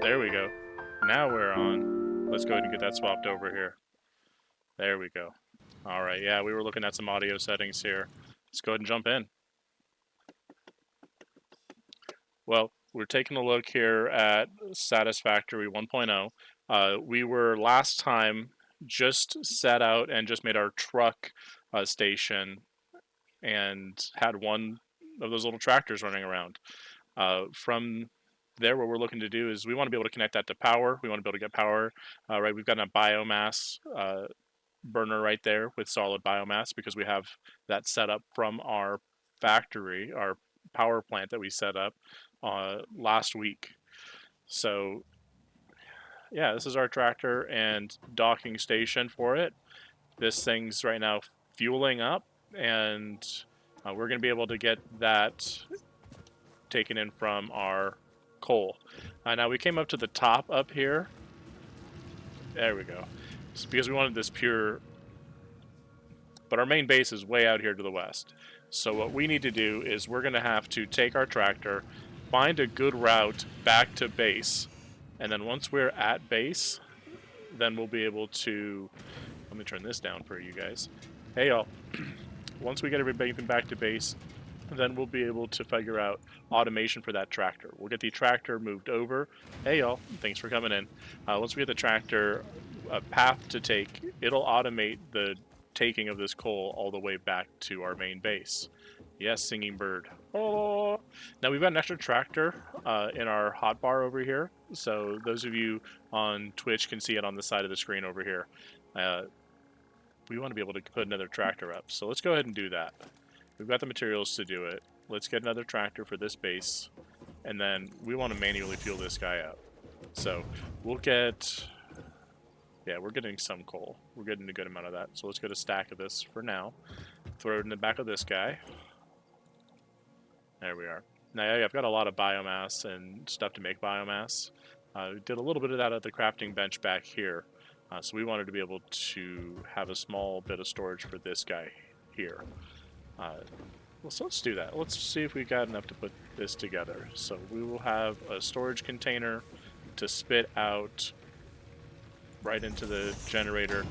There we go. Now we're on. Let's go ahead and get that swapped over here. There we go. All right, yeah, we were looking at some audio settings here. Let's go ahead and jump in. Well, we're taking a look here at Satisfactory 1.0. We were last time just set out and just made our truck station and had one of those little tractors running around. From there, what we're looking to do is we want to be able to connect that to power. We want to be able to get power. Right, we've got a biomass burner right there with solid biomass because we have that set up from our factory, our power plant that we set up last week. So yeah, this is our tractor and docking station for it. This thing's right now fueling up, and we're going to be able to get that taken in from our coal. Now we came up to the top up here. There we go. It's because we wanted this pure, but our main base is way out here to the west. So what we need to do is we're going to have to take our tractor, find a good route back to base, and then once we're at base, then we'll be able to. Let me turn this down for you guys. Hey y'all. Once we get everybody back to base, then we'll be able to figure out automation for that tractor. We'll get the tractor moved over. Hey y'all, thanks for coming in. Once we get the tractor a path to take, it'll automate the taking of this coal all the way back to our main base. Yes, singing bird. Oh! Now we've got an extra tractor in our hotbar over here. So those of you on Twitch can see it on the side of the screen over here. We want to be able to put another tractor up. So let's go ahead and do that. We've got the materials to do it. Let's get another tractor for this base. And then we want to manually fuel this guy up. So we'll get... Yeah, we're getting some coal. We're getting a good amount of that. So let's get a stack of this for now. Throw it in the back of this guy. There we are. Now, yeah, I've got a lot of biomass and stuff to make biomass. We did a little bit of that at the crafting bench back here. So we wanted to be able to have a small bit of storage for this guy here. Well, so let's do that. Let's see if we got enough to put this together. So we will have a storage container to spit out right into the generator,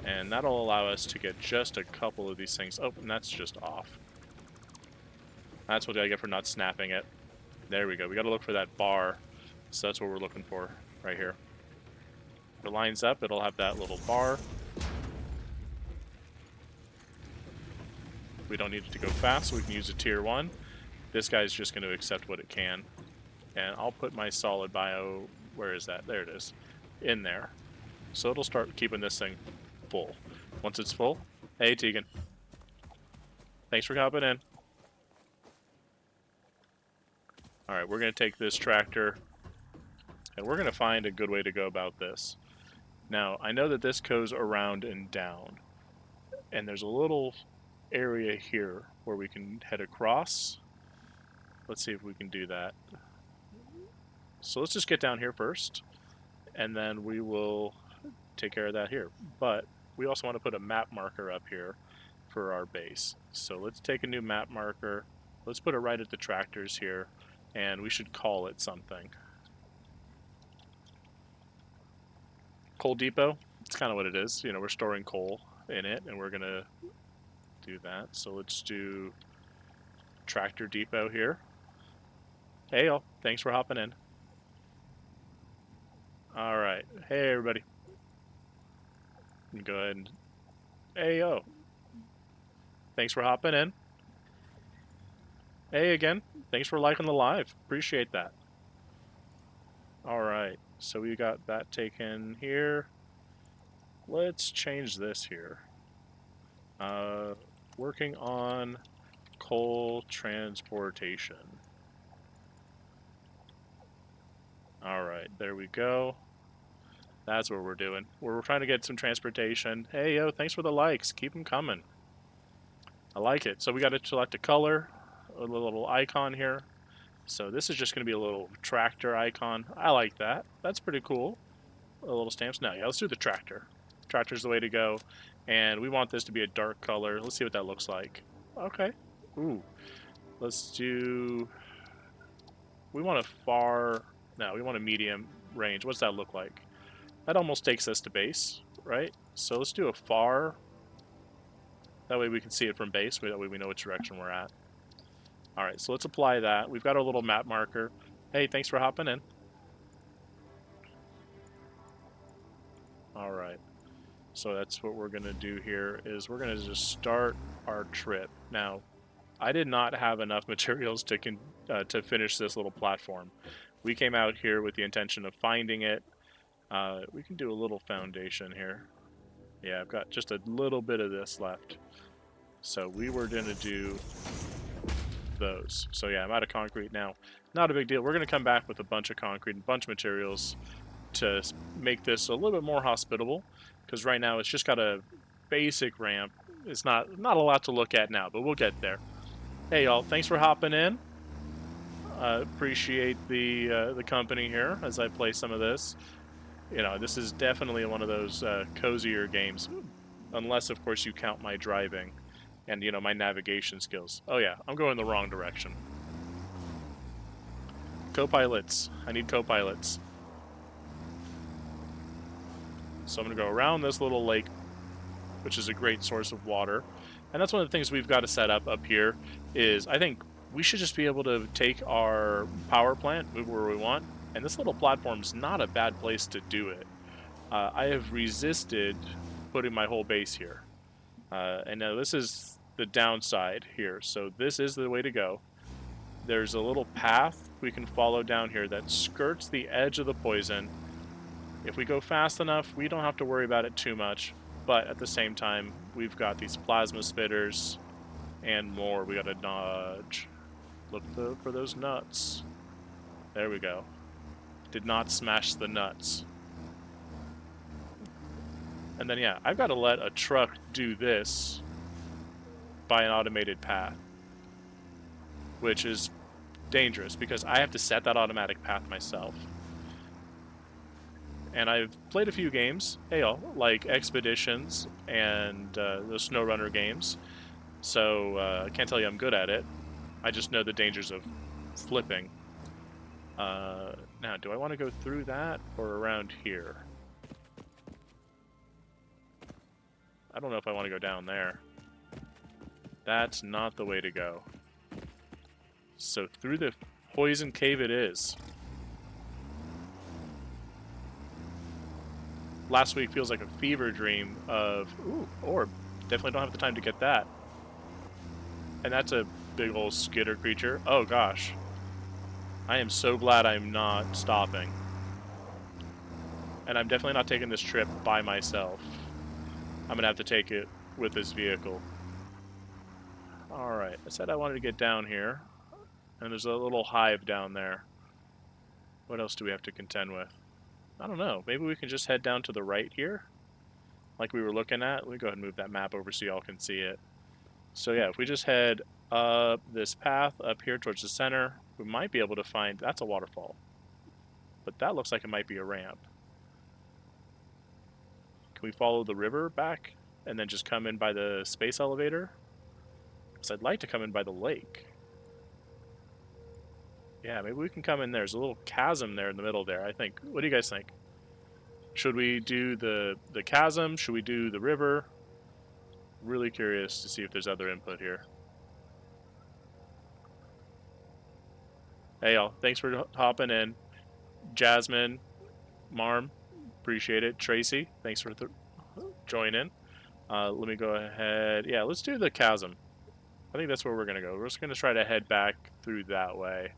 and that'll allow us to get just a couple of these things. Oh, and that's just off. That's what I get for not snapping it. There we go. We got to look for that bar. So that's what we're looking for right here. If it lines up, it'll have that little bar. We don't need it to go fast, so we can use a tier 1. This guy's just going to accept what it can. And I'll put my solid bio, where is that? There it is, in there. So it'll start keeping this thing full. Once it's full, hey Tegan. Thanks for hopping in. Alright, we're going to take this tractor, and we're going to find a good way to go about this. Now, I know that this goes around and down, and there's a little area here where we can head across. Let's see if we can do that. So let's just get down here first, and then we will take care of that here. But we also want to put a map marker up here for our base. So let's take a new map marker. Let's put it right at the tractors here, and we should call it something. Coal depot. It's kind of what it is. You know, we're storing coal in it, and we're gonna do that. So let's do tractor depot here. Hey y'all, thanks for hopping in. Alright, hey everybody. Go ahead and hey yo. Thanks for hopping in. Hey again, thanks for liking the live. Appreciate that. Alright, so we got that taken here. Let's change this here. Working on coal transportation. Alright, there we go. That's what we're doing. We're trying to get some transportation. Hey, yo, thanks for the likes. Keep them coming. I like it. So we got to select a color, a little icon here. So this is just going to be a little tractor icon. I like that. That's pretty cool. A little stamps. Now, yeah, let's do the tractor. Tractor's the way to go. And we want this to be a dark color. Let's see what that looks like. Okay. Ooh. Let's do... We want a far... No, we want a medium range. What's that look like? That almost takes us to base, right? So let's do a far. That way we can see it from base. That way we know which direction we're at. All right, so let's apply that. We've got our little map marker. Hey, thanks for hopping in. All right. So that's what we're going to do here is we're going to just start our trip. Now, I did not have enough materials to finish this little platform. We came out here with the intention of finding it. We can do a little foundation here. Yeah, I've got just a little bit of this left. So we were going to do those. So yeah, I'm out of concrete now. Not a big deal. We're going to come back with a bunch of concrete and a bunch of materials to make this a little bit more hospitable, because right now it's just got a basic ramp. It's not a lot to look at now, but we'll get there. Hey y'all, thanks for hopping in. Appreciate the company here as I play some of this. You know, this is definitely one of those cozier games, unless of course you count my driving and my navigation skills. Oh yeah, I'm going the wrong direction. Co-pilots. I need co-pilots. So I'm going to go around this little lake, which is a great source of water. And that's one of the things we've got to set up here is I think we should just be able to take our power plant, move where we want, and this little platform's not a bad place to do it. I have resisted putting my whole base here. And now this is the downside here. So this is the way to go. There's a little path we can follow down here that skirts the edge of the poison. If we go fast enough, we don't have to worry about it too much. But at the same time, we've got these plasma spitters and more we gotta dodge. Look for those nuts. There we go. Did not smash the nuts. And then yeah, I've got to let a truck do this by an automated path, which is dangerous because I have to set that automatic path myself. And I've played a few games, like Expeditions and the SnowRunner games. So I can't tell you I'm good at it. I just know the dangers of flipping. Now, do I want to go through that or around here? I don't know if I want to go down there. That's not the way to go. So through the poison cave it is. Last week feels like a fever dream of, ooh, orb. Definitely don't have the time to get that. And that's a big old skitter creature. Oh gosh. I am so glad I'm not stopping. And I'm definitely not taking this trip by myself. I'm gonna have to take it with this vehicle. Alright, I said I wanted to get down here. And there's a little hive down there. What else do we have to contend with? I don't know. Maybe we can just head down to the right here? Like we were looking at. Let me go ahead and move that map over so y'all can see it. So yeah, if we just head up this path up here towards the center, we might be able to find... That's a waterfall. But that looks like it might be a ramp. Can we follow the river back and then just come in by the space elevator? Because I'd like to come in by the lake. Yeah, maybe we can come in there. There's a little chasm there in the middle there, I think. What do you guys think? Should we do the chasm? Should we do the river? Really curious to see if there's other input here. Hey, y'all. Thanks for hopping in. Jasmine, Marm, appreciate it. Tracy, thanks for joining. Let me go ahead. Yeah, let's do the chasm. I think that's where we're going to go. We're just going to try to head back through that way.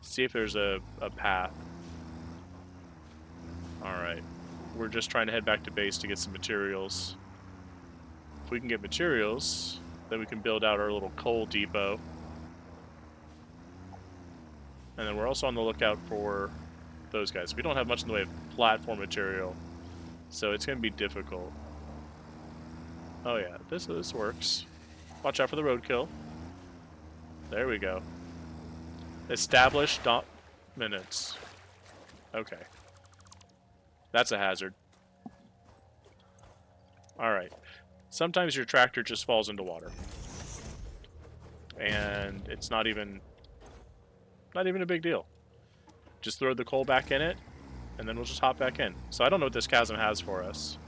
See if there's a path. Alright. We're just trying to head back to base to get some materials. If we can get materials, then we can build out our little coal depot. And then we're also on the lookout for those guys. We don't have much in the way of platform material, so it's going to be difficult. Oh yeah, this works. Watch out for the roadkill. There we go. Establish dominance. Okay. That's a hazard. Alright. Sometimes your tractor just falls into water. And it's not even a big deal. Just throw the coal back in it, and then we'll just hop back in. So I don't know what this chasm has for us.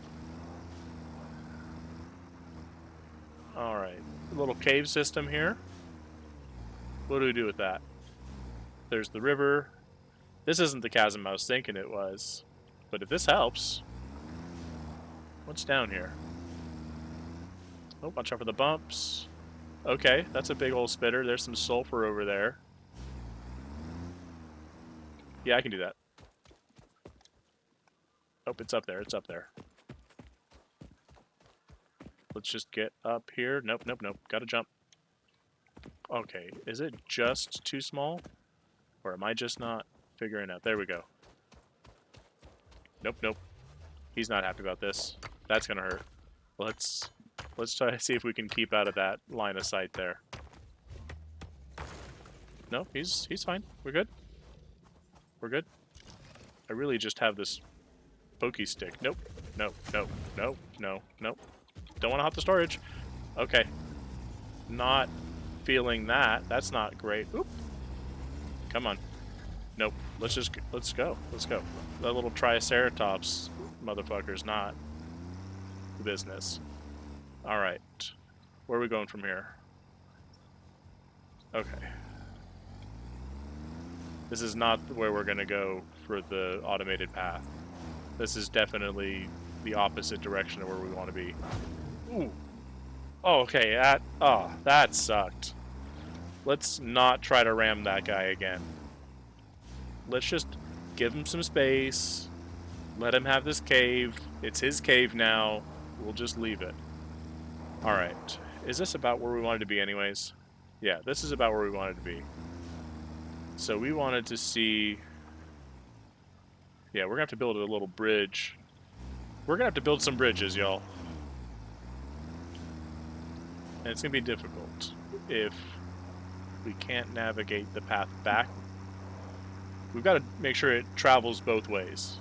Alright, a little cave system here. What do we do with that? There's the river. This isn't the chasm I was thinking it was. But if this helps... What's down here? Oh, watch out for the bumps. Okay, that's a big old spitter. There's some sulfur over there. Yeah, I can do that. Oh, it's up there. It's up there. Let's just get up here. Nope, nope, nope. Gotta jump. Okay, is it just too small? Or am I just not figuring out? There we go. Nope, nope. He's not happy about this. That's gonna hurt. Let's try to see if we can keep out of that line of sight there. No, he's fine. We're good. We're good. I really just have this pokey stick. Nope. Nope. Nope. Nope. No. Nope. Don't want to hop the storage. Okay. Not feeling that. That's not great. Oop. Come on. Nope. Let's go. Let's go. That little Triceratops motherfucker's not the business. Alright. Where are we going from here? Okay. This is not where we're going to go for the automated path. This is definitely the opposite direction of where we want to be. Ooh. Oh, okay. That sucked. Let's not try to ram that guy again. Let's just give him some space. Let him have this cave. It's his cave now. We'll just leave it. Alright. Is this about where we wanted to be anyways? Yeah, this is about where we wanted to be. So we wanted to see... Yeah, we're going to have to build a little bridge. We're going to have to build some bridges, y'all. And it's going to be difficult if we can't navigate the path back. We've got to make sure it travels both ways.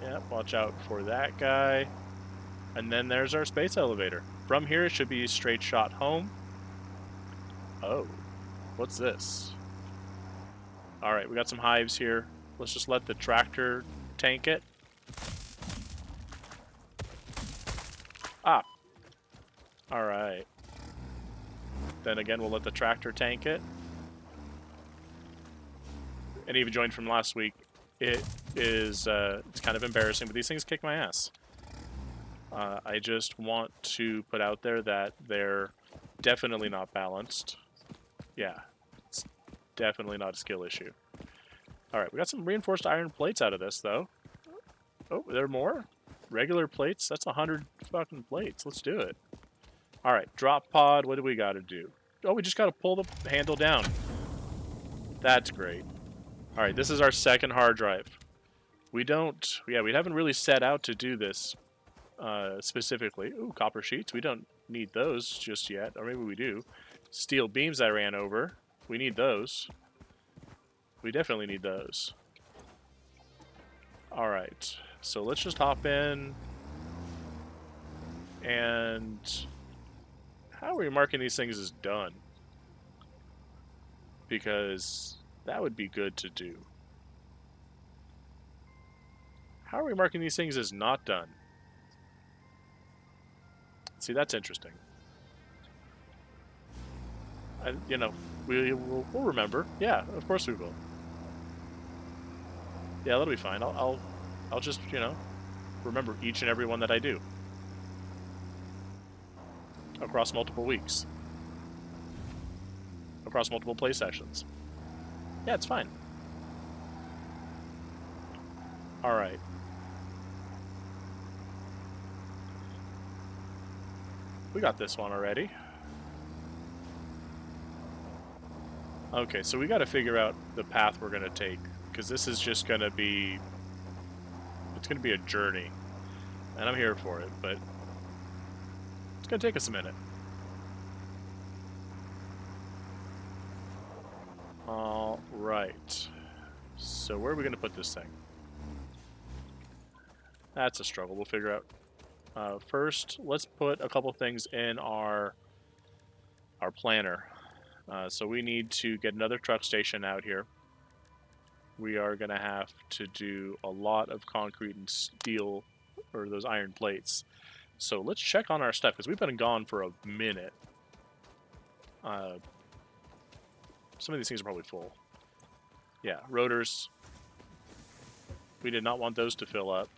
Yeah, watch out for that guy. And then there's our space elevator. From here, it should be a straight shot home. Oh, what's this? Alright, we got some hives here. Let's just let the tractor tank it. Ah. Alright. Then again, we'll let the tractor tank it. And even joined from last week, it is, it's kind of embarrassing, but these things kick my ass. I just want to put out there that they're definitely not balanced. Yeah, it's definitely not a skill issue. Alright, we got some reinforced iron plates out of this, though. Oh, there are more? Regular plates? That's 100 fucking plates. Let's do it. Alright, drop pod. What do we gotta do? Oh, we just gotta pull the handle down. That's great. Alright, this is our second hard drive. We haven't really set out to do this specifically. Ooh, copper sheets. We don't need those just yet. Or maybe we do. Steel beams I ran over. We need those. We definitely need those. Alright, so let's just hop in. And how are we marking these things as done? Because that would be good to do. How are we marking these things as not done? See, that's interesting. You know, we'll remember. Yeah, of course we will. Yeah, that'll be fine. I'll just, you know, remember each and every one that I do. Across multiple weeks. Across multiple play sessions. Yeah, it's fine. Alright. We got this one already. Okay, so we got to figure out the path we're going to take, because this is just going to be... It's going to be a journey. And I'm here for it, but it's going to take us a minute. Alright. So where are we going to put this thing? That's a struggle. We'll figure out. First, let's put a couple things in our planner. So we need to get another truck station out here. we are going to have to do a lot of concrete and steel, or those iron plates. So let's check on our stuff, because we've been gone for a minute. Some of these things are probably full. Yeah, rotors. We did not want those to fill up.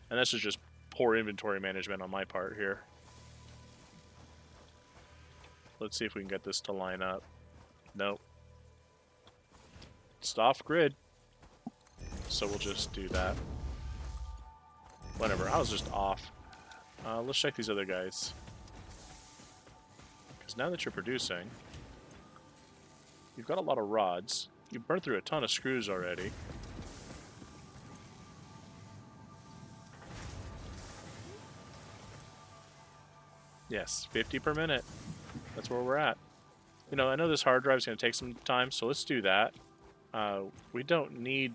And this is just poor inventory management on my part here. Let's see if we can get this to line up. Nope. It's off grid. So we'll just do that. Whatever, I was just off. Let's check these other guys. Because now that you're producing, you've got a lot of rods. You've burned through a ton of screws already. Yes, 50 per minute. That's where we're at. You know, I know this hard drive is going to take some time, so let's do that. We don't need...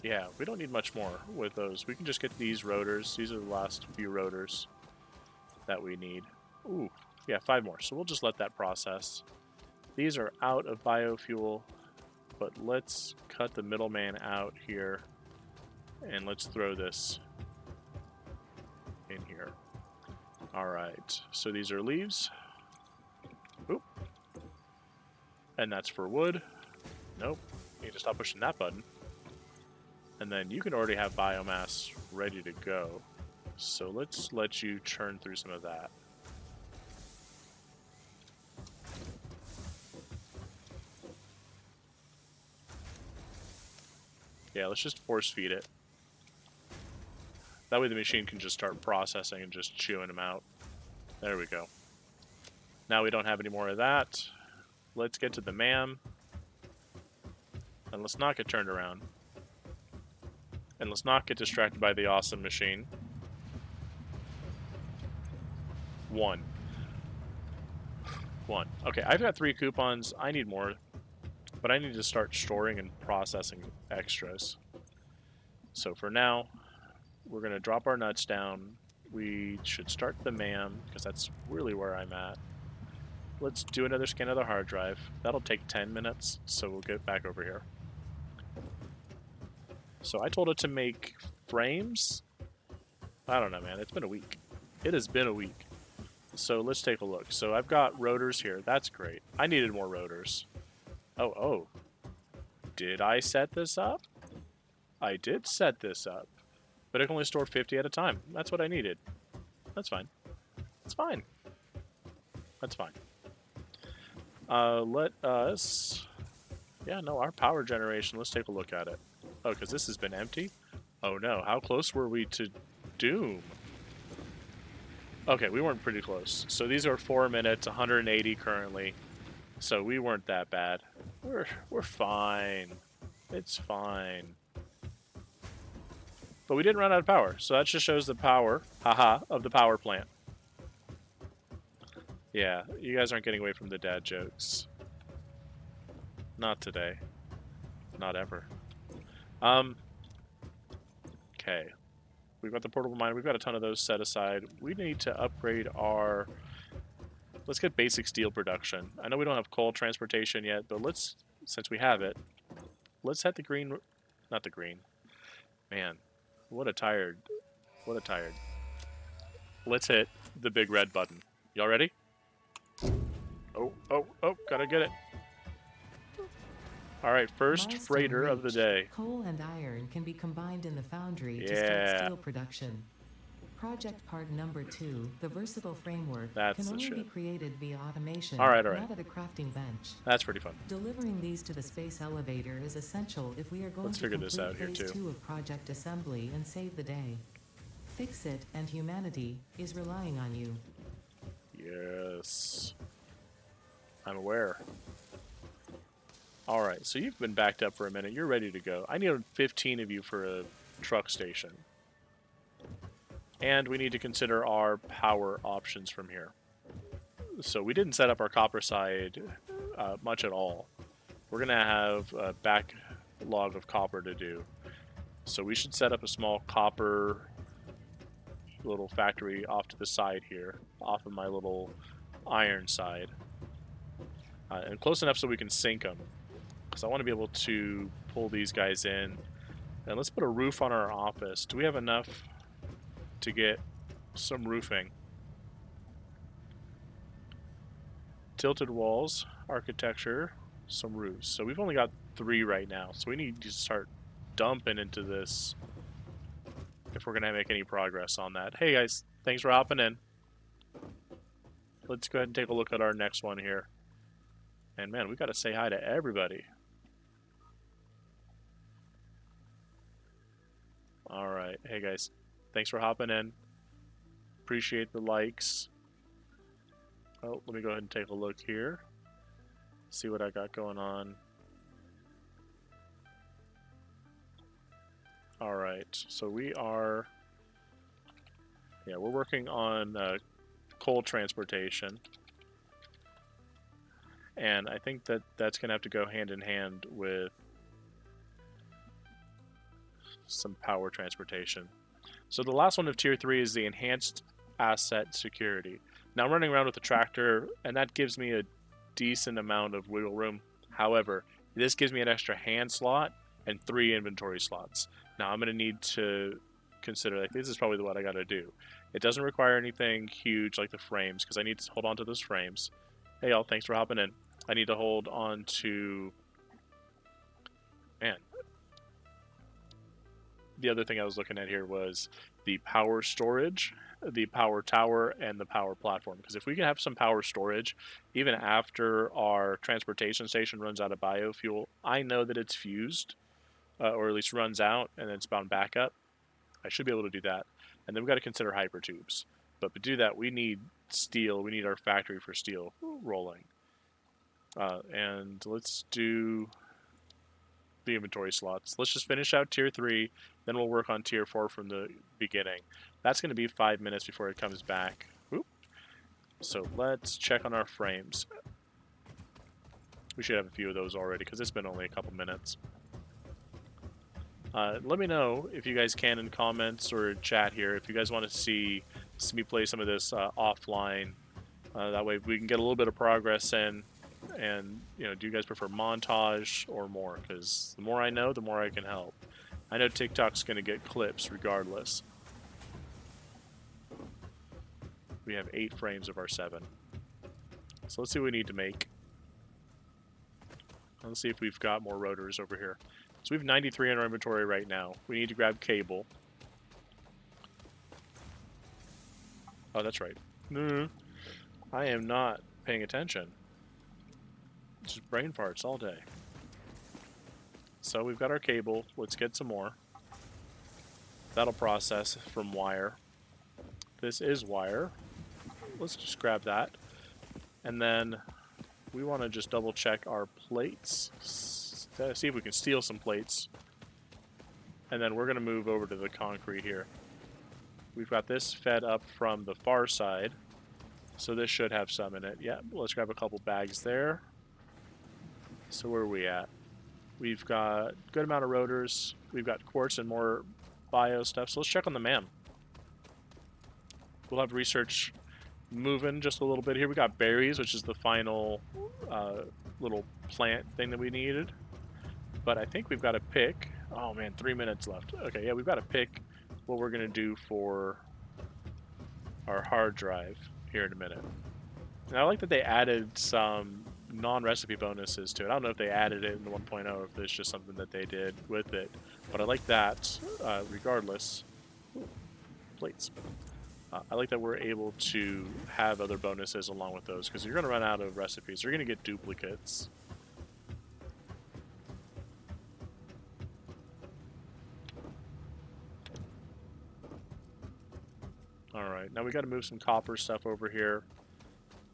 Yeah, we don't need much more with those. We can just get these rotors. These are the last few rotors that we need. Ooh, yeah, 5 more. So we'll just let that process. These are out of biofuel, but let's cut the middleman out here, and let's throw this in here. Alright, so these are leaves. Oop. And that's for wood. Nope, need to stop pushing that button. And then you can already have biomass ready to go. So let's let you churn through some of that. Yeah, let's just force feed it. That way the machine can just start processing and just chewing them out. There we go. Now we don't have any more of that. Let's get to the MAM. And let's not get turned around. And let's not get distracted by the awesome machine. 1. Okay, I've got 3 coupons. I need more. But I need to start storing and processing extras. So for now, we're going to drop our nuts down. We should start the MAM, because that's really where I'm at. Let's do another scan of the hard drive. That'll take 10 minutes, so we'll get back over here. So I told it to make frames. I don't know, man. It's been a week. It has been a week. So let's take a look. So I've got rotors here. That's great. I needed more rotors. Oh. Did I set this up? I did set this up. But it can only store 50 at a time. That's what I needed. That's fine. That's fine. That's fine. Let us... Yeah, no, our power generation, let's take a look at it. Oh, because this has been empty? Oh no, how close were we to doom? Okay, we weren't pretty close. So these are 4 minutes, 180 currently. So we weren't that bad. We're fine. It's fine. But we didn't run out of power, so that just shows the power, haha, of the power plant. Yeah, you guys aren't getting away from the dad jokes. Not today. Not ever. Okay. We've got the portable miner. We've got a ton of those set aside. We need to upgrade our... Let's get basic steel production. I know we don't have coal transportation yet, but let's, since we have it, let's hit the green... Not the green. Man, what a tired... Let's hit the big red button. Y'all ready? Oh, gotta get it. Alright, first Milestone freighter reached. of the day. Coal and iron can be combined in the foundry to Yeah. start steel production. Project part number 2, the versatile framework, That's can the only shit. be created via automation, Alright. not at a crafting bench. That's pretty fun. Delivering these to the space elevator is essential if we are going Let's to figure complete this out here, phase too. 2 of project assembly and save the day. Fix It and humanity is relying on you. Yes. I'm aware. Alright, so you've been backed up for a minute. You're ready to go. I need 15 of you for a truck station. And we need to consider our power options from here. So we didn't set up our copper side much at all. We're going to have a backlog of copper to do. So we should set up a small copper little factory off to the side here, off of my little iron side. And close enough so we can sink them. because I want to be able to pull these guys in. And let's put a roof on our office. Do we have enough to get some roofing? Tilted walls, architecture, some roofs. So we've only got 3 right now. So we need to start dumping into this if we're going to make any progress on that. Hey guys, thanks for hopping in. Let's go ahead and take a look at our next one here. And man, we got to say hi to everybody. All right. Hey guys, thanks for hopping in. Appreciate the likes. Oh, let me go ahead and take a look here. See what I got going on. All right. So we're working on coal transportation. And I think that that's going to have to go hand in hand with some power transportation. So the last one of tier 3 is the enhanced asset security. Now I'm running around with the tractor, and that gives me a decent amount of wiggle room. However, this gives me an extra hand slot and 3 inventory slots. Now I'm going to need to consider, like, this is probably what I got to do. It doesn't require anything huge like the frames, because I need to hold on to those frames. Hey y'all, thanks for hopping in. I need to hold on to, man, the other thing I was looking at here was the power storage, the power tower, and the power platform. Because if we can have some power storage, even after our transportation station runs out of biofuel, I know that it's fused, or at least runs out, and then it's bound back up. I should be able to do that. And then we've got to consider hypertubes. But to do that, we need steel. We need our factory for steel rolling. And let's do the inventory slots. Let's just finish out tier 3, then we'll work on tier 4 from the beginning. That's going to be 5 minutes before it comes back. Oop. So let's check on our frames. We should have a few of those already because it's been only a couple minutes. Let me know if you guys can in comments or chat here if you guys want to see me play some of this offline. That way we can get a little bit of progress in. And, do you guys prefer montage or more? Because the more I know, the more I can help. I know TikTok's going to get clips regardless. We have 8 frames of our 7. So let's see what we need to make. Let's see if we've got more rotors over here. So we have 93 in our inventory right now. We need to grab cable. Oh, that's right. No, I am not paying attention. Just brain farts all day. So we've got our cable. Let's get some more. That'll process from wire. This is wire. Let's just grab that. And then we want to just double check our plates. See if we can steal some plates. And then we're going to move over to the concrete here. We've got this fed up from the far side. So this should have some in it. Yeah, let's grab a couple bags there. So where are we at? We've got a good amount of rotors. We've got quartz and more bio stuff. So let's check on the MAM. We'll have research moving just a little bit here. We got berries, which is the final little plant thing that we needed. But I think we've got to pick. Oh man, 3 minutes left. Okay, yeah, we've got to pick what we're going to do for our hard drive here in a minute. And I like that they added some non-recipe bonuses to it. I don't know if they added it in the 1.0 or if it's just something that they did with it. But I like that regardless. Ooh, plates. I like that we're able to have other bonuses along with those, because you're going to run out of recipes. You're going to get duplicates. Alright, now we got to move some copper stuff over here.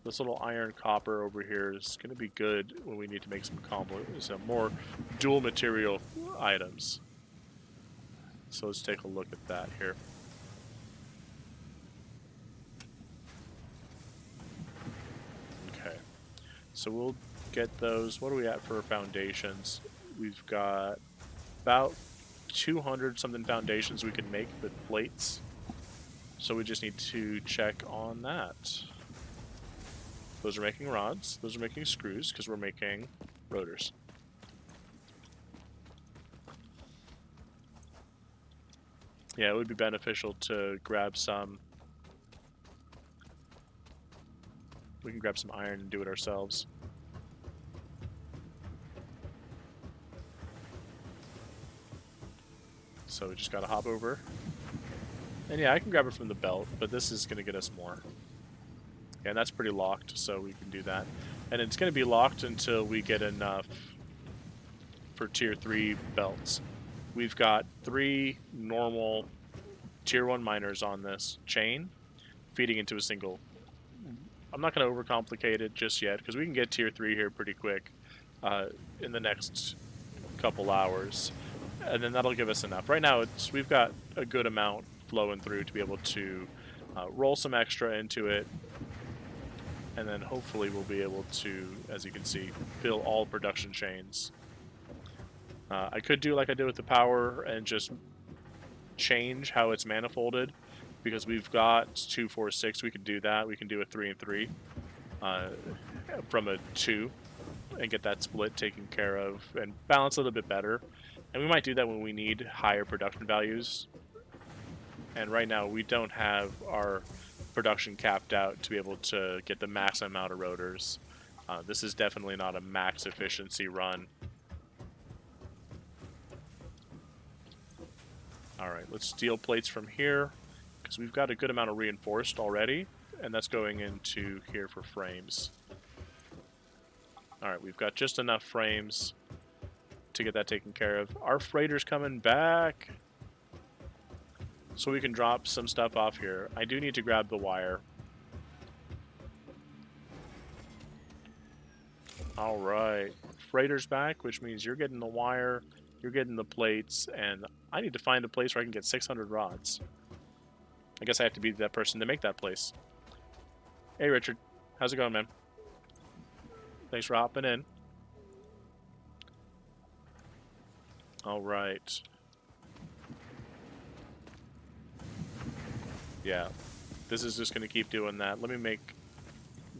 This little iron copper over here is going to be good when we need to make some more dual material items. So let's take a look at that here. Okay, so we'll get those. What are we at for foundations? We've got about 200 something foundations we can make with plates. So we just need to check on that. Those are making rods. Those are making screws because we're making rotors. Yeah, it would be beneficial to grab some. We can grab some iron and do it ourselves. So we just gotta hop over. And yeah, I can grab it from the belt, but this is gonna get us more. Yeah, and that's pretty locked, so we can do that. And it's gonna be locked until we get enough for tier 3 belts. We've got 3 normal tier 1 miners on this chain, feeding into a single. I'm not going to overcomplicate it just yet, because we can get tier 3 here pretty quick uh, in the next couple hours. And then that'll give us enough. Right now, we've got a good amount flowing through to be able to roll some extra into it. And then hopefully we'll be able to, as you can see, fill all production chains. I could do like I did with the power and just change how it's manifolded, because we've got 2, 4, 6. We could do that. We can do a 3 and 3 uh, from a 2 and get that split taken care of and balance a little bit better. And we might do that when we need higher production values. And right now we don't have our production capped out to be able to get the maximum amount of rotors. This is definitely not a max efficiency run. All right, let's steal plates from here, because we've got a good amount of reinforced already, and that's going into here for frames. All right, we've got just enough frames to get that taken care of. Our freighter's coming back, so we can drop some stuff off here. I do need to grab the wire. All right, freighter's back, which means you're getting the wire, you're getting the plates, and I need to find a place where I can get 600 rods. I guess I have to be that person to make that place. Hey, Richard. How's it going, man? Thanks for hopping in. All right. Yeah, this is just going to keep doing that. Let me make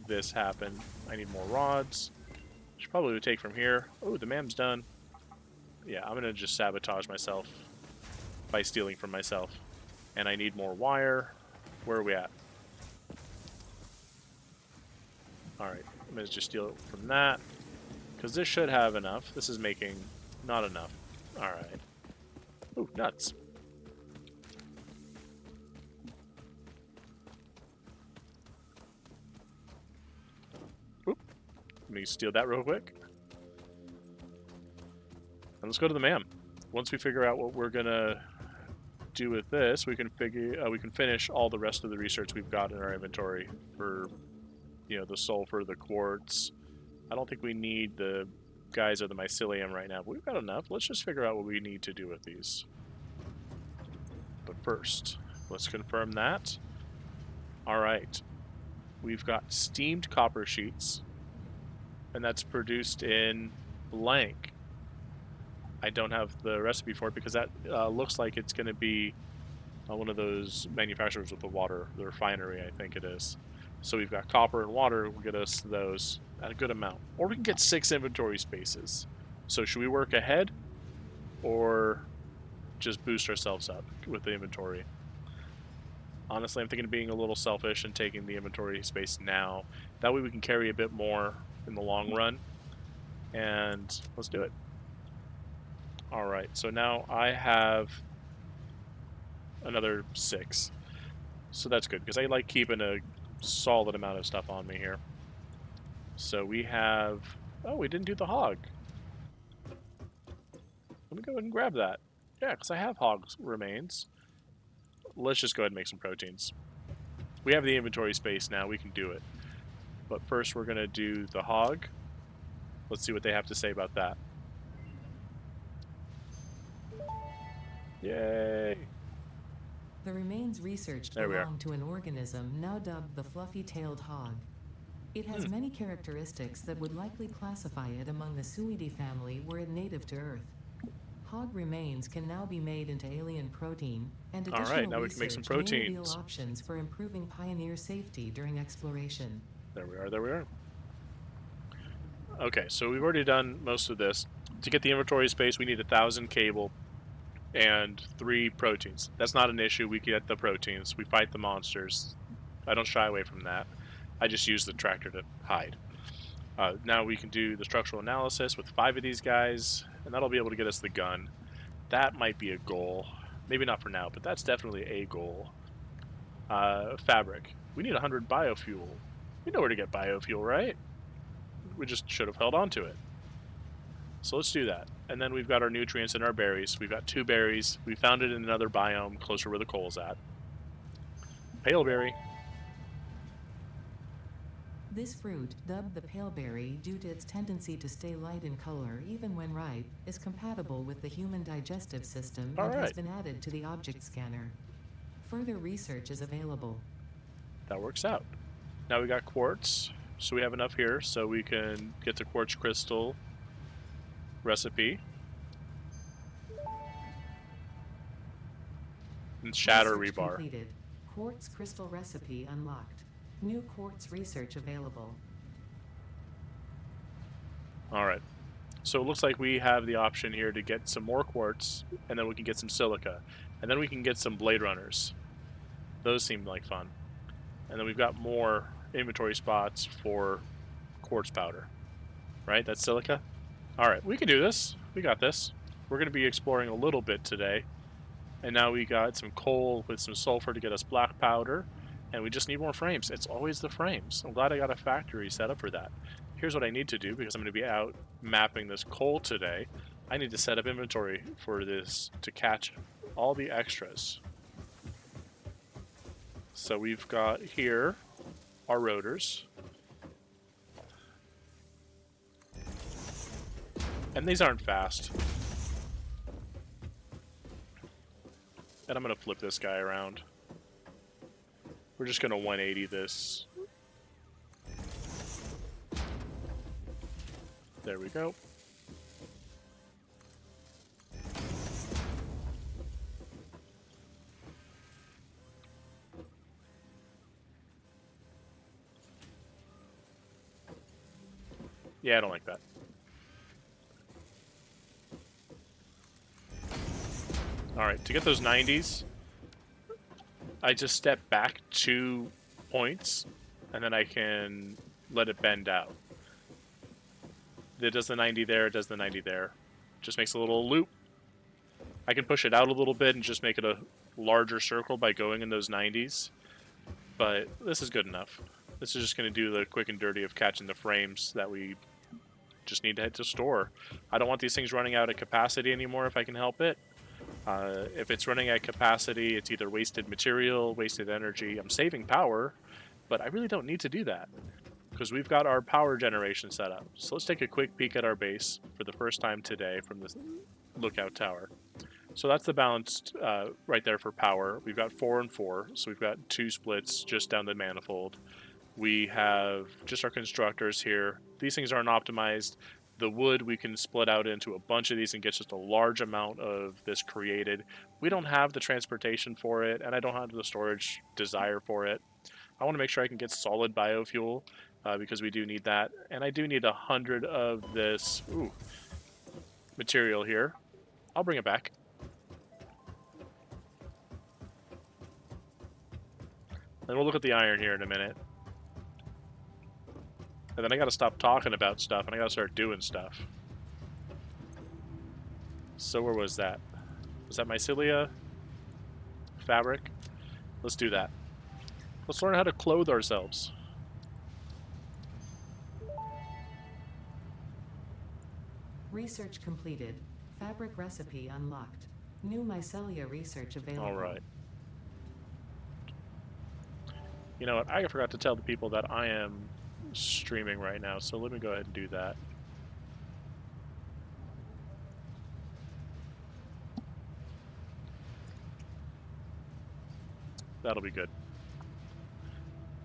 this happen. I need more rods. Should probably take from here. Oh, the mam's done. Yeah, I'm going to just sabotage myself by stealing from myself. And I need more wire. Where are we at? All right, I'm going to just steal it from that, because this should have enough. This is making not enough. All right. Ooh, nuts. Oop. Let me steal that real quick. And let's go to the mam. Once we figure out what we're gonna do with this, we can finish all the rest of the research we've got in our inventory for, the sulfur, the quartz. I don't think we need the guys of the mycelium right now, but we've got enough. Let's just figure out what we need to do with these. But first, let's confirm that. All right, we've got steamed copper sheets, and that's produced in blank. I don't have the recipe for it, because that looks like it's going to be one of those manufacturers with the water, the refinery, I think it is. So we've got copper and water. We'll get us those at a good amount. Or we can get 6 inventory spaces. So should we work ahead or just boost ourselves up with the inventory? Honestly, I'm thinking of being a little selfish and taking the inventory space now. That way we can carry a bit more in the long run. And let's do it. All right, so now I have another 6. So that's good, because I like keeping a solid amount of stuff on me here. So we have... Oh, we didn't do the hog. Let me go ahead and grab that. Yeah, because I have hog remains. Let's just go ahead and make some proteins. We have the inventory space now. We can do it. But first we're going to do the hog. Let's see what they have to say about that. Yay! The remains researched There we are. belong to an organism now dubbed the fluffy-tailed hog. It has many characteristics that would likely classify it among the Suidae family were it native to Earth. Hog remains can now be made into alien protein, and All right, additional now we can make some research may reveal proteins. options for improving Pioneer safety during exploration. There we are, there we are. Okay, so we've already done most of this. To get the inventory space, we need 1,000 cable. and 3 proteins. That's not an issue. We get the proteins. We fight the monsters. I don't shy away from that. I just use the tractor to hide. Now we can do the structural analysis with 5 of these guys, and that'll be able to get us the gun. That might be a goal. Maybe not for now, but that's definitely a goal. Fabric. We need 100 biofuel. We know where to get biofuel, right? We just should have held on to it. So let's do that. And then we've got our nutrients in our berries. We've got 2 berries. We found it in another biome closer where the coal's at. Pale berry. This fruit, dubbed the paleberry due to its tendency to stay light in color even when ripe, is compatible with the human digestive system All and has right, been added to the object scanner. Further research is available. that works out. Now we got quartz, so we have enough here so we can get the quartz crystal recipe and shatter Research rebar. completed. Quartz crystal recipe unlocked. New quartz research available. All right. So it looks like we have the option here to get some more quartz, and then we can get some silica, and then we can get some blade runners. Those seem like fun. And then we've got more inventory spots for quartz powder, right? That's silica. All right, we can do this. We got this. We're going to be exploring a little bit today. And now we got some coal with some sulfur to get us black powder. And we just need more frames. It's always the frames. I'm glad I got a factory set up for that. Here's what I need to do because I'm going to be out mapping this coal today. I need to set up inventory for this to catch all the extras. So we've got here our rotors. And these aren't fast. And I'm going to flip this guy around. We're just going to 180 this. There we go. Yeah, I don't like that. Alright, to get those 90s, I just step back 2 points, and then I can let it bend out. It does the 90 there, it does the 90 there. Just makes a little loop. I can push it out a little bit and just make it a larger circle by going in those 90s. But this is good enough. This is just going to do the quick and dirty of catching the frames that we just need to head to store. I don't want these things running out of capacity anymore if I can help it. If it's running at capacity, it's either wasted material, wasted energy. I'm saving power, but I really don't need to do that because we've got our power generation set up. So let's take a quick peek at our base for the first time today from this lookout tower. So that's the balanced right there for power. We've got 4 and 4, so we've got 2 splits just down the manifold. We have just our constructors here. These things aren't optimized. The wood we can split out into a bunch of these and get just a large amount of this created. We don't have the transportation for it, and I don't have the storage desire for it. I want to make sure I can get solid biofuel because we do need that. And I do need 100 of this material here. I'll bring it back. And we'll look at the iron here in a minute. And then I gotta stop talking about stuff and I gotta start doing stuff. So where was that? Was that mycelia? Fabric? Let's do that. Let's learn how to clothe ourselves. Research completed. Fabric recipe unlocked. New mycelia research available. Alright. You know what? I forgot to tell the people that I am streaming right now, so let me go ahead and do that. That'll be good.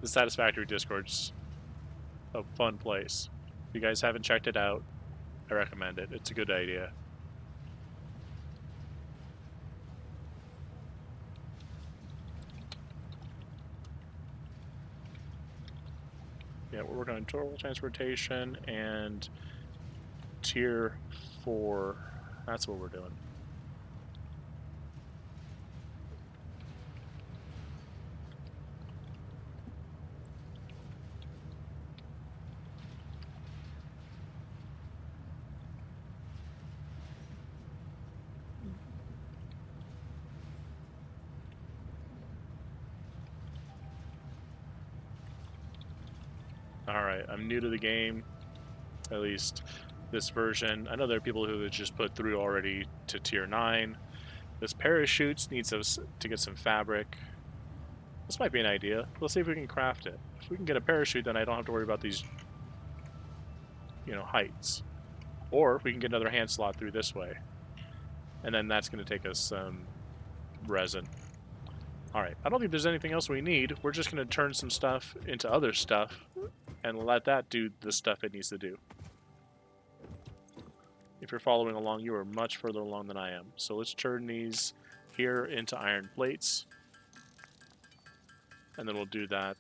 The Satisfactory Discord's a fun place. If you guys haven't checked it out, I recommend it. It's a good idea. Yeah, we're working on total transportation and tier 4. That's what we're doing. Alright, I'm new to the game, at least this version. I know there are people who have just put through already to tier 9. This parachute needs us to get some fabric. This might be an idea. Let's see if we can craft it. If we can get a parachute, then I don't have to worry about these, heights. Or if we can get another hand slot through this way. And then that's going to take us some resin. Alright, I don't think there's anything else we need. We're just going to turn some stuff into other stuff and let that do the stuff it needs to do. If you're following along, you are much further along than I am. So let's turn these here into iron plates. And then we'll do that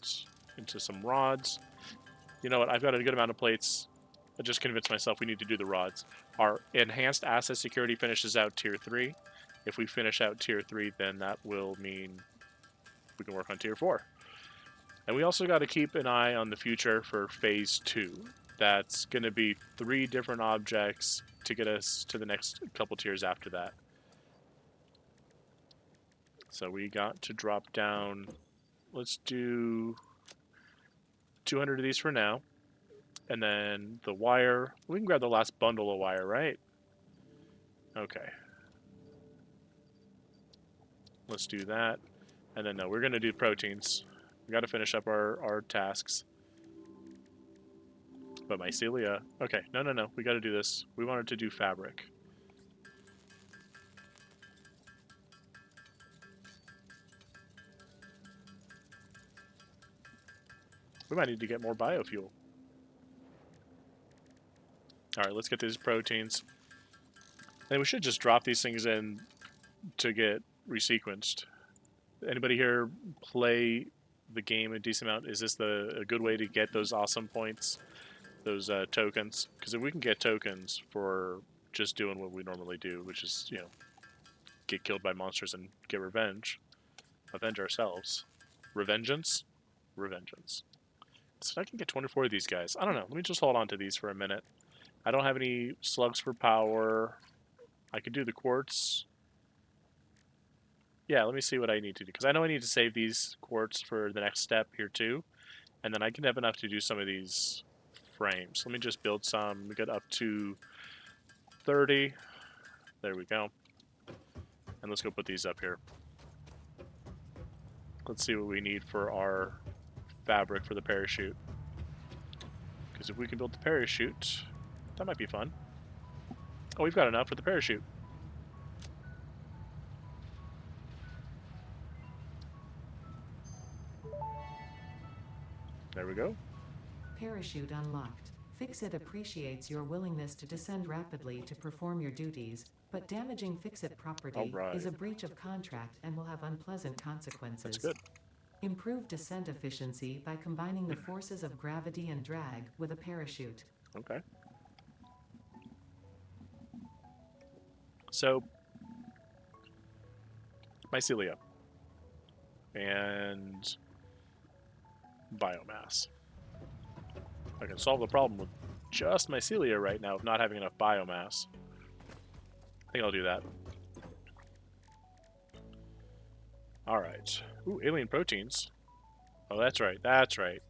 into some rods. You know what? I've got a good amount of plates. I just convinced myself we need to do the rods. Our enhanced asset security finishes out tier 3. If we finish out tier 3, then that will mean we can work on tier 4. And we also got to keep an eye on the future for phase 2. That's going to be 3 different objects to get us to the next couple tiers after that. So we got to drop down. Let's do 200 of these for now. And then the wire. We can grab the last bundle of wire, right? Okay. Let's do that. And then no, we're going to do proteins. We got to finish up our tasks. But mycelia. Okay, no. We got to do this. We wanted to do fabric. We might need to get more biofuel. Alright, let's get these proteins. And we should just drop these things in to get resequenced. Anybody here play the game a decent amount? Is this a good way to get those awesome points? Those tokens? Because if we can get tokens for just doing what we normally do, which is, get killed by monsters and get revenge. Avenge ourselves. Revengeance? Revengeance. So I can get 24 of these guys. I don't know. Let me just hold on to these for a minute. I don't have any slugs for power. I could do the quartz. Yeah, let me see what I need to do. Because I know I need to save these quartz for the next step here too. And then I can have enough to do some of these frames. Let me just build some. We got up to 30. There we go. And let's go put these up here. Let's see what we need for our fabric for the parachute. Because if we can build the parachute, that might be fun. Oh, we've got enough for the parachute. There we go. Parachute unlocked. Fix-It appreciates your willingness to descend rapidly to perform your duties, but damaging Fix-It property is a breach of contract and will have unpleasant That's consequences. good. Improve descent efficiency by combining the forces of gravity and drag with a parachute. Okay. So, mycelia and biomass. I can solve the problem with just mycelia right now of not having enough biomass. I think I'll do that. Alright. Ooh, alien proteins. Oh, that's right. That's right.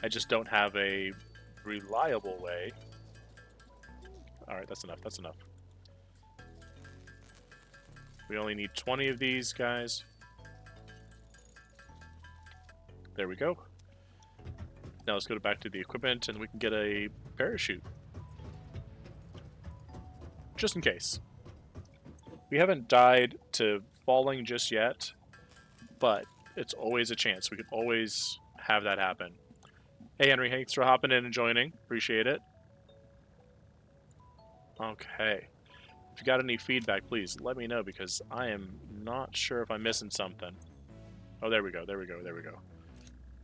I just don't have a reliable way. Alright, that's enough. That's enough. We only need 20 of these guys. There we go. Now let's go back to the equipment and we can get a parachute. Just in case. We haven't died to falling just yet, but it's always a chance. We can always have that happen. Hey Henry, thanks for hopping in and joining. Appreciate it. Okay. If you got any feedback, please let me know because I am not sure if I'm missing something. Oh, there we go. There we go. There we go.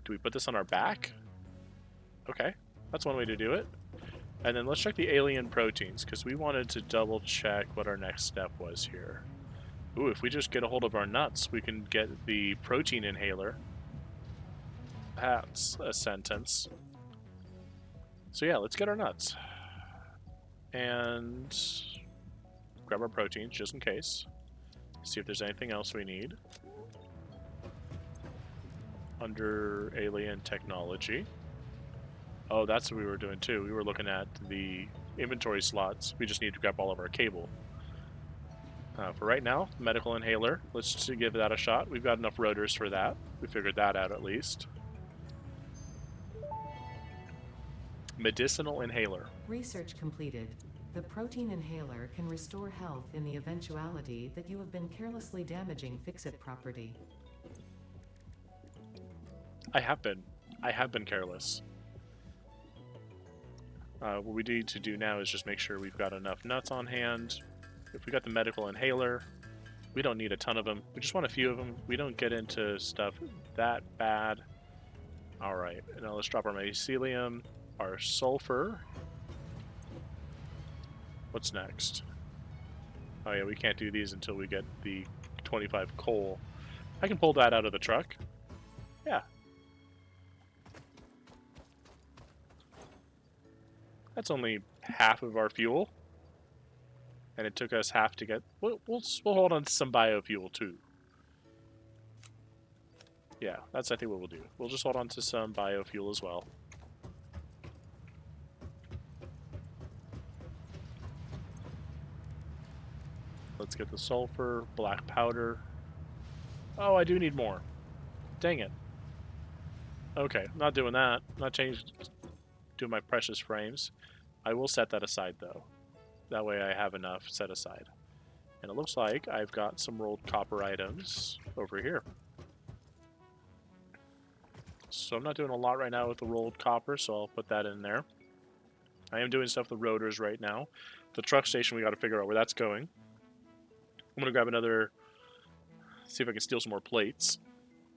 Do we put this on our back? Okay, that's one way to do it. And then let's check the alien proteins, because we wanted to double check what our next step was here. Ooh, if we just get a hold of our nuts, we can get the protein inhaler. That's a sentence. So yeah, let's get our nuts. And grab our proteins, just in case. See if there's anything else we need. under alien technology. Oh, that's what we were doing too. We were looking at the inventory slots. We just need to grab all of our cable. For right now, medical inhaler. Let's give that a shot. We've got enough rotors for that. We figured that out at least. Medicinal inhaler. Research completed. The protein inhaler can restore health in the eventuality that you have been carelessly damaging fix-it property. I have been. I have been careless. What we need to do now is just make sure we've got enough nuts on hand. If we got the medical inhaler, we don't need a ton of them. We just want a few of them. We don't get into stuff that bad. Alright, now let's drop our mycelium, our sulfur. What's next? Oh yeah, we can't do these until we get the 25 coal. I can pull that out of the truck. Yeah. That's only half of our fuel. And it took us half to get... We'll hold on to some biofuel too. Yeah, that's I think what we'll do. We'll just hold on to some biofuel as well. Let's get the sulfur, black powder. Oh, I do need more. Dang it. Okay, not doing that. Not doing my precious frames. I will set that aside though. That way I have enough set aside. And it looks like I've got some rolled copper items over here. So I'm not doing a lot right now with the rolled copper, so I'll put that in there. I am doing stuff with the rotors right now. The truck station, we got to figure out where that's going. I'm going to grab another, see if I can steal some more plates.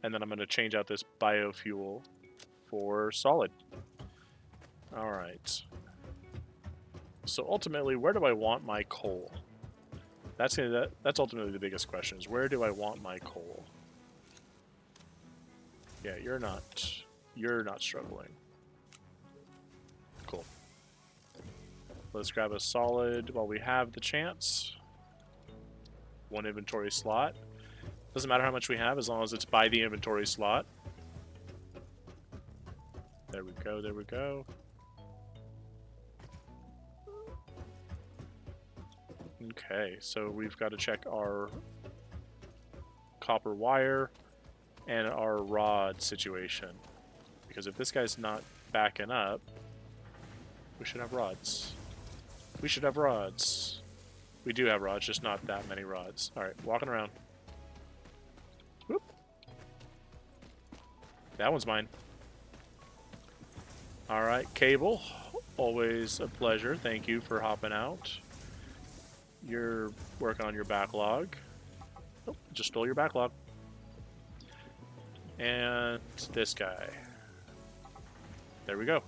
And then I'm going to change out this biofuel for solid. Alright. So ultimately, where do I want my coal? That's ultimately the biggest question, is where do I want my coal? Yeah, you're not struggling. Cool. Let's grab a solid while we have the chance. One inventory slot. Doesn't matter how much we have as long as it's by the inventory slot. There we go, there we go. Okay, so we've got to check our copper wire and our rod situation. Because if this guy's not backing up, we should have rods. We should have rods. We do have rods, just not that many rods. Alright, walking around. Whoop. That one's mine. Alright, cable. Always a pleasure. Thank you for hopping out. You're working on your backlog. Oh, just stole your backlog. And this guy. There we go.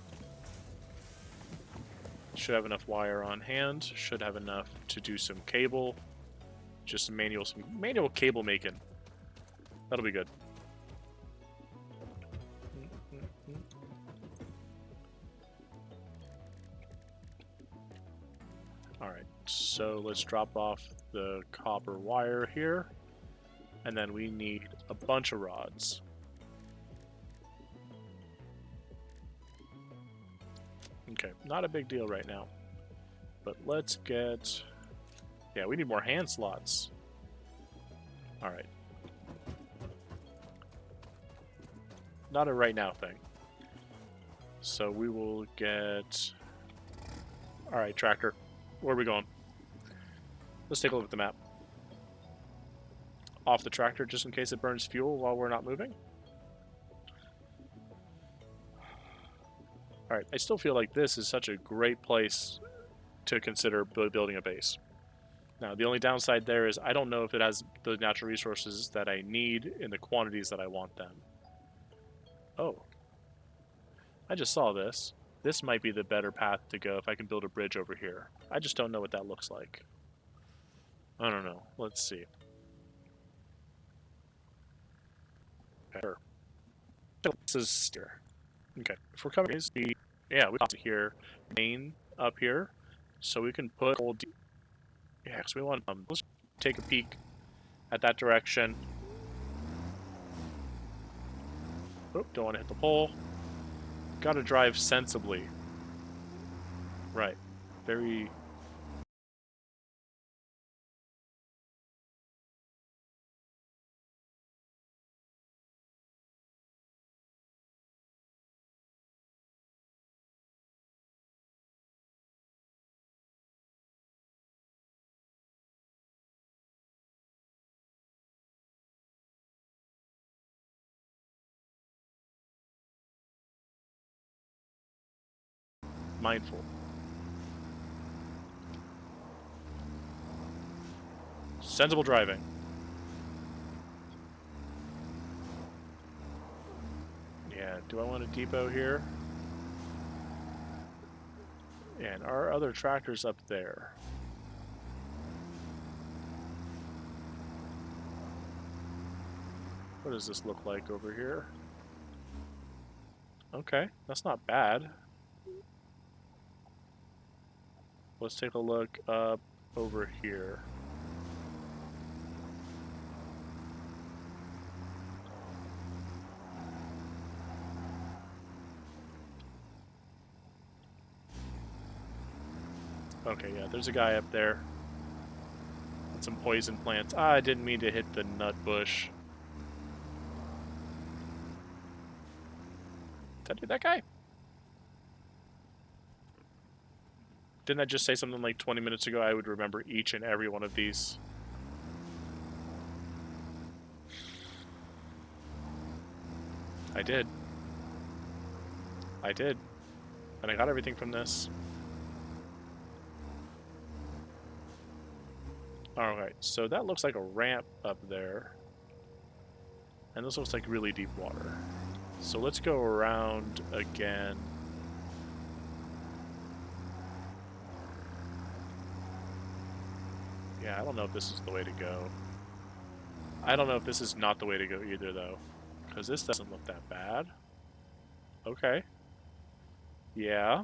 Should have enough wire on hand. Should have enough to do some cable. Just some manual cable making. That'll be good. Alright, so let's drop off the copper wire here. And then we need a bunch of rods. Okay, not a big deal right now. But let's get... Yeah, we need more hand slots. Alright. Not a right now thing. So we will get... Alright, tractor. Where are we going? Let's take a look at the map. Off the tractor just in case it burns fuel while we're not moving. Alright, I still feel like this is such a great place to consider building a base. Now, the only downside there is I don't know if it has the natural resources that I need in the quantities that I want them. Oh. I just saw this. This might be the better path to go if I can build a bridge over here. I just don't know what that looks like. I don't know. Let's see. Okay. This is here. Okay. If we're covering yeah, we got to here main up here, so we can put old. Yeah, because we want let's take a peek at that direction. Oh, don't want to hit the pole. Gotta drive sensibly. Right. Very mindful. Sensible driving. Yeah, do I want a depot here? And our other tractor's up there. What does this look like over here? Okay, that's not bad. Let's take a look up over here. Okay, yeah, there's a guy up there. With some poison plants. Ah, I didn't mean to hit the nut bush. Did I do that guy? Didn't I just say something like 20 minutes ago? I would remember each and every one of these. I did. I did. And I got everything from this. Alright, so that looks like a ramp up there. And this looks like really deep water. So let's go around again. Yeah, I don't know if this is the way to go. I don't know if this is not the way to go either, though. Because this doesn't look that bad. Okay. Yeah.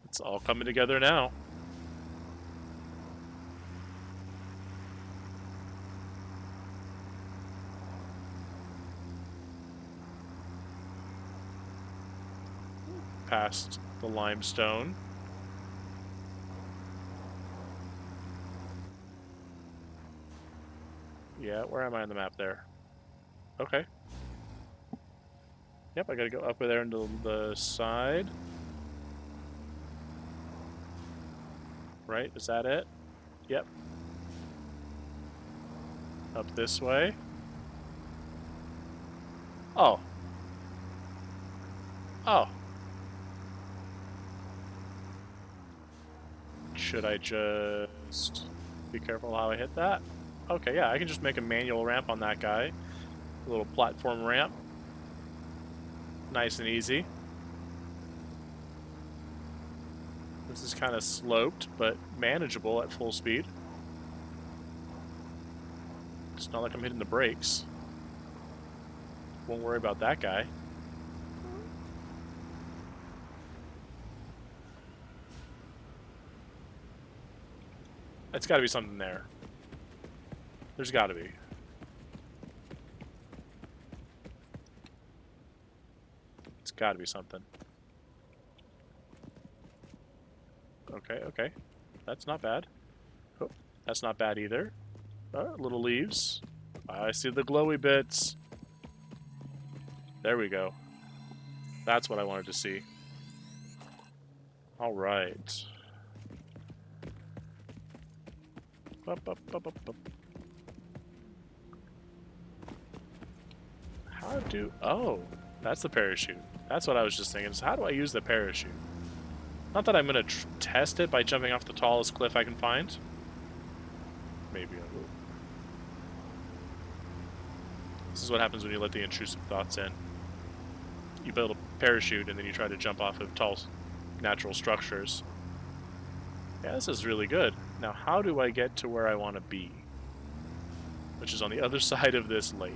It's all coming together now. Past the limestone. Yeah, where am I on the map there? Okay. Yep, I gotta go up there into the side. Right, is that it? Yep. Up this way. Oh. Oh. Should I just be careful how I hit that? Okay, yeah, I can just make a manual ramp on that guy. A little platform ramp. Nice and easy. This is kind of sloped, but manageable at full speed. It's not like I'm hitting the brakes. Won't worry about that guy. It's gotta be something there. There's gotta be. It's gotta be something. Okay, okay. That's not bad. Oh, that's not bad either. Little leaves. I see the glowy bits. There we go. That's what I wanted to see. All right. Up, up, up, up, up. How do... Oh, that's the parachute. That's what I was just thinking. So how do I use the parachute? Not that I'm going to test it by jumping off the tallest cliff I can find. Maybe I will. This is what happens when you let the intrusive thoughts in. You build a parachute and then you try to jump off of tall natural structures. Yeah, this is really good. Now, how do I get to where I want to be? Which is on the other side of this lake.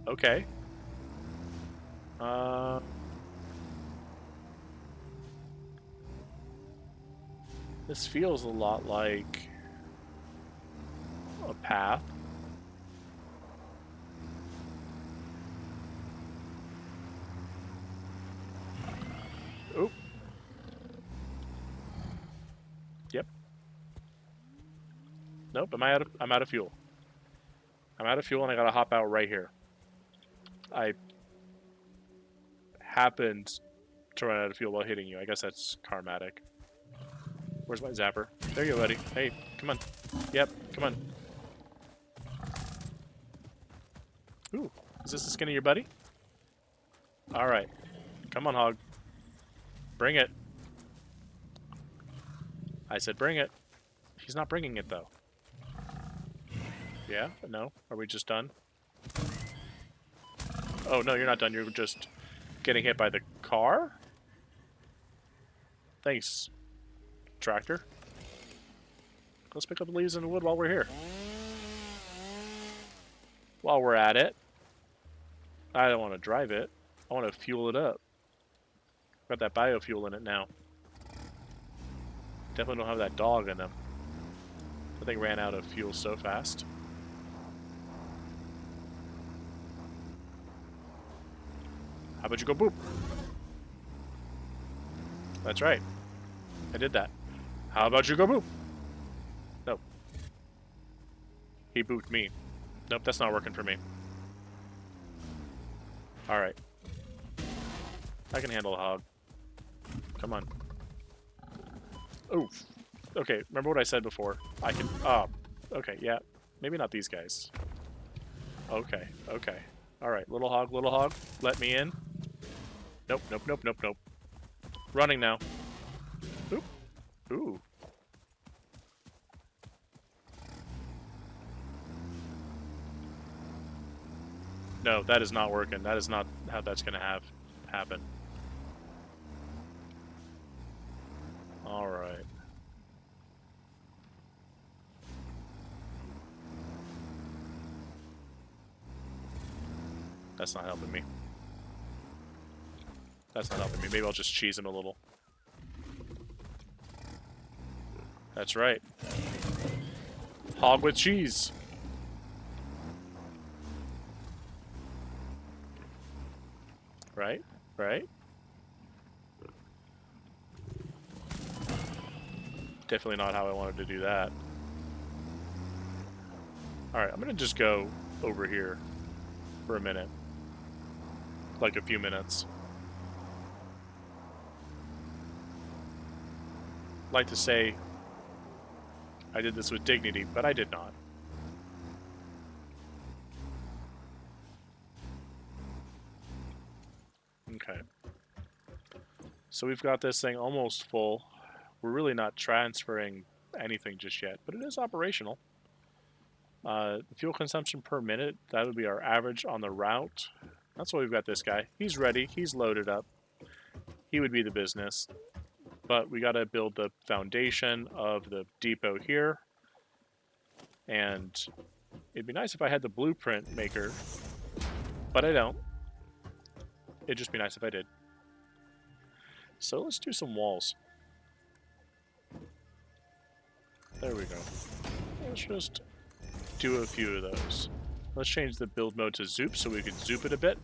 Okay. This feels a lot like a path. Nope. I'm out of fuel. I'm out of fuel, and I gotta hop out right here. I happened to run out of fuel while hitting you. I guess that's karmatic. Where's my zapper? There you go, buddy. Hey, come on. Yep, come on. Ooh, is this the skin of your buddy? All right. Come on, hog. Bring it. I said bring it. He's not bringing it, though. Yeah? No? Are we just done? Oh, no, you're not done. You're just getting hit by the car? Thanks, tractor. Let's pick up the leaves and the wood while we're here. While we're at it, I don't want to drive it. I want to fuel it up. Got that biofuel in it now. Definitely don't have that dog in them. That thing ran out of fuel so fast. How about you go boop? That's right. I did that. How about you go boop? Nope. He booped me. Nope, that's not working for me. Alright. I can handle a hog. Come on. Oof. Okay, remember what I said before? I can... Oh. Okay, yeah. Maybe not these guys. Okay, okay. Alright, little hog, let me in. Nope, nope, nope, nope, nope. Running now. Oop. Ooh. No, that is not working. That is not how that's going to happen. All right. That's not helping me. That's not helping me. Maybe I'll just cheese him a little. That's right. Hog with cheese. Right? Right? Definitely not how I wanted to do that. Alright, I'm gonna just go over here for a minute. Like a few minutes. I'd like to say I did this with dignity, but I did not. Okay. So we've got this thing almost full. We're really not transferring anything just yet, but it is operational. Fuel consumption per minute, that would be our average on the route. That's why we've got this guy. He's ready. He's loaded up. He would be the business. But we got to build the foundation of the depot here. And it'd be nice if I had the blueprint maker, but I don't. It'd just be nice if I did. So let's do some walls. There we go. Let's just do a few of those. Let's change the build mode to zoop so we can zoop it a bit.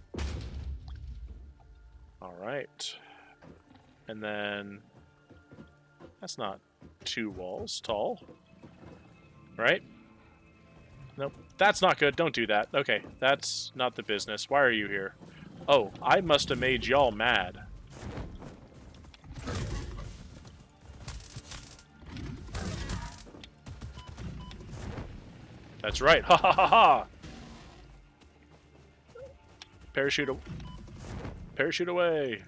Alright. And then... That's not 2 walls tall. Right? Nope. That's not good. Don't do that. Okay, that's not the business. Why are you here? Oh, I must have made y'all mad. That's right. Ha ha ha ha! Parachute away!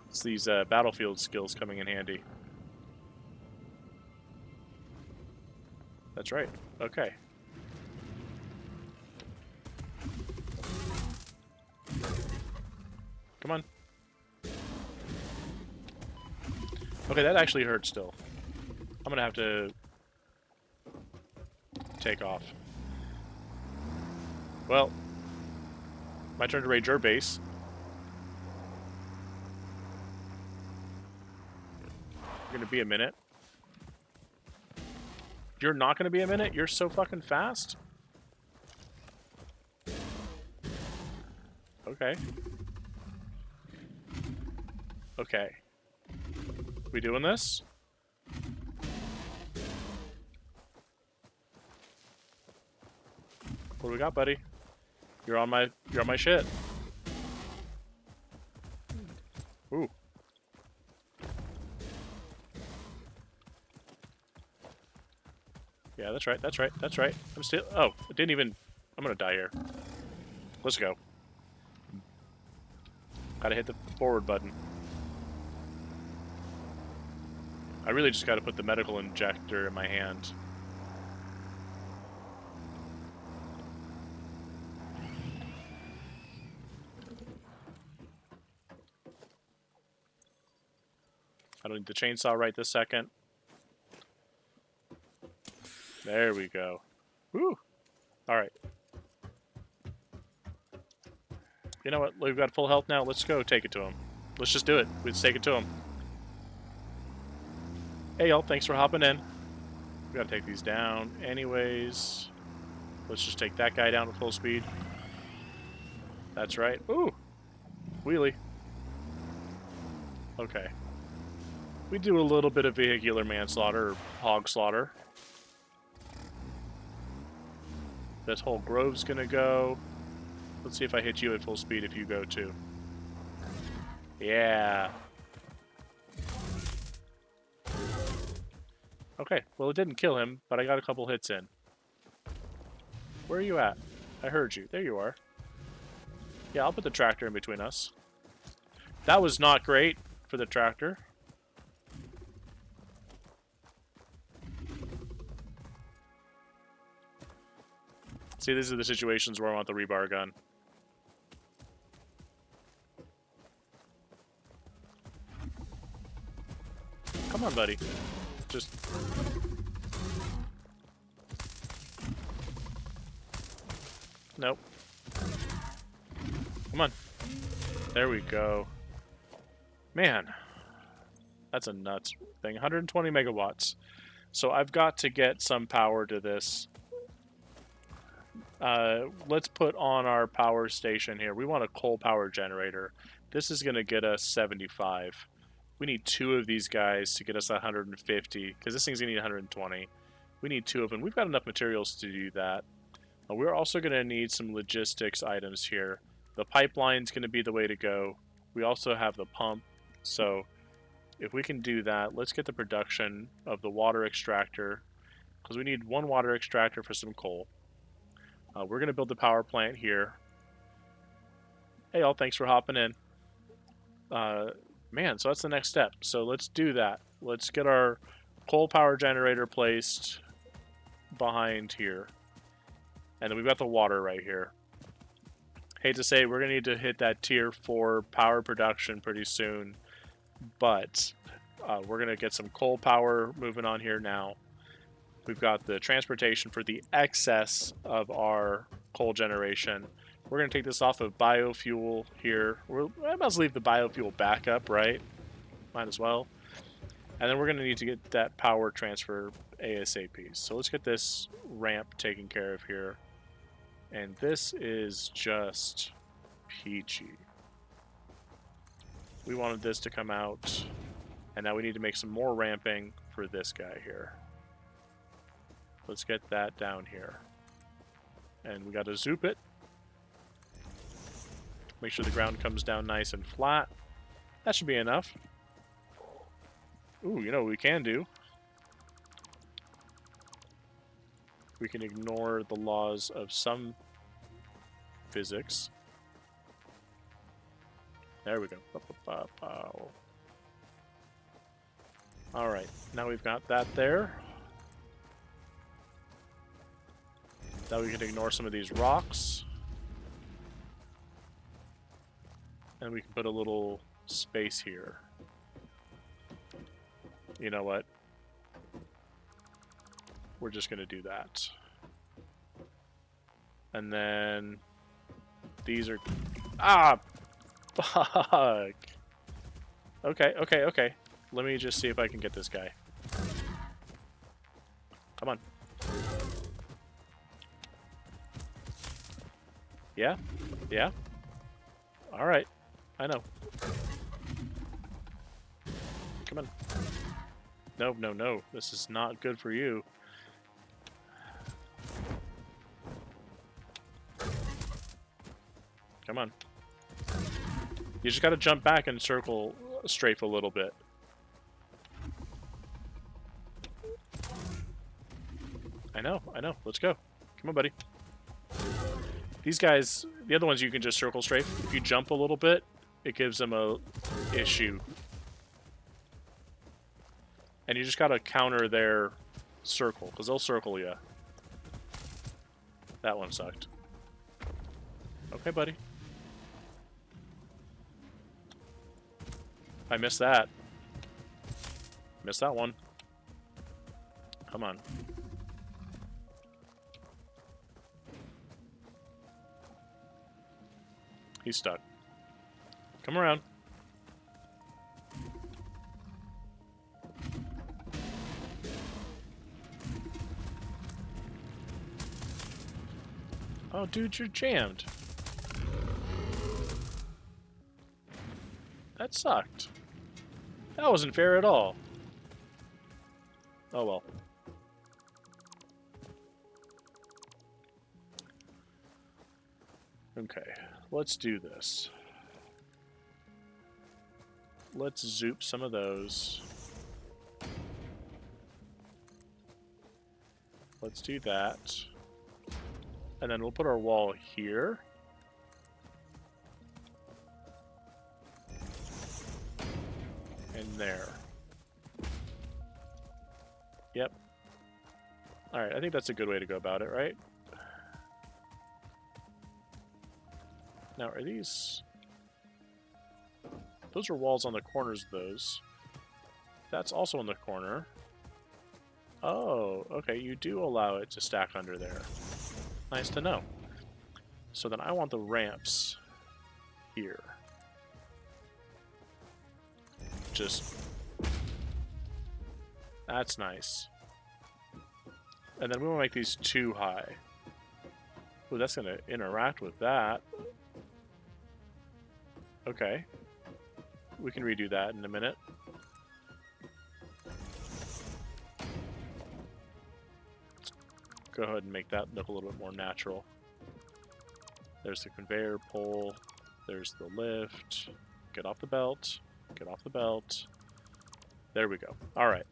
It's these battlefield skills coming in handy. That's right. Okay. Come on. Okay, that actually hurts still. I'm gonna have to take off. Well, my turn to raid your base. You're gonna be a minute. You're not gonna be a minute? You're so fucking fast? Okay. Okay. We doing this? What do we got, buddy? You're on my shit. Ooh. Yeah, that's right. That's right. That's right. I'm still. Oh, it didn't even. I'm gonna die here. Let's go. Gotta hit the forward button. I really just gotta put the medical injector in my hand. I don't need the chainsaw right this second. There we go. Woo! Alright. You know what? We've got full health now. Let's go take it to him. Let's just do it. Let's take it to him. Hey, y'all. Thanks for hopping in. We gotta take these down anyways. Let's just take that guy down with full speed. That's right. Ooh! Wheelie. Okay. We do a little bit of vehicular manslaughter or hog slaughter. This whole grove's gonna go. Let's see if I hit you at full speed if you go too. Yeah. Okay, well it didn't kill him, but I got a couple hits in. Where are you at? I heard you. There you are. Yeah, I'll put the tractor in between us. That was not great for the tractor. See, these are the situations where I want the rebar gun. Come on, buddy. Just... Nope. Come on. There we go. Man. That's a nuts thing. 120 megawatts. So I've got to get some power to this. Let's put on our power station here. We want a coal power generator. This is going to get us 75. We need 2 of these guys to get us 150, because this thing's going to need 120. We need 2 of them. We've got enough materials to do that. We're also going to need some logistics items here. The pipeline's going to be the way to go. We also have the pump, so if we can do that, let's get the production of the water extractor, because we need 1 water extractor for some coal. We're going to build the power plant here. Hey, all, thanks for hopping in. Man, so that's the next step. So let's do that. Let's get our coal power generator placed behind here. And then we've got the water right here. Hate to say, we're going to need to hit that tier 4 power production pretty soon. But we're going to get some coal power moving on here now. We've got the transportation for the excess of our coal generation. We're going to take this off of biofuel here. I must leave the biofuel back up, right? Might as well. And then we're going to need to get that power transfer ASAP. So let's get this ramp taken care of here. And this is just peachy. We wanted this to come out. And now we need to make some more ramping for this guy here. Let's get that down here. And we got to zoop it. Make sure the ground comes down nice and flat. That should be enough. Ooh, you know what we can do? We can ignore the laws of some physics. There we go. Alright, now we've got that there. Now we can ignore some of these rocks. And we can put a little space here. You know what? We're just going to do that. And then these are... Ah! Fuck! Okay. Let me just see if I can get this guy. Come on. Yeah? Yeah? Alright. I know. Come on. No. This is not good for you. Come on. You just gotta jump back and circle strafe a little bit. I know. Let's go. Come on, buddy. These guys, the other ones you can just circle strafe. If you jump a little bit, it gives them a issue. And you just gotta counter their circle, because they'll circle you. That one sucked. Okay, buddy. I missed that. Missed that one. Come on. He's stuck. Come around. Oh, dude, you're jammed. That sucked. That wasn't fair at all. Oh well. Okay, let's do this. Let's zoop some of those. Let's do that. And then we'll put our wall here. And there. Yep. Alright, I think that's a good way to go about it, right? Now, are these... Those are walls on the corners of those. That's also in the corner. Oh, okay, you do allow it to stack under there. Nice to know. So then I want the ramps here. Just... That's nice. And then we want to make these too high. Ooh, that's going to interact with that. Okay. We can redo that in a minute. Go ahead and make that look a little bit more natural. There's the conveyor pole. There's the lift. Get off the belt. Get off the belt. There we go. All right.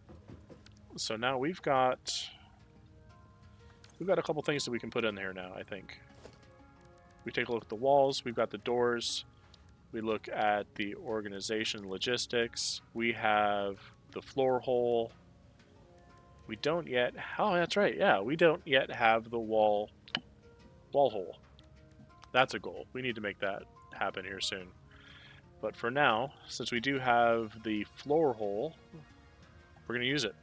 So now we've got a couple things that we can put in there now, I think. We take a look at the walls. We've got the doors. We look at the organization logistics. We have the floor hole. We don't yet... Oh, that's right. Yeah, we don't yet have the wall hole. That's a goal. We need to make that happen here soon. But for now, since we do have the floor hole, we're going to use it.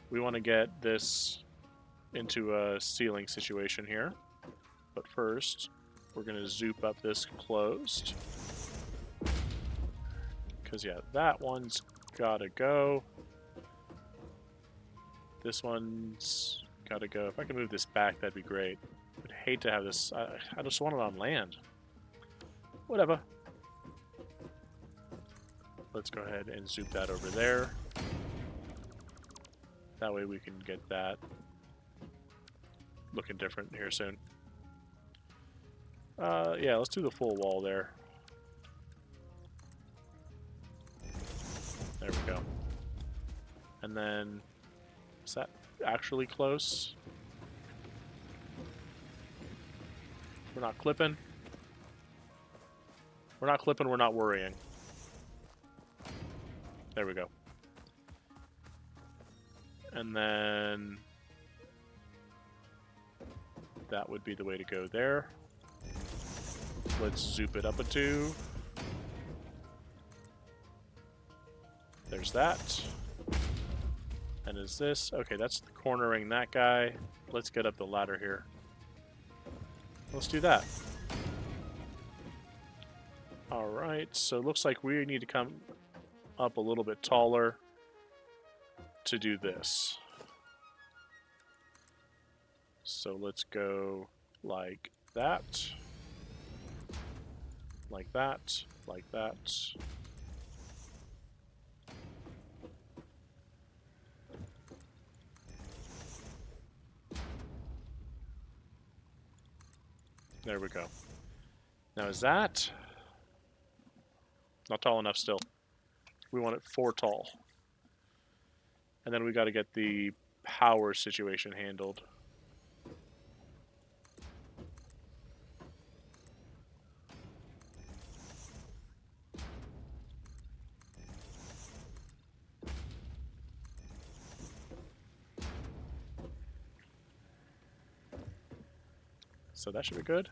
We want to get this into a ceiling situation here. But first, we're going to zoop up this closed. Because, yeah, that one's got to go. This one's got to go. If I can move this back, that'd be great. I'd hate to have this. I just want it on land. Whatever. Let's go ahead and zoop that over there. That way we can get that looking different here soon. Yeah, let's do the full wall there. There we go. And then, is that actually close? We're not clipping. We're not clipping, we're not worrying. There we go. And then that would be the way to go there. Let's zoop it up a 2. There's that. And is this... Okay, that's cornering that guy. Let's get up the ladder here. Let's do that. Alright, so it looks like we need to come up a little bit taller to do this. So let's go like that. Like that. Like that. There we go. Now is that not tall enough still? We want it 4 tall. And then we got to get the power situation handled. So that should be good.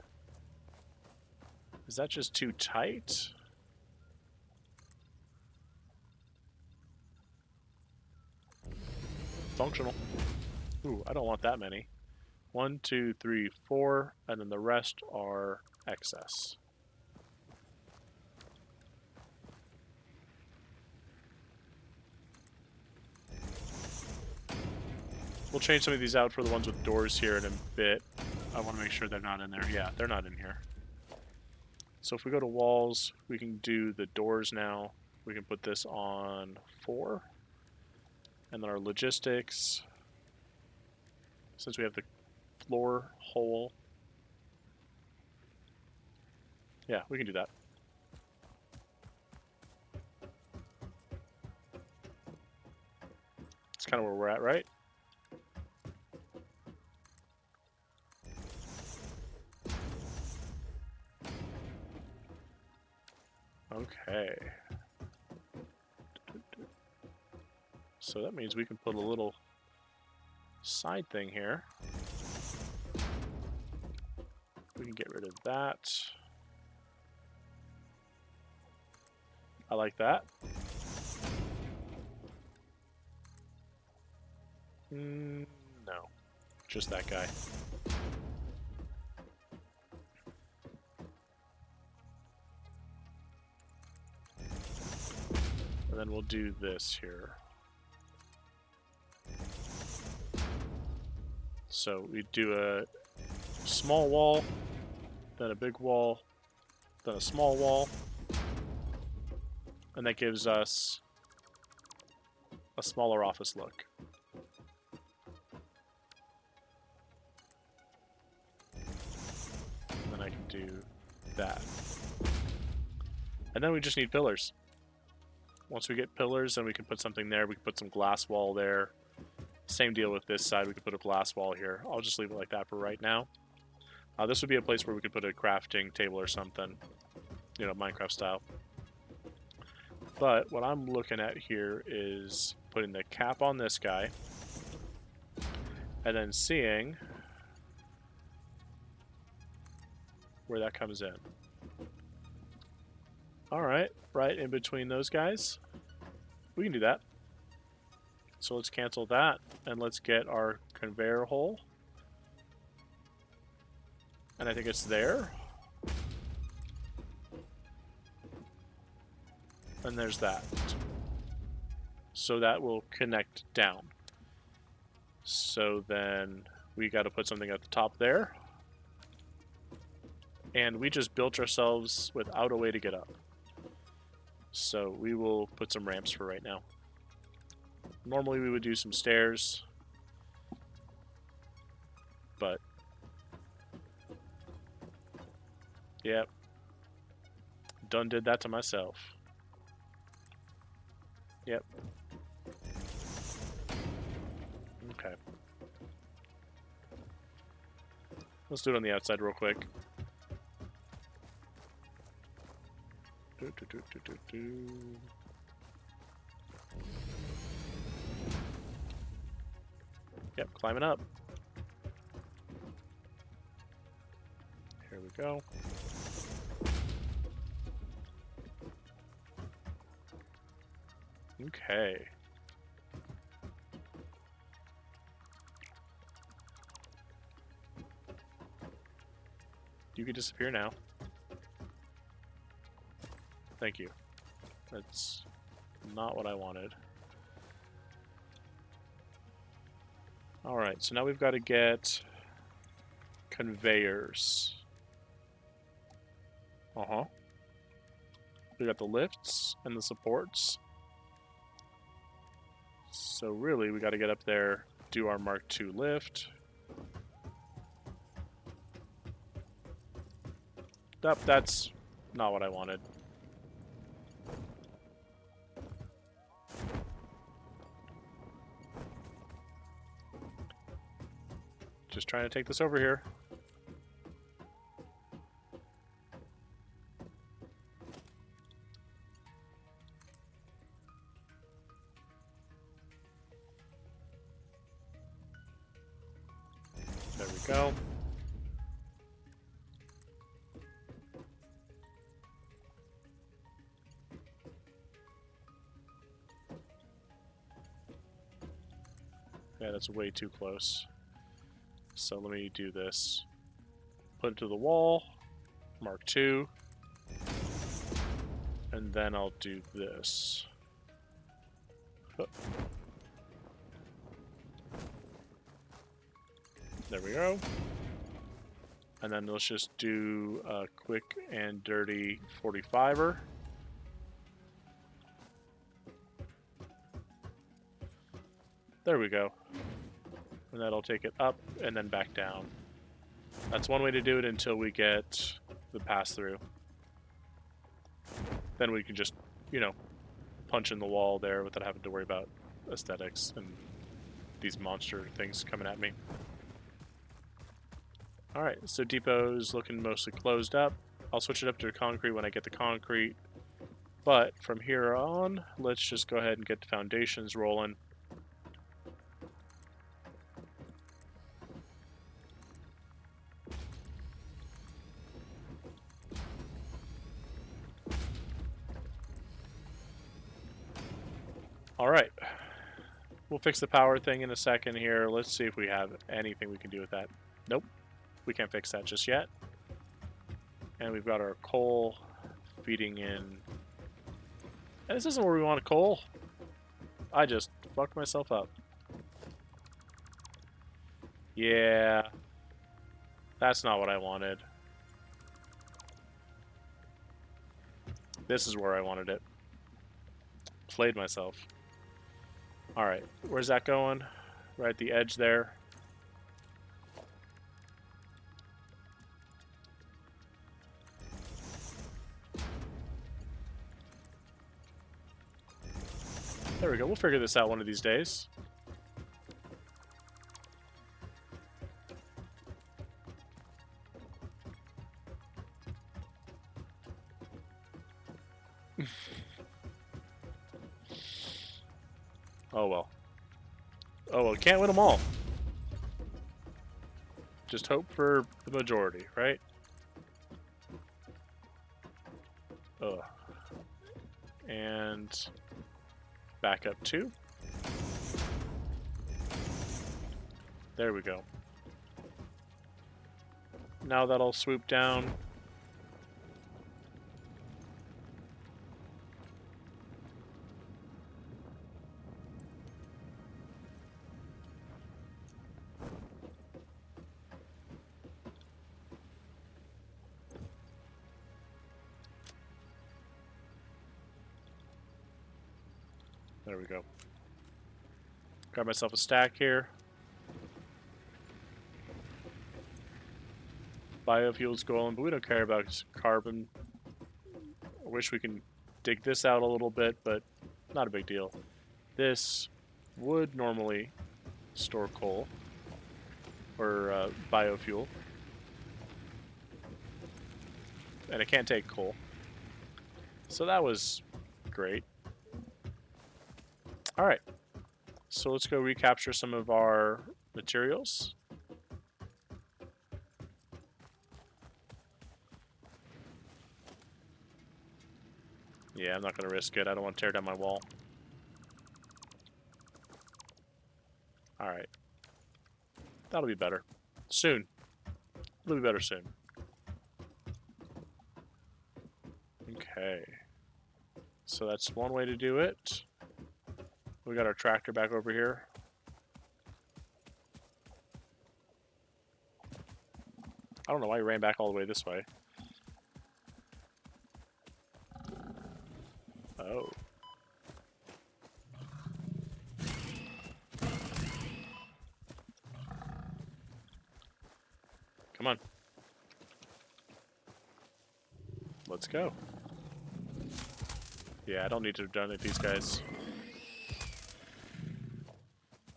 Is that just too tight? Functional. Ooh, I don't want that many. 1, 2, 3, 4, and then the rest are excess. We'll change some of these out for the ones with doors here in a bit. I want to make sure they're not in there. Yeah, they're not in here. So if we go to walls, we can do the doors now. We can put this on 4. And then our logistics, since we have the floor hole. Yeah, we can do that. It's kind of where we're at, right? Okay. So that means we can put a little side thing here. We can get rid of that. I like that. No, just that guy. And then we'll do this here. So we do a small wall, then a big wall, then a small wall, and that gives us a smaller office look. And then I can do that. And then we just need pillars. Once we get pillars, then we can put something there. We can put some glass wall there. Same deal with this side. We could put a glass wall here. I'll just leave it like that for right now. This would be a place where we could put a crafting table or something, you know, Minecraft style. But what I'm looking at here is putting the cap on this guy and then seeing where that comes in. Alright, right in between those guys. We can do that. So let's cancel that and let's get our conveyor hole. And I think it's there. And there's that. So that will connect down. So then we got to put something at the top there. And we just built ourselves without a way to get up. So we will put some ramps for right now. Normally we would do some stairs. But yep. Done did that to myself. Yep. Okay. Let's do it on the outside real quick. Yep, climbing up. Here we go. Okay. You can disappear now. Thank you. That's not what I wanted. Alright, so now we've got to get conveyors. Uh-huh. We got the lifts and the supports. So really, we got to get up there, do our Mark II lift. Nope, that's not what I wanted. Just trying to take this over here. There we go. Yeah, that's way too close. So let me do this. Put it to the wall. Mark 2. And then I'll do this. There we go. And then let's just do a quick and dirty 45er. There we go. And that'll take it up and then back down. That's one way to do it until we get the pass-through. Then we can just, you know, punch in the wall there without having to worry about aesthetics and these monster things coming at me. Alright, so depot's looking mostly closed up. I'll switch it up to concrete when I get the concrete. But from here on, let's just go ahead and get the foundations rolling. Alright. We'll fix the power thing in a second here. Let's see if we have anything we can do with that. Nope. We can't fix that just yet. And we've got our coal feeding in. And this isn't where we want coal. I just fucked myself up. Yeah. That's not what I wanted. This is where I wanted it. Played myself. Alright, where's that going? Right at the edge there. There we go, we'll figure this out one of these days. Oh well. Oh well, can't win them all. Just hope for the majority, right? Ugh. And back up 2. There we go. Now that'll swoop down. There we go. Got myself a stack here. Biofuels going, but we don't care about carbon. I wish we can dig this out a little bit, but not a big deal. This would normally store coal or biofuel, and it can't take coal. So that was great. All right, so let's go recapture some of our materials. Yeah, I'm not going to risk it. I don't want to tear down my wall. Alright. That'll be better. Soon. It'll be better soon. Okay. So that's one way to do it. We got our tractor back over here. I don't know why he ran back all the way this way. Oh. Come on. Let's go. Yeah, I don't need to donate these guys.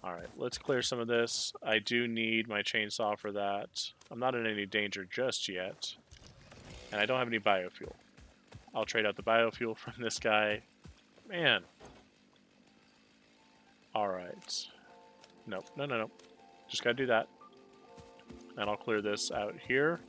Alright, let's clear some of this. I do need my chainsaw for that. I'm not in any danger just yet. And I don't have any biofuel. I'll trade out the biofuel from this guy. Man. Alright. Nope, no. Just gotta do that. And I'll clear this out here.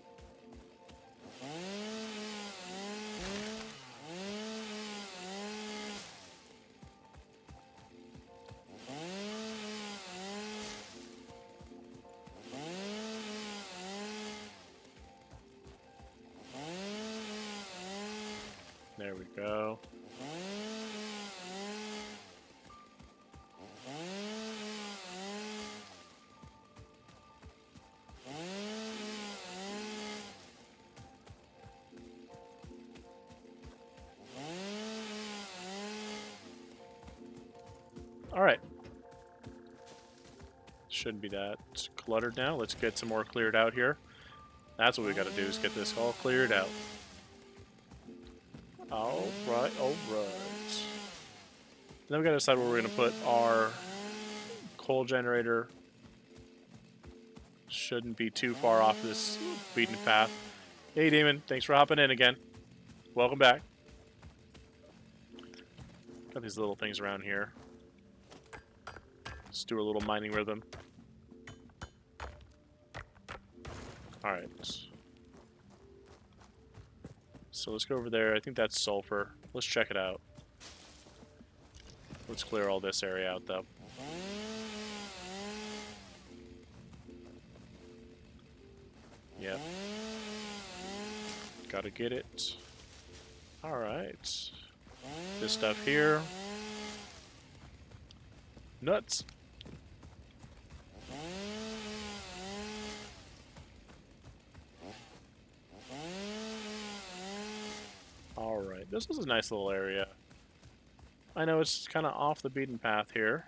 There we go. Alright. Shouldn't be that cluttered now. Let's get some more cleared out here. That's what we gotta do, is get this all cleared out. Alright. Then we gotta decide where we're gonna put our coal generator. Shouldn't be too far off this beaten path. Hey, Demon. Thanks for hopping in again. Welcome back. Got these little things around here. Let's do a little mining rhythm. Alright. So let's go over there. I think that's sulfur. Let's check it out. Let's clear all this area out, though. Yep. Gotta get it. Alright. This stuff here. Nuts! Alright, this is a nice little area. I know it's kind of off the beaten path here,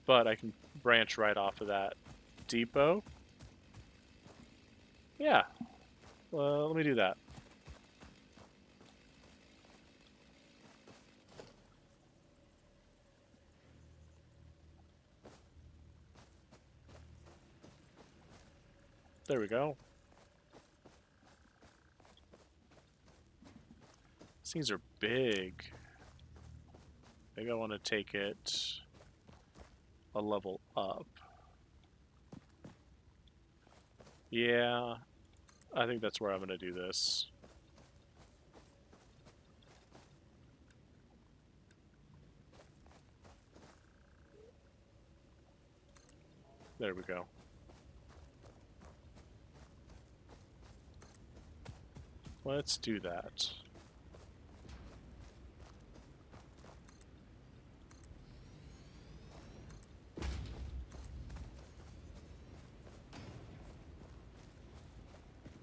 but I can branch right off of that depot. Yeah, well, let me do that. There we go. These things are big. Maybe I want to take it a level up. Yeah, I think that's where I'm going to do this. There we go. Let's do that.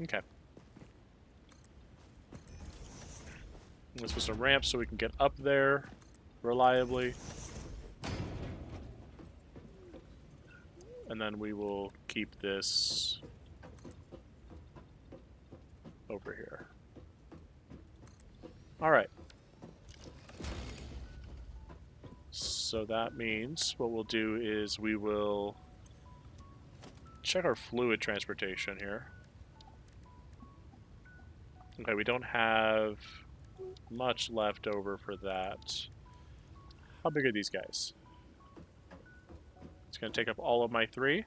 Okay. Let's put some ramps so we can get up there reliably. And then we will keep this over here. Alright. So that means what we'll do is we will check our fluid transportation here. Okay, we don't have much left over for that. How big are these guys? It's going to take up all of my 3.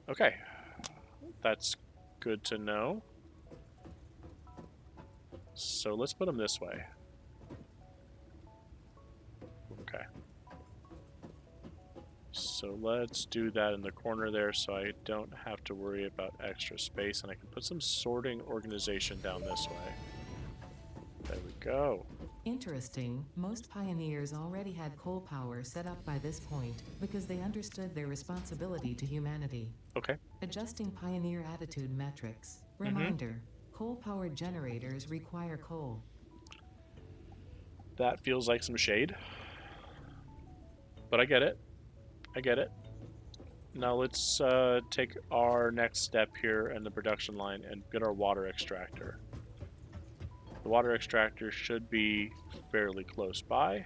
Okay. That's good to know. So let's put them this way. Okay. So let's do that in the corner there so I don't have to worry about extra space, and I can put some sorting organization down this way. There we go. Interesting, most pioneers already had coal power set up by this point because they understood their responsibility to humanity. Okay. Adjusting pioneer attitude metrics. Reminder, coal-powered generators require coal. That feels like some shade. But I get it. I get it. Now let's take our next step here in the production line and get our water extractor. The water extractor should be fairly close by.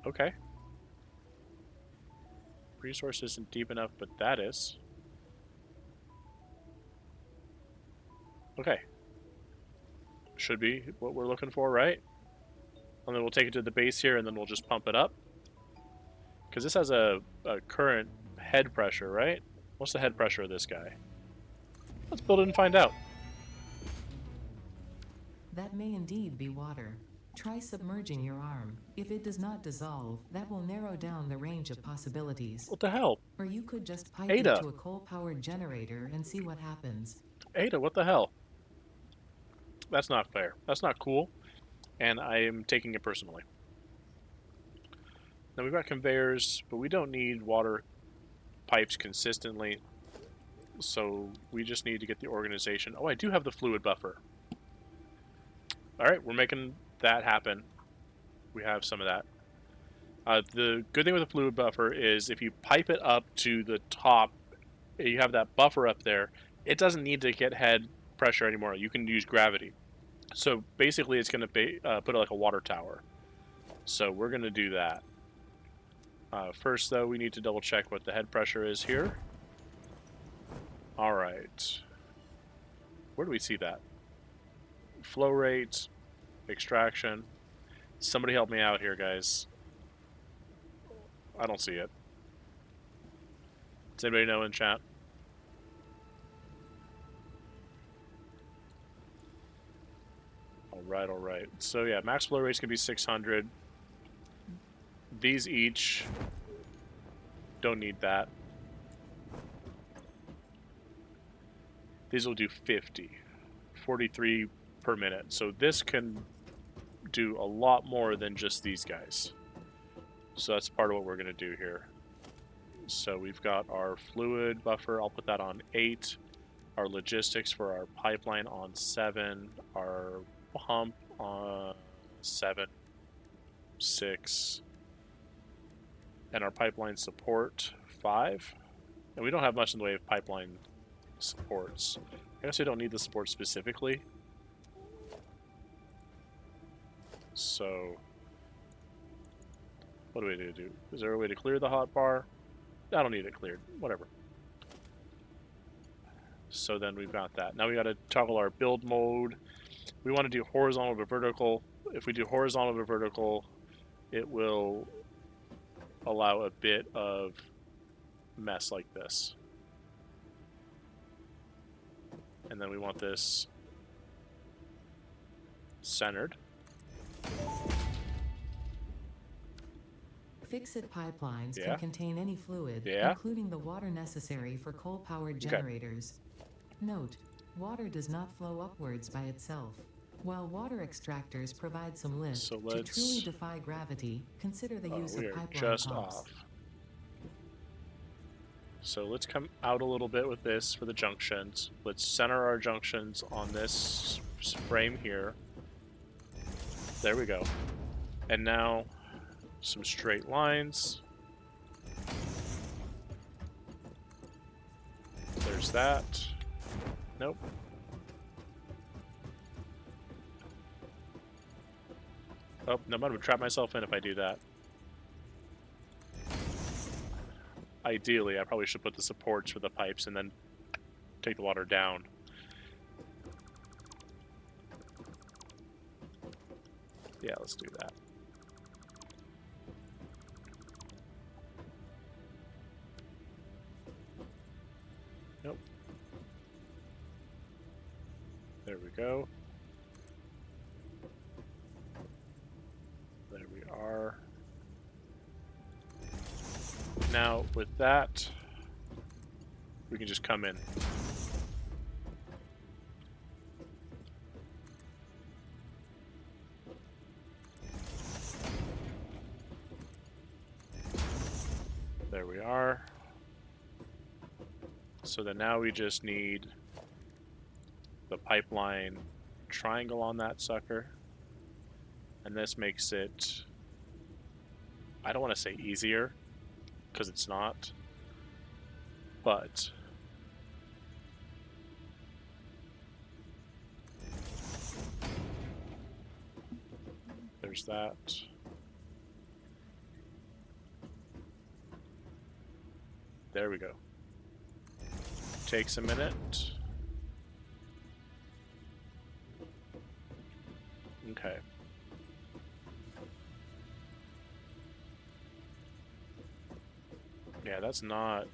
Okay. Resource isn't deep enough, but that is. Okay. Should be what we're looking for, right? And then we'll take it to the base here, and then we'll just pump it up. Because this has a current head pressure, right? What's the head pressure of this guy? Let's build it and find out. That may indeed be water. Try submerging your arm. If it does not dissolve, that will narrow down the range of possibilities. What the hell? Or you could just pipe it Ada! to a coal-powered generator and see what happens. Ada, what the hell? That's not fair. That's not cool. And I am taking it personally. Now we've got conveyors, but we don't need water pipes consistently. So we just need to get the organization. Oh, I do have the fluid buffer. Alright, we're making that happen. We have some of that. The good thing with the fluid buffer is if you pipe it up to the top, you have that buffer up there, it doesn't need to get head pressure anymore. You can use gravity. So basically it's going to put like a water tower. So we're going to do that. First, though, we need to double check what the head pressure is here. Alright. Where do we see that? Flow rate, extraction. Somebody help me out here, guys. I don't see it. Does anybody know in chat? Alright. So yeah, max flow rate's gonna be 600. These each don't need that. These will do 50. 43 per minute. So this can do a lot more than just these guys. So that's part of what we're going to do here. So we've got our fluid buffer. I'll put that on 8. Our logistics for our pipeline on 7. Our pump on 7, 6. And our pipeline support 5. And we don't have much in the way of pipeline supports. I guess we don't need the support specifically. So what do we need to do? Is there a way to clear the hotbar? I don't need it cleared. Whatever. So then we've got that. Now we got to toggle our build mode. We want to do horizontal to vertical. If we do horizontal to vertical, it will allow a bit of mess like this. And then we want this centered. Fix-it pipelines Yeah. can contain any fluid, Yeah. including the water necessary for coal-powered generators. Note, water does not flow upwards by itself. While water extractors provide some lift So to truly defy gravity, consider the use we of are pipeline just pumps. off. So let's come out a little bit with this for the junctions. Let's center our junctions on this frame here. There we go. And now some straight lines. There's that. Nope. Oh, no, I'm going to trap myself in if I do that. Ideally, I probably should put the supports for the pipes and then take the water down. Yeah, let's do that. Nope. There we go. There we are. Now, with that, we can just come in. There we are. So then now we just need the pipeline triangle on that sucker. And this makes it, I don't want to say easier, because it's not, but there's that. There we go. Takes a minute. Okay. Yeah, that's not...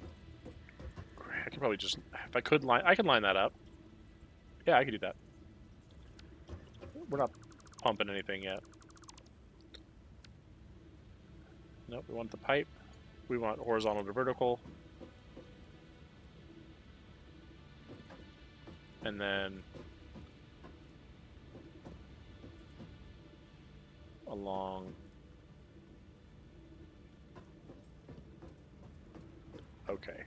I could probably just... If I could line... I can line that up. Yeah, I could do that. We're not pumping anything yet. Nope, we want the pipe. We want horizontal to vertical. And then... along... Okay.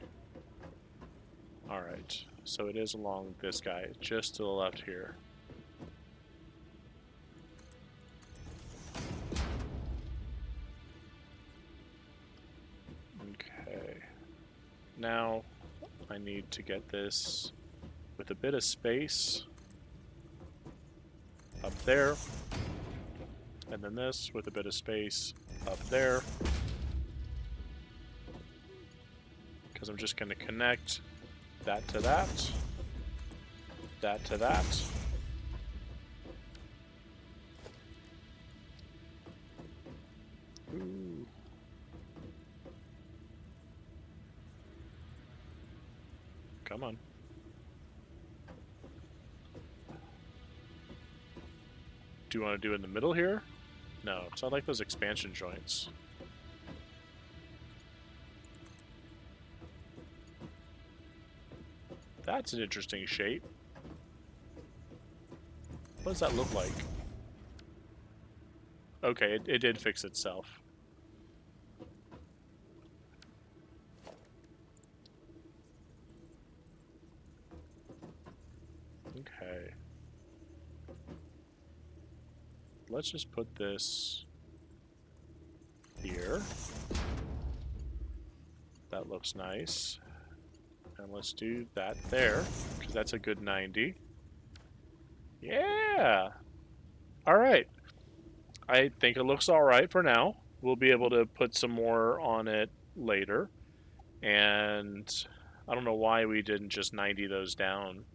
Alright. So it is along this guy, just to the left here. Okay. Now, I need to get this with a bit of space up there. And then this with a bit of space up there. Because I'm just going to connect that to that, that to that. Ooh. Come on. Do you want to do it in the middle here? No, because I like those expansion joints. That's an interesting shape. What does that look like? Okay, it did fix itself. Okay. Let's just put this here. That looks nice. And let's do that there, because that's a good 90. Yeah! Alright. I think it looks alright for now. We'll be able to put some more on it later. And I don't know why we didn't just 90 those down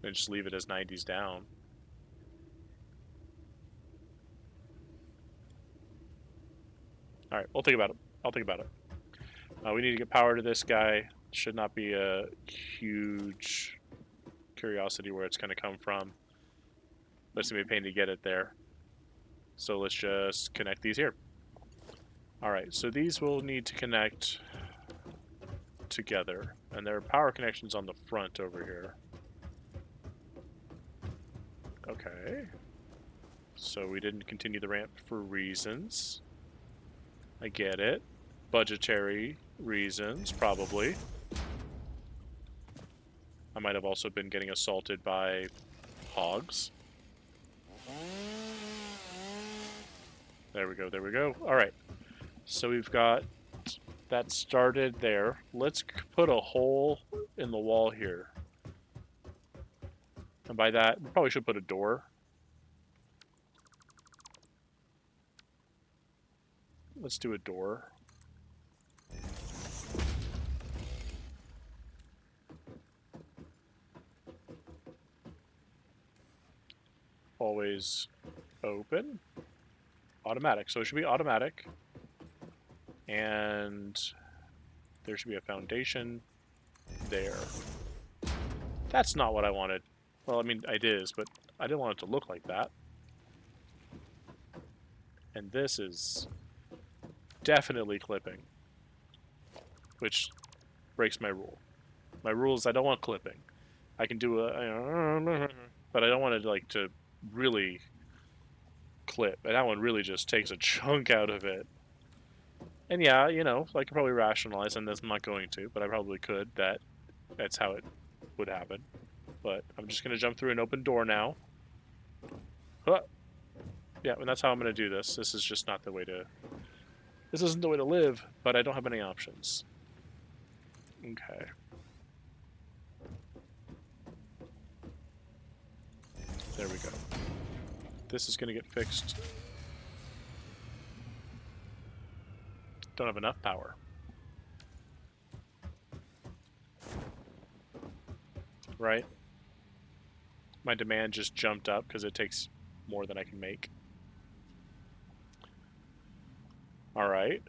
and just leave it as 90s down. Alright, we'll think about it. I'll think about it. We need to get power to this guy. Should not be a huge curiosity where it's going to come from. But it's going to be a pain to get it there. So let's just connect these here. Alright, so these will need to connect together. And there are power connections on the front over here. Okay. So we didn't continue the ramp for reasons. I get it. Budgetary reasons, probably. I might have also been getting assaulted by hogs. There we go, there we go. Alright. So we've got that started there. Let's put a hole in the wall here. And by that, we probably should put a door. Let's do a door. Always open. Automatic. So it should be automatic. And there should be a foundation there. That's not what I wanted. Well, I mean, it is, but I didn't want it to look like that. And this is definitely clipping, which breaks my rule. My rule is I don't want clipping. I can do a, but I don't want it like to really clip. And that one really just takes a chunk out of it. And yeah, you know, I could probably rationalize, and I'm not going to, but I probably could, that's how it would happen. But I'm just going to jump through an open door now. Huh. Yeah, and that's how I'm going to do this. This is just not the way to... This isn't the way to live, but I don't have any options. Okay. There we go. This is going to get fixed don't have enough power. Right? My demand just jumped up because it takes more than I can make. All right.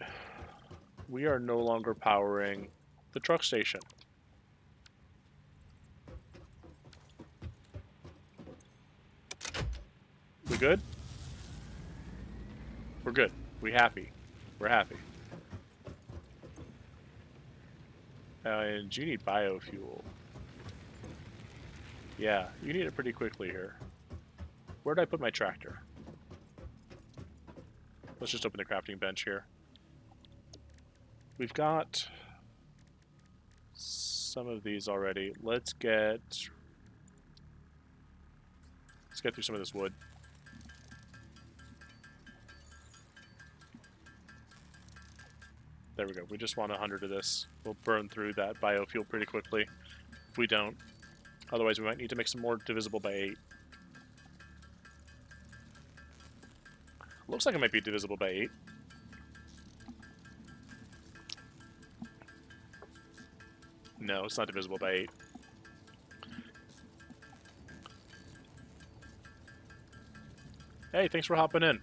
We are no longer powering the truck station. We good? We're good. We happy. We're happy. And you need biofuel. Yeah, you need it pretty quickly here. Where did I put my tractor? Let's just open the crafting bench here. We've got some of these already. Let's get through some of this wood. There we go. We just want 100 of this. We'll burn through that biofuel pretty quickly. If we don't, otherwise we might need to make some more divisible by 8. Looks like it might be divisible by 8. No, it's not divisible by 8. Hey, thanks for hopping in.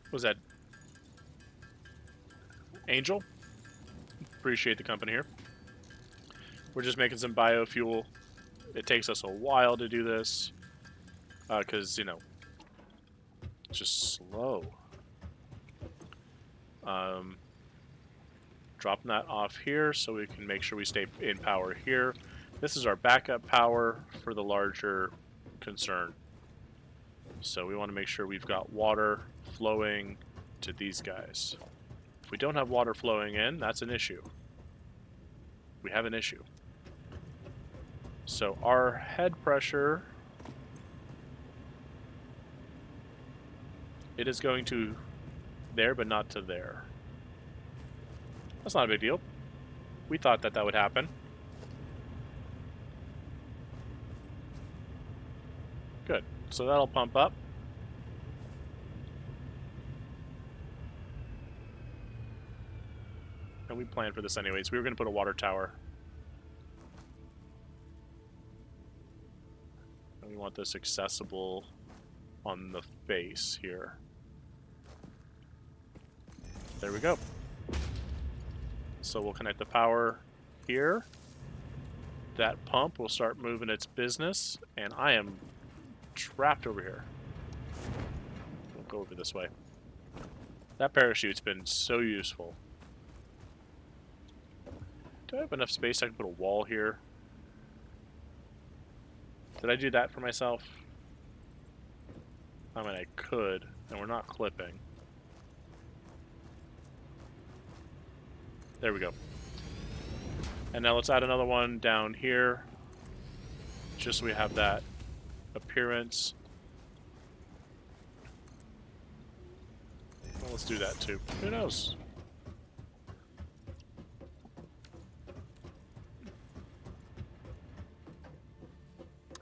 What was that? Angel? Appreciate the company here. We're just making some biofuel. It takes us a while to do this. Because, you know, it's just slow. Dropping that off here so we can make sure we stay in power here. This is our backup power for the larger concern. So we want to make sure we've got water flowing to these guys. If we don't have water flowing in, that's an issue. We have an issue. So our head pressure, it is going to there, but not to there. That's not a big deal. We thought that that would happen. Good. So that'll pump up. And we planned for this anyways. We were going to put a water tower. And we want this accessible on the face here. There we go. So we'll connect the power here. That pump will start moving its business, and I am trapped over here. We'll go over this way. That parachute's been so useful. Do I have enough space I can put a wall here? Did I do that for myself? I mean, I could, and we're not clipping. There we go. And now let's add another one down here, just so we have that appearance. Well, let's do that too. Who knows?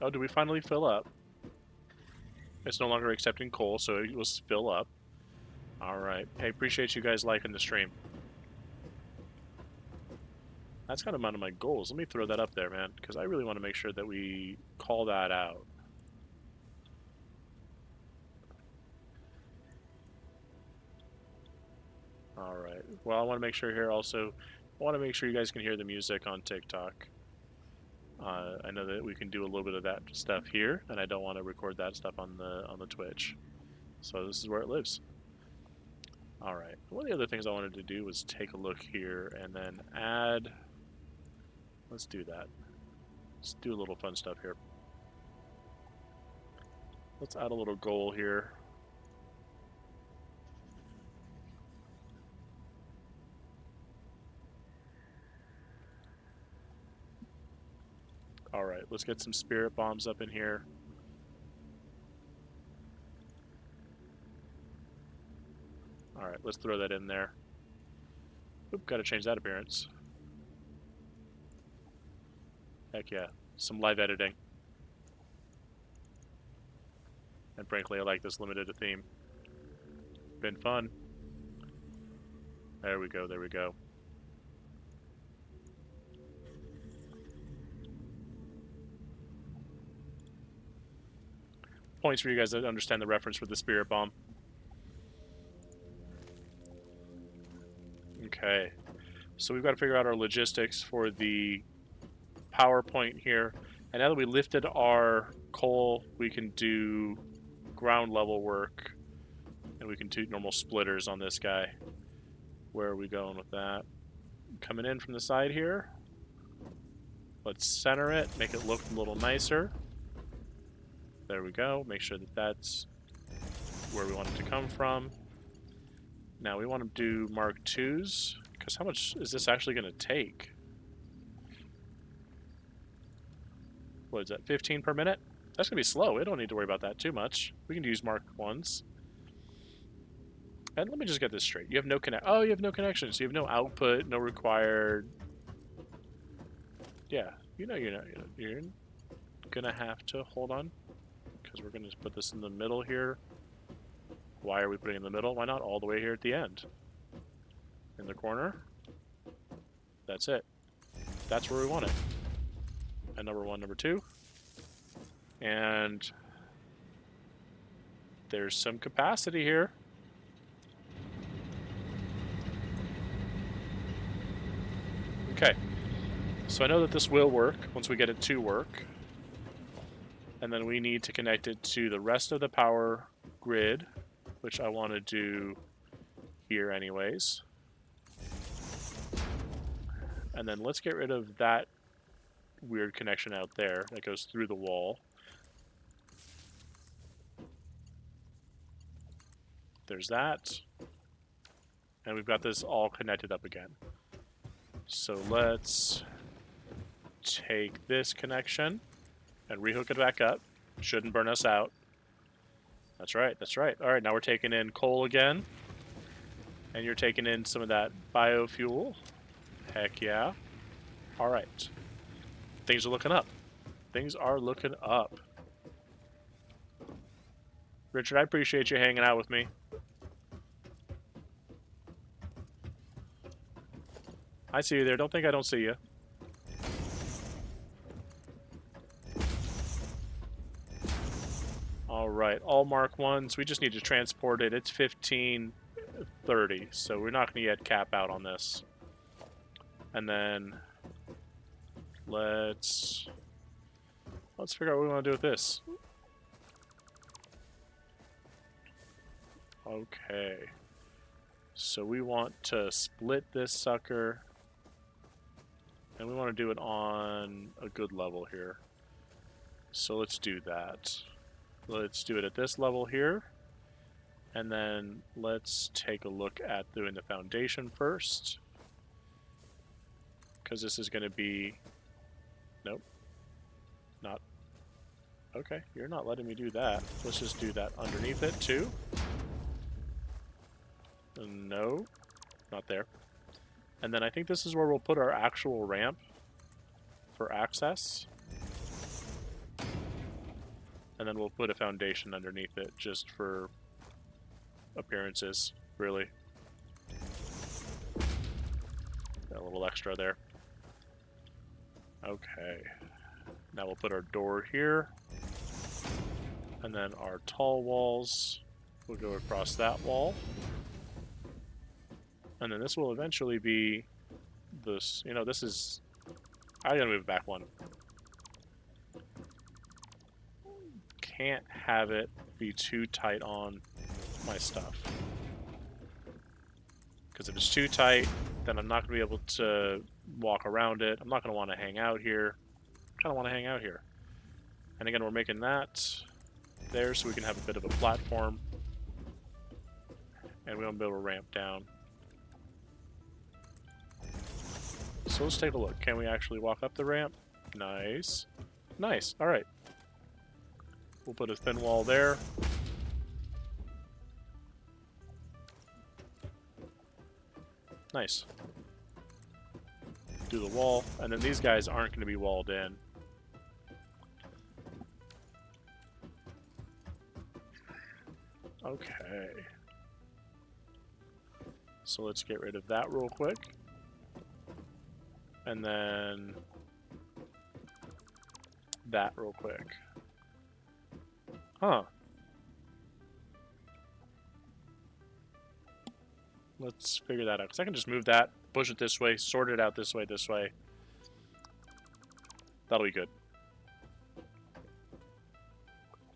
Oh, did we finally fill up? It's no longer accepting coal, so it will fill up. Alright. Hey, appreciate you guys liking the stream. That's kind of one of my goals. Let me throw that up there, man, because I really want to make sure that we call that out. Alright. Well, I want to make sure here also, I want to make sure you guys can hear the music on TikTok. I know that we can do a little bit of that stuff here, and I don't want to record that stuff on the Twitch. So this is where it lives. Alright. One of the other things I wanted to do was take a look here and then add... Let's do that. Let's do a little fun stuff here. Let's add a little goal here. Alright, let's get some spirit bombs up in here. Alright, let's throw that in there. Oop, gotta change that appearance. Heck yeah. Some live editing. And frankly, I like this limited theme. Been fun. There we go, there we go. Points for you guys that understand the reference for the spirit bomb. Okay, so we've got to figure out our logistics for the power point here. And now that we lifted our coal, we can do ground level work. And we can do normal splitters on this guy. Where are we going with that? Coming in from the side here. Let's center it, make it look a little nicer. There we go. Make sure that that's where we want it to come from. Now we want to do Mark IIs, because how much is this actually going to take? What is that, 15 per minute? That's going to be slow. We don't need to worry about that too much. We can use Mark 1s. And let me just get this straight. You have no connect. Oh, you have no connections. You have no output, no required. Yeah, you're gonna have to hold on, because we're gonna put this in the middle here. Why are we putting it in the middle? Why not all the way here at the end? In the corner. That's it. That's where we want it. And number 1, number 2. And there's some capacity here. Okay. So I know that this will work once we get it to work. And then we need to connect it to the rest of the power grid, which I want to do here anyways. And then let's get rid of that weird connection out there that goes through the wall. There's that. And we've got this all connected up again. So let's take this connection and rehook it back up. Shouldn't burn us out. That's right, that's right. All right, now we're taking in coal again. And you're taking in some of that biofuel. Heck yeah. All right. Things are looking up. Things are looking up. Richard, I appreciate you hanging out with me. I see you there. Don't think I don't see you. All right, all Mark 1s. We just need to transport it. It's 1530, so we're not going to yet cap out on this. And then let's figure out what we want to do with this. Okay. So we want to split this sucker. And we want to do it on a good level here. So let's do that. Let's do it at this level here. And then let's take a look at doing the foundation first. Because this is going to be... Nope. Not... Okay, you're not letting me do that. Let's just do that underneath it too. No, not there. And then I think this is where we'll put our actual ramp for access. And then we'll put a foundation underneath it just for appearances, really. Got a little extra there. Okay. Now we'll put our door here. And then our tall walls will go across that wall. And then this will eventually be this, this is... I gotta move back one. Can't have it be too tight on my stuff. Because if it's too tight, then I'm not gonna be able to walk around it. I'm not gonna want to hang out here. I kinda want to hang out here. And again, we're making that there so we can have a bit of a platform. And we want to be able to ramp down. So let's take a look. Can we actually walk up the ramp? Nice. Nice. All right. We'll put a thin wall there. Nice. Do the wall. And then these guys aren't going to be walled in. Okay. So let's get rid of that real quick. And then that real quick. Huh. Let's figure that out. Because I can just move that, push it this way, sort it out this way, this way. That'll be good.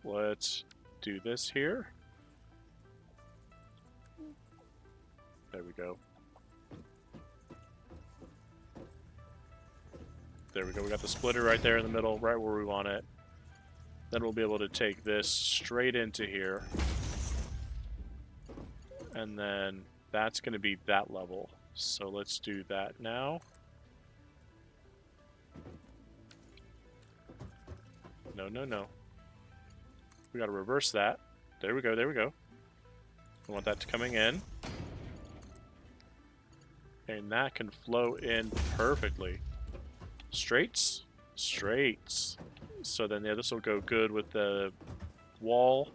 Let's do this here. There we go. There we go. We got the splitter right there in the middle, right where we want it. Then we'll be able to take this straight into here. And then that's going to be that level. So let's do that now. No, no, no. We got to reverse that. There we go, there we go. We want that coming in. And that can flow in perfectly. Straights? Straights. So then, yeah, this will go good with the wall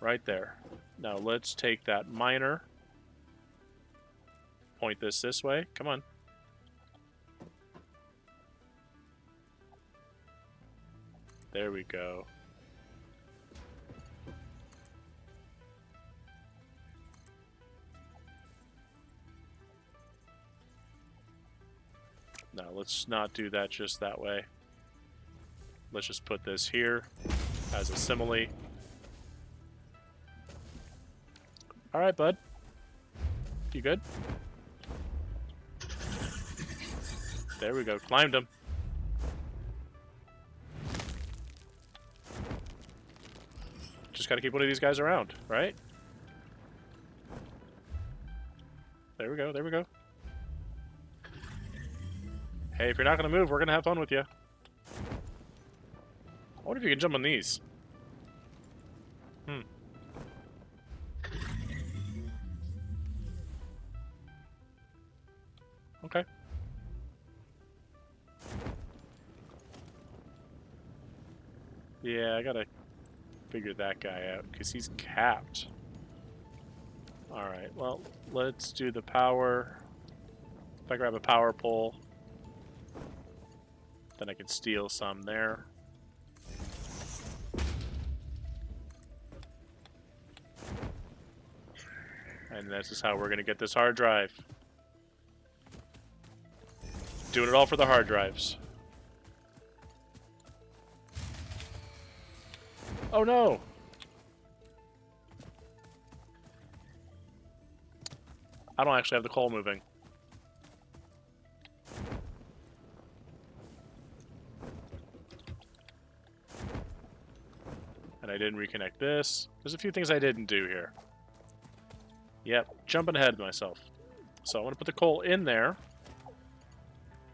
right there. Now let's take that miner. Point this way. Come on. There we go. Now let's not do that just that way. Let's just put this here as a simile. Alright, bud. You good? There we go. Climbed him. Just gotta keep one of these guys around, right? There we go, there we go. Hey, if you're not gonna move, we're gonna have fun with you. I wonder if you can jump on these. Okay. Yeah, I gotta figure that guy out, because he's capped. Alright, well, let's do the power. If I grab a power pole, then I can steal some there. And this is how we're gonna get this hard drive. Doing it all for the hard drives. Oh no! I don't actually have the coal moving. And I didn't reconnect this. There's a few things I didn't do here. Yep, jumping ahead of myself. So I want to put the coal in there.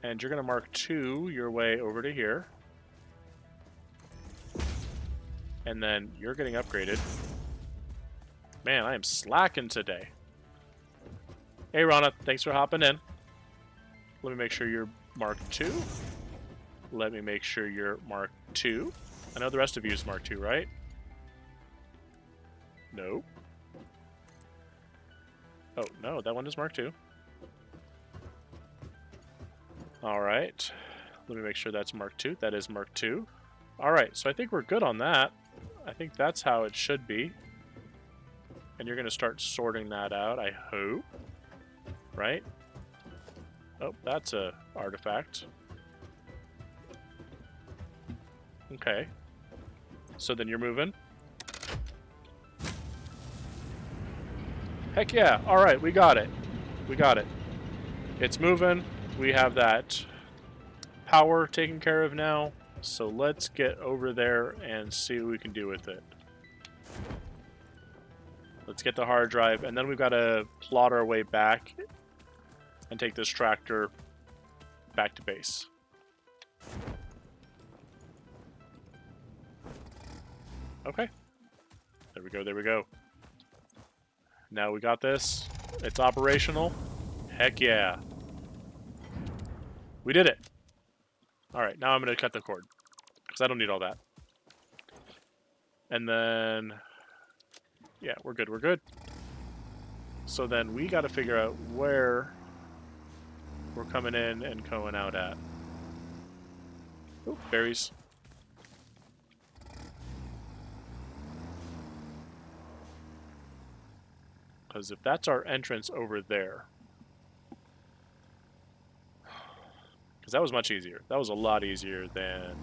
And you're going to mark 2 your way over to here. And then you're getting upgraded. Man, I am slacking today. Hey, Rana, thanks for hopping in. Let me make sure you're Mark 2. Let me make sure you're Mark 2. I know the rest of you is Mark 2, right? No. Oh, no, that one is Mark 2. Alright. Let me make sure that's Mark 2. That is Mark 2. Alright, so I think we're good on that. I think that's how it should be. And you're going to start sorting that out, I hope. Right? Oh, that's a artifact. Okay. So then you're moving. Heck yeah. Alright, we got it. We got it. It's moving. We have that power taken care of now. So let's get over there and see what we can do with it. Let's get the hard drive, and then we've got to plot our way back and take this tractor back to base. Okay. There we go, there we go. Now we got this. It's operational. Heck yeah. We did it. Alright, now I'm going to cut the cord, because I don't need all that. And then... yeah, we're good, we're good. So then we got to figure out where we're coming in and going out at. Oh, berries. Because if that's our entrance over there, because that was much easier. That was a lot easier than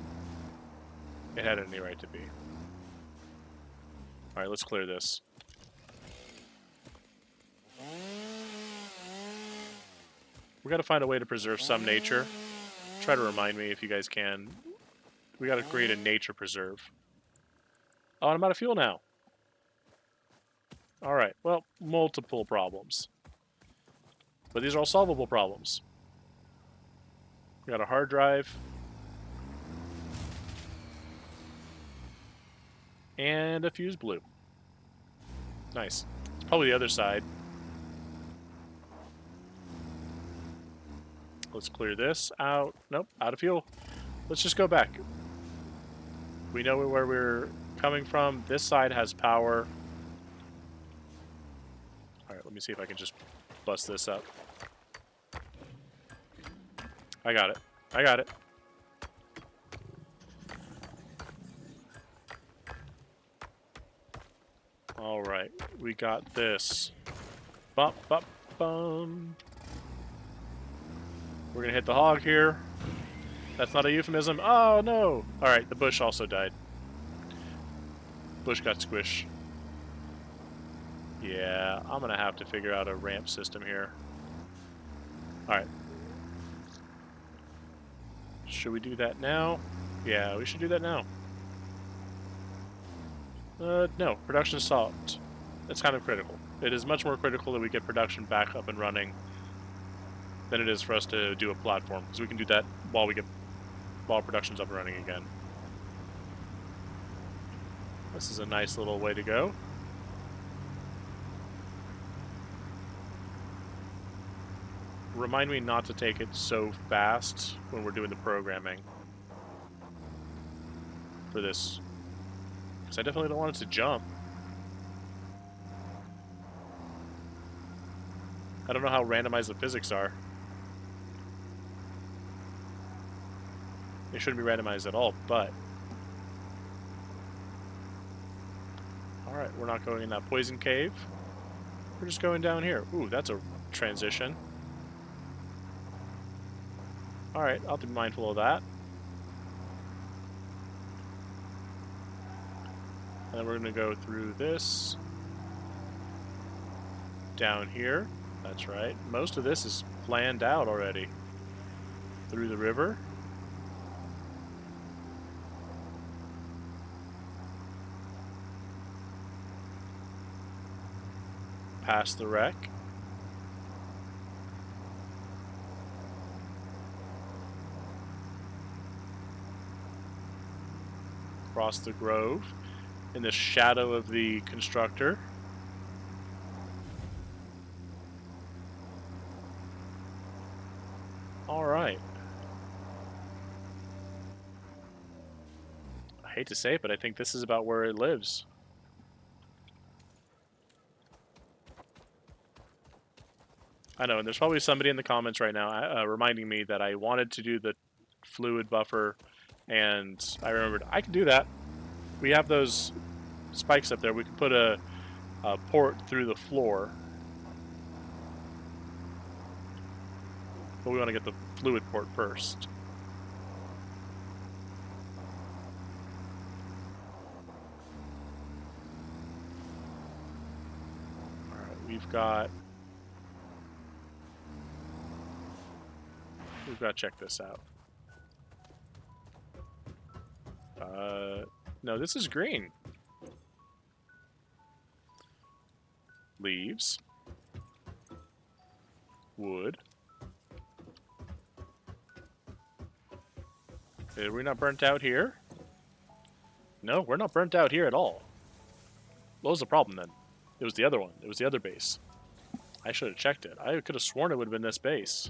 it had any right to be. All right, let's clear this. We got to find a way to preserve some nature. Try to remind me if you guys can. We got to create a nature preserve. Oh, and I'm out of fuel now. All right, well, multiple problems. But these are all solvable problems. We got a hard drive. And a fuse blew. Nice. It's probably the other side. Let's clear this out. Nope, out of fuel. Let's just go back. We know where we're coming from. This side has power. All right, let me see if I can just bust this up. I got it. I got it. All right, we got this. Bump, bump, bum. We're gonna hit the hog here. That's not a euphemism. Oh no! All right, the bush also died. Bush got squished. Yeah, I'm gonna have to figure out a ramp system here. All right. Should we do that now? Yeah, we should do that now. No, production stopped. It's kind of critical. It is much more critical that we get production back up and running than it is for us to do a platform, because we can do that while production's up and running again. This is a nice little way to go. Remind me not to take it so fast when we're doing the programming for this, because I definitely don't want it to jump. I don't know how randomized the physics are. They shouldn't be randomized at all, but... Alright, we're not going in that poison cave. We're just going down here. Ooh, that's a transition. Alright, I'll be mindful of that. And then we're going to go through this. Down here. That's right. Most of this is planned out already. Through the river. Past the wreck. Across the grove. In the shadow of the constructor. Alright. I hate to say it, but I think this is about where it lives. I know, and there's probably somebody in the comments right now reminding me that I wanted to do the fluid buffer, and I remembered I can do that. We have those spikes up there. We can put a port through the floor. But we want to get the fluid port first. Alright, we've got to check this out. No, this is green. Leaves. Wood. Are we not burnt out here? No, we're not burnt out here at all. What was the problem then? It was the other one. It was the other base. I should have checked it. I could have sworn it would have been this base.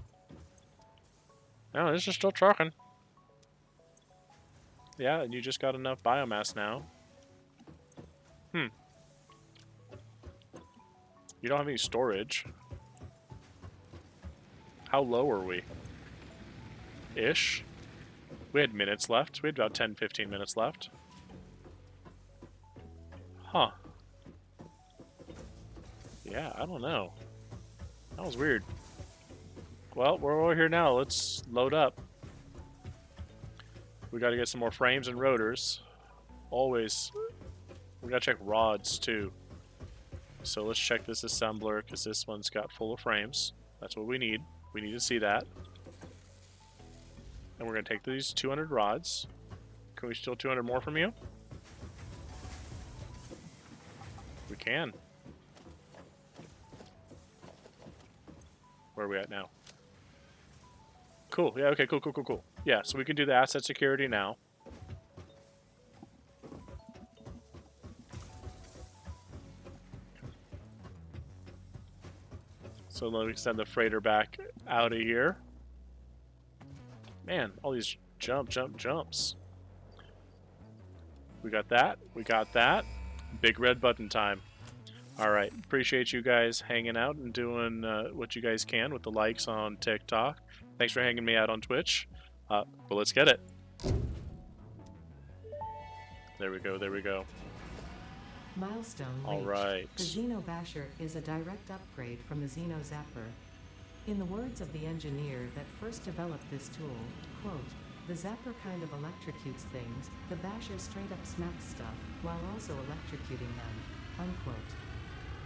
No, this is still trucking. Yeah, and you just got enough biomass now. You don't have any storage. How low are we? Ish. We had minutes left. We had about 10, 15 minutes left. Huh. Yeah, I don't know. That was weird. Well, we're over here now. Let's load up. We got to get some more frames and rotors. Always. We got to check rods, too. So let's check this assembler, because this one's got full of frames. That's what we need. We need to see that. And we're going to take these 200 rods. Can we steal 200 more from you? We can. Where are we at now? Cool. Yeah, okay, cool. Yeah, so we can do the asset security now. So let me send the freighter back out of here. Man, all these jumps. We got that. We got that. Big red button time. All right. Appreciate you guys hanging out and doing what you guys can with the likes on TikTok. Thanks for hanging me out on Twitch. But let's get it. There we go. Milestone All reached. right. The Xeno Basher is a direct upgrade from the Xeno Zapper. In the words of the engineer that first developed this tool, quote, "The Zapper kind of electrocutes things, the Basher straight up smacks stuff, while also electrocuting them," unquote.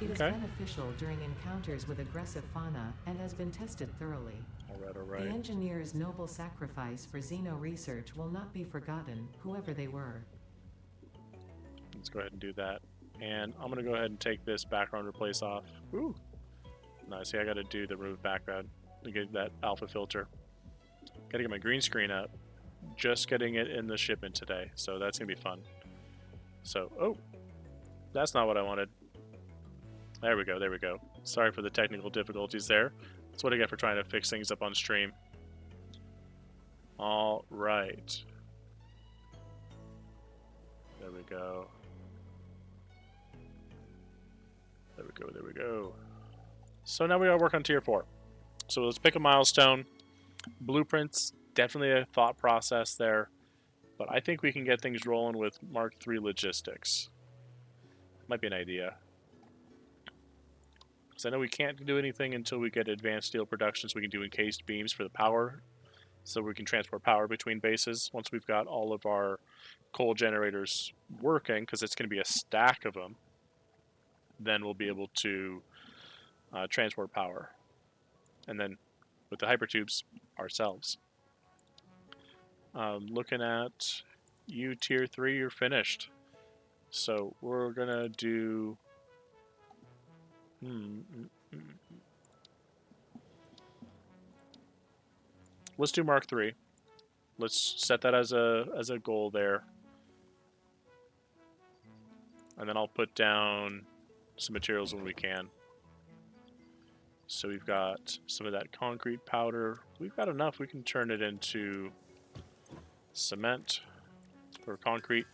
It is beneficial during encounters with aggressive fauna and has been tested thoroughly. All right. The engineer's noble sacrifice for Xeno research will not be forgotten, whoever they were. Let's go ahead and do that. And I'm going to go ahead and take this background replace off. Ooh. Nice. See, I got to do the remove background to get that alpha filter. Got to get my green screen up. Just getting it in the shipment today, so that's going to be fun. So, oh, that's not what I wanted. There we go. Sorry for the technical difficulties there. That's what I get for trying to fix things up on stream. All right. There we go. So now we gotta work on tier 4. So let's pick a milestone. Blueprints, definitely a thought process there. But I think we can get things rolling with Mark III logistics. Might be an idea. Because I know we can't do anything until we get advanced steel production, so we can do encased beams for the power. So we can transport power between bases once we've got all of our coal generators working, because it's going to be a stack of them. Then we'll be able to transport power. And then with the hypertubes ourselves. Looking at you, tier 3, you're finished. So we're going to do... Let's do Mark III. Let's set that as a goal there. And then I'll put down some materials when we can. So we've got some of that concrete powder. We've got enough. We can turn it into cement or concrete.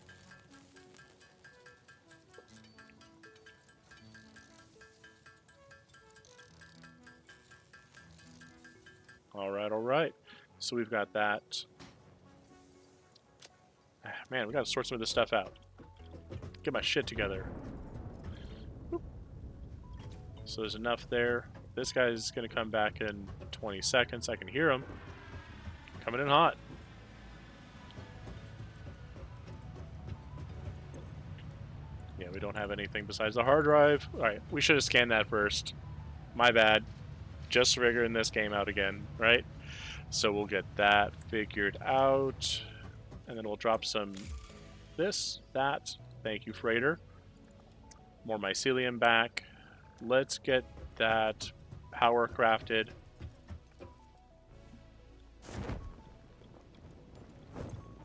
All right. So we've got that. Man, we got to sort some of this stuff out. Get my shit together. Boop. So there's enough there. This guy's going to come back in 20 seconds. I can hear him. Coming in hot. Yeah, we don't have anything besides the hard drive. Alright, we should have scanned that first. My bad. Just figuring this game out again, right? So we'll get that figured out. And then we'll drop some this, that. Thank you, freighter. More mycelium back. Let's get that power crafted.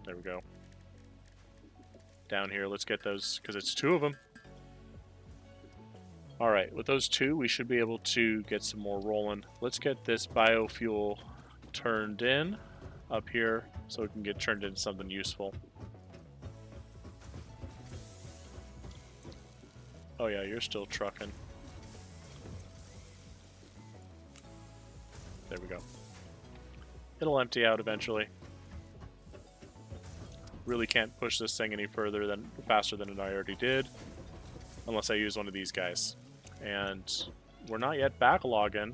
There we go. Down here, let's get those, because it's 2 of them. Alright, with those 2, we should be able to get some more rolling. Let's get this biofuel turned in up here so it can get turned into something useful. Oh yeah, you're still trucking. There we go. It'll empty out eventually. Really can't push this thing any further than faster than I already did, unless I use one of these guys. And we're not yet backlogging.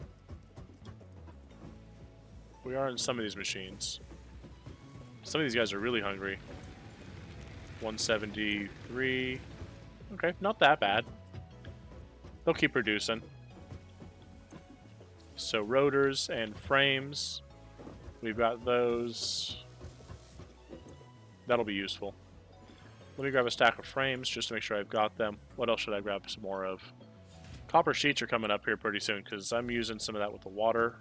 We are in some of these machines. Some of these guys are really hungry. 173. Okay, not that bad. They'll keep producing. So rotors and frames, we've got those. That'll be useful. Let me grab a stack of frames just to make sure I've got them. What else should I grab some more of? Copper sheets are coming up here pretty soon because I'm using some of that with the water.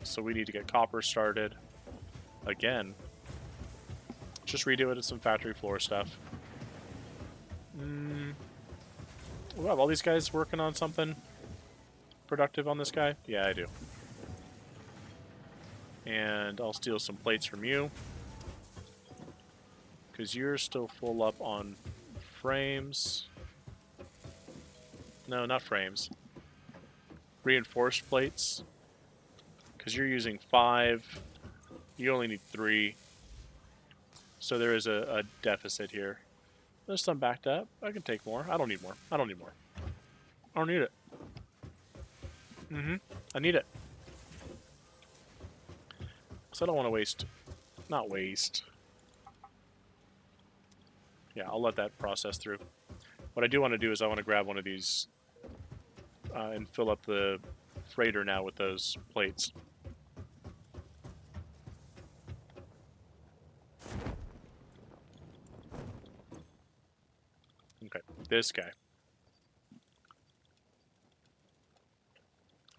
So we need to get copper started again. Just redo it with some factory floor stuff. Wow, all these guys working on something productive on this guy? Yeah, I do. And I'll steal some plates from you, because you're still full up on frames. No, not frames. Reinforced plates. Because you're using 5. You only need 3. So there is a deficit here. There's some backed up. I can take more. I don't need more. I don't need more. I don't need it. I need it. So I don't want to waste. Not waste. Yeah, I'll let that process through. What I do want to do is I want to grab one of these and fill up the freighter now with those plates. Okay, this guy.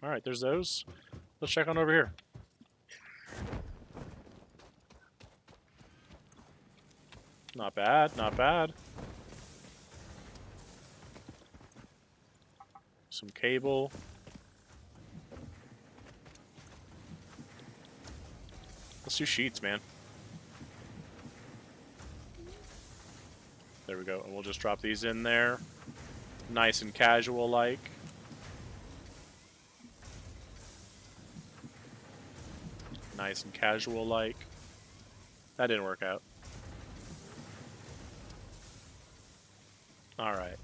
Alright, there's those. Let's check on over here. Not bad, not bad. Some cable. Let's do sheets, man. There we go. And we'll just drop these in there. Nice and casual-like. Nice and casual-like. That didn't work out. Alright.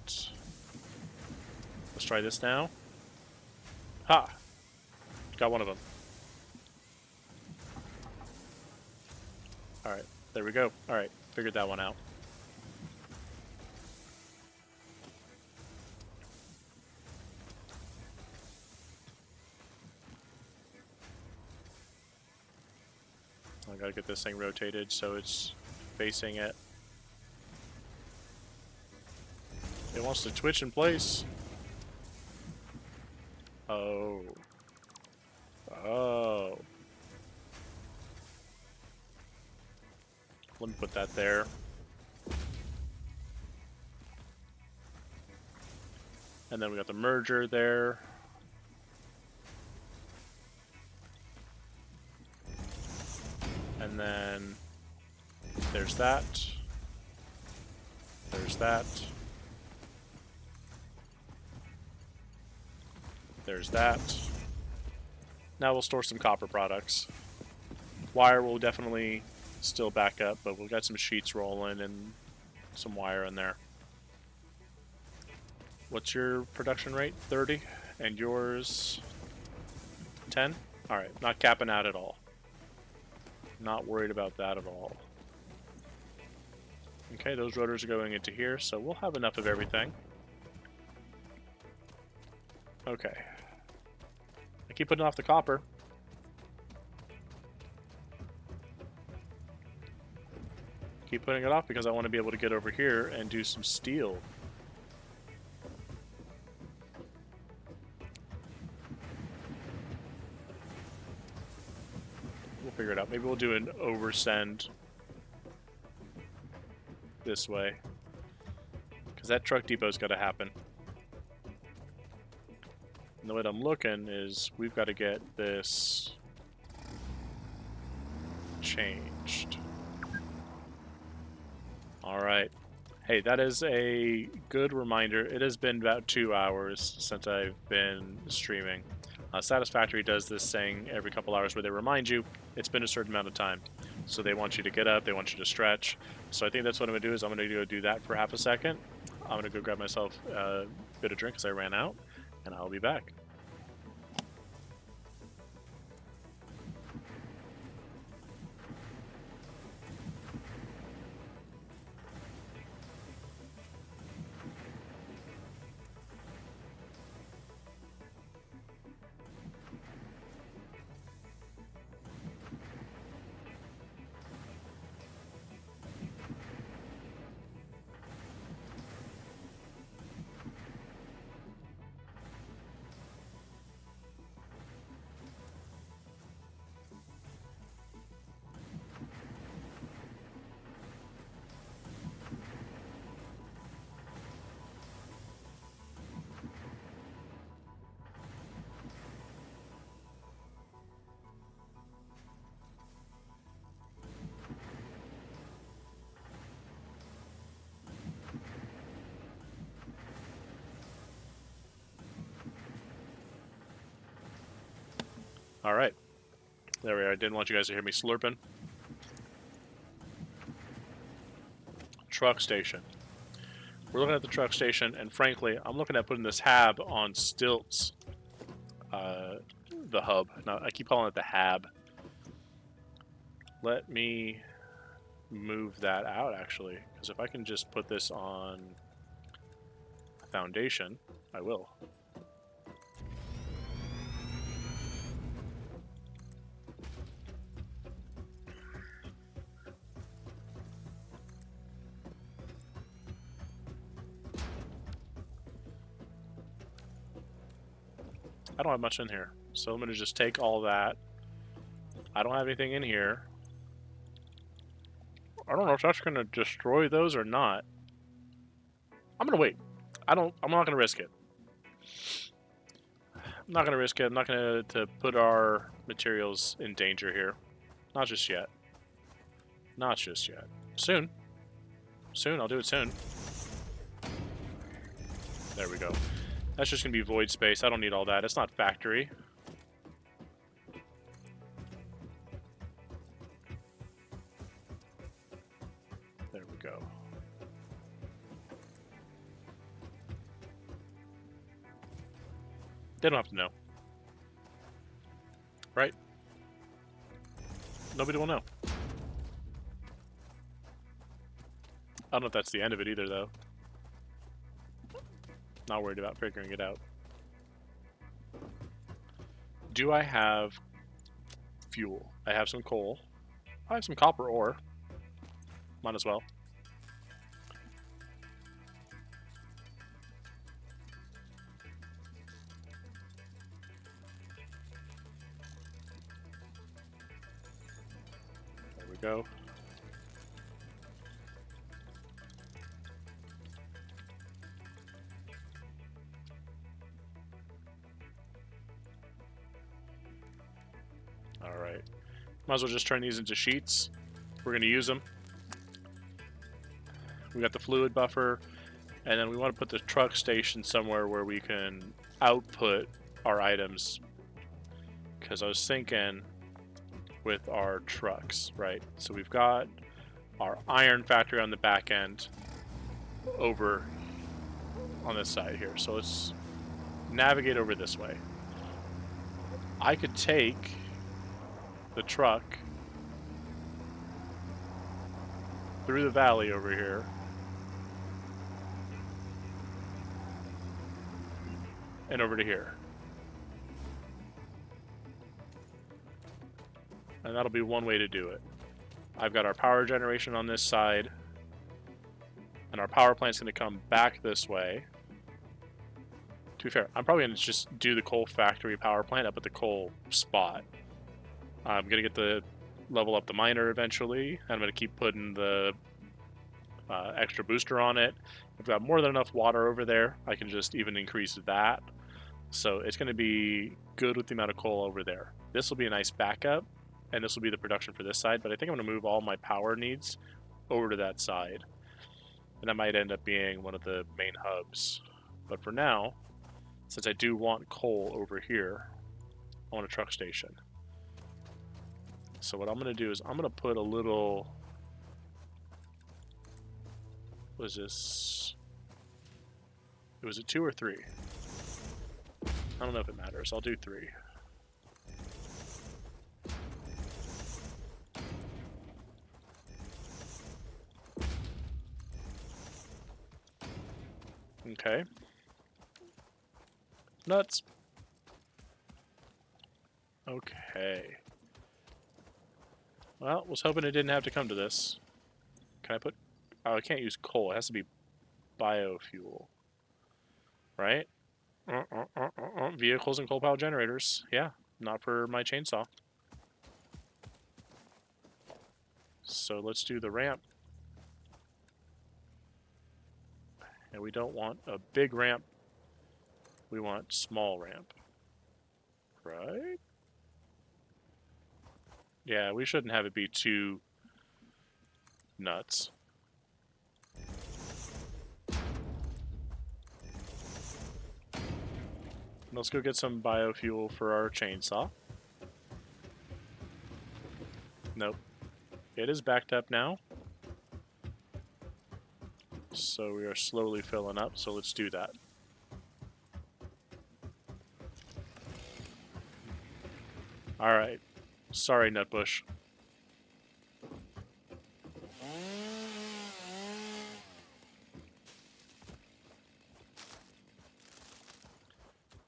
Let's try this now. Ha! Got one of them. Alright, there we go. Alright, figured that one out. I gotta get this thing rotated so it's facing it. It wants to twitch in place. Oh. Oh. Let me put that there. And then we got the merger there. And then there's that. There's that. There's that. Now we'll store some copper products. Wire will definitely still back up, but we've got some sheets rolling and some wire in there. What's your production rate? 30? And yours 10? Alright, not capping out at all. Not worried about that at all. Okay, those rotors are going into here, so we'll have enough of everything. Okay. I keep putting off the copper. Keep putting it off because I want to be able to get over here and do some steel. We'll figure it out. Maybe we'll do an oversend this way. Because that truck depot's got to happen. And the way I'm looking is we've got to get this changed. Alright. Hey, that is a good reminder. It has been about 2 hours since I've been streaming. Satisfactory does this thing every couple hours where they remind you it's been a certain amount of time. So they want you to get up, they want you to stretch. So I think that's what I'm going to do is I'm going to go do that for half a second. I'm going to go grab myself a bit of drink because I ran out, and I'll be back. All right. There we are. I didn't want you guys to hear me slurping. Truck station. We're looking at the truck station, and frankly, I'm looking at putting this hab on stilts. Uh, the hub. Now, I keep calling it the hab. Let me move that out, actually, because if I can just put this on a foundation, I will. I don't have much in here, so I'm going to just take all that. I don't have anything in here. I don't know if that's going to destroy those or not. I'm going to wait. I'm not going to risk it. I'm not going to risk it. I'm not going to put our materials in danger here. Not just yet. Not just yet. Soon. Soon. I'll do it soon. There we go. That's just going to be void space. I don't need all that. It's not factory. There we go. They don't have to know. Right? Nobody will know. I don't know if that's the end of it either, though. Not worried about figuring it out. Do I have fuel? I have some coal. I have some copper ore. Might as well. There we go. Alright. Might as well just turn these into sheets. We're going to use them. We got the fluid buffer, and then we want to put the truck station somewhere where we can output our items. Because I was thinking with our trucks, right? So we've got our iron factory on the back end over on this side here. So let's navigate over this way. I could take the truck through the valley over here and over to here. And that'll be one way to do it. I've got our power generation on this side, and our power plant's going to come back this way. To be fair, I'm probably going to just do the coal factory power plant up at the coal spot. I'm going to get the level up the miner eventually. I'm going to keep putting the extra booster on it. I've got more than enough water over there. I can just even increase that. So it's going to be good with the amount of coal over there. This will be a nice backup, and this will be the production for this side. But I think I'm going to move all my power needs over to that side. And that might end up being one of the main hubs. But for now, since I do want coal over here, I want a truck station. So what I'm going to do is I'm going to put a little... What is this? Was it 2 or 3? I don't know if it matters. I'll do 3. Okay. Nuts. Okay. Well, was hoping it didn't have to come to this. Can I put... Oh, I can't use coal. It has to be biofuel. Right? Vehicles and coal power generators. Yeah, not for my chainsaw. So let's do the ramp. And we don't want a big ramp. We want small ramp. Right? Yeah, we shouldn't have it be too nuts. Let's go get some biofuel for our chainsaw. Nope. It is backed up now. So we are slowly filling up, so let's do that. Alright. Sorry, Nutbush.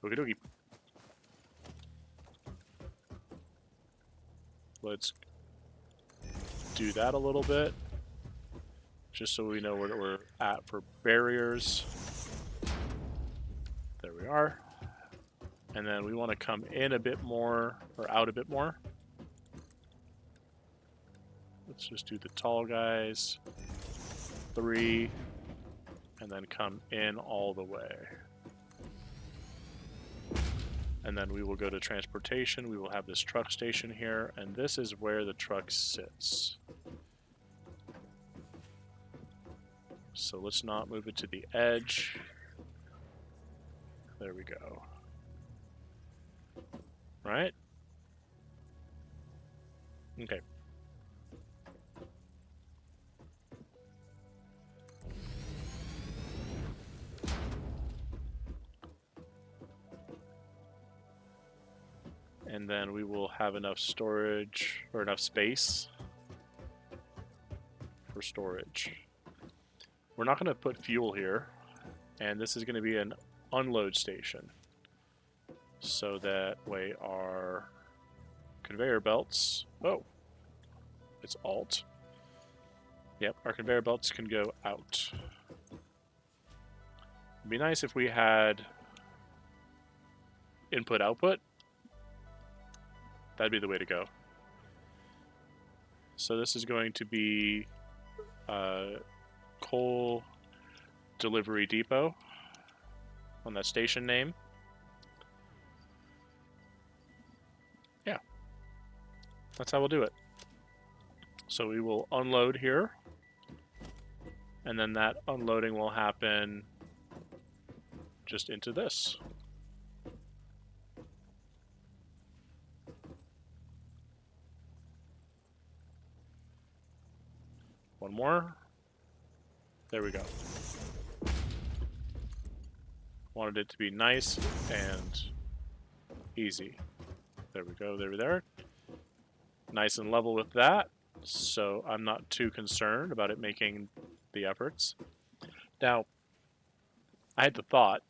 Okie dokie. Let's do that a little bit. Just so we know where we're at for barriers. There we are. And then we want to come in a bit more, or out a bit more. Let's just do the tall guys. 3. And then come in all the way. And then we will go to transportation. We will have this truck station here, and this is where the truck sits. So let's not move it to the edge. There we go. Right? Okay. And then we will have enough storage, or enough space for storage. We're not going to put fuel here, and this is going to be an unload station. So that way our conveyor belts... Oh, it's Alt. Yep, our conveyor belts can go out. It'd be nice if we had input-output. That'd be the way to go. So this is going to be coal delivery depot on that station name. Yeah, that's how we'll do it. So we will unload here, and then that unloading will happen just into this. One more. There we go. Wanted it to be nice and easy. There we go, there. Nice and level with that, so I'm not too concerned about it making the efforts. Now, I had the thought,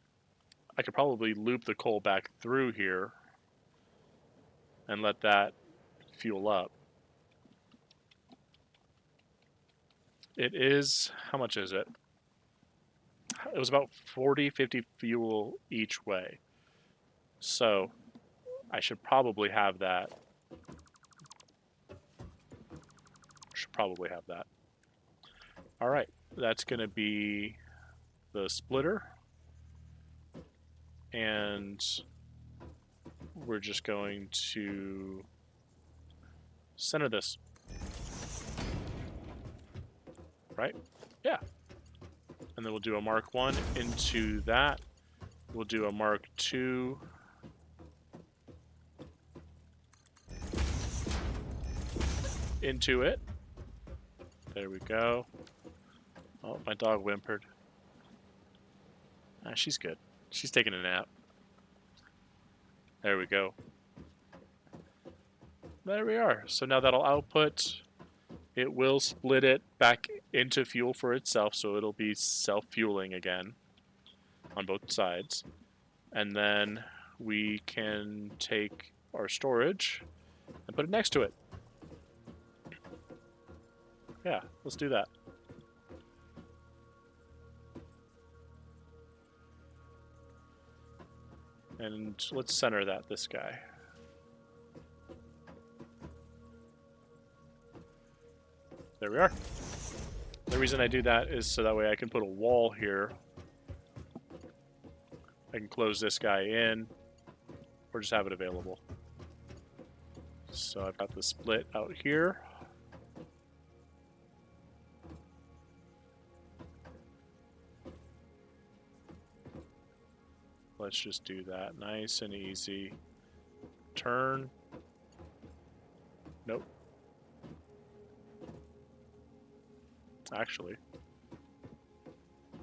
I could probably loop the coal back through here and let that fuel up. It is, how much is it? It was about 40, 50 fuel each way. So I should probably have that. All right, that's going to be the splitter. And we're just going to center this. Right? Yeah. And then we'll do a Mark 1 into that. We'll do a Mark 2 into it. There we go. Oh, my dog whimpered. Ah, she's good. She's taking a nap. There we go. There we are. So now that'll output. It will split it back into fuel for itself, so it'll be self-fueling again on both sides. And then we can take our storage and put it next to it. Yeah, let's do that. And let's center this guy. There we are. The reason I do that is so that way I can put a wall here. I can close this guy in, or just have it available. So I've got the split out here. Let's just do that nice and easy. Turn. Nope. Actually,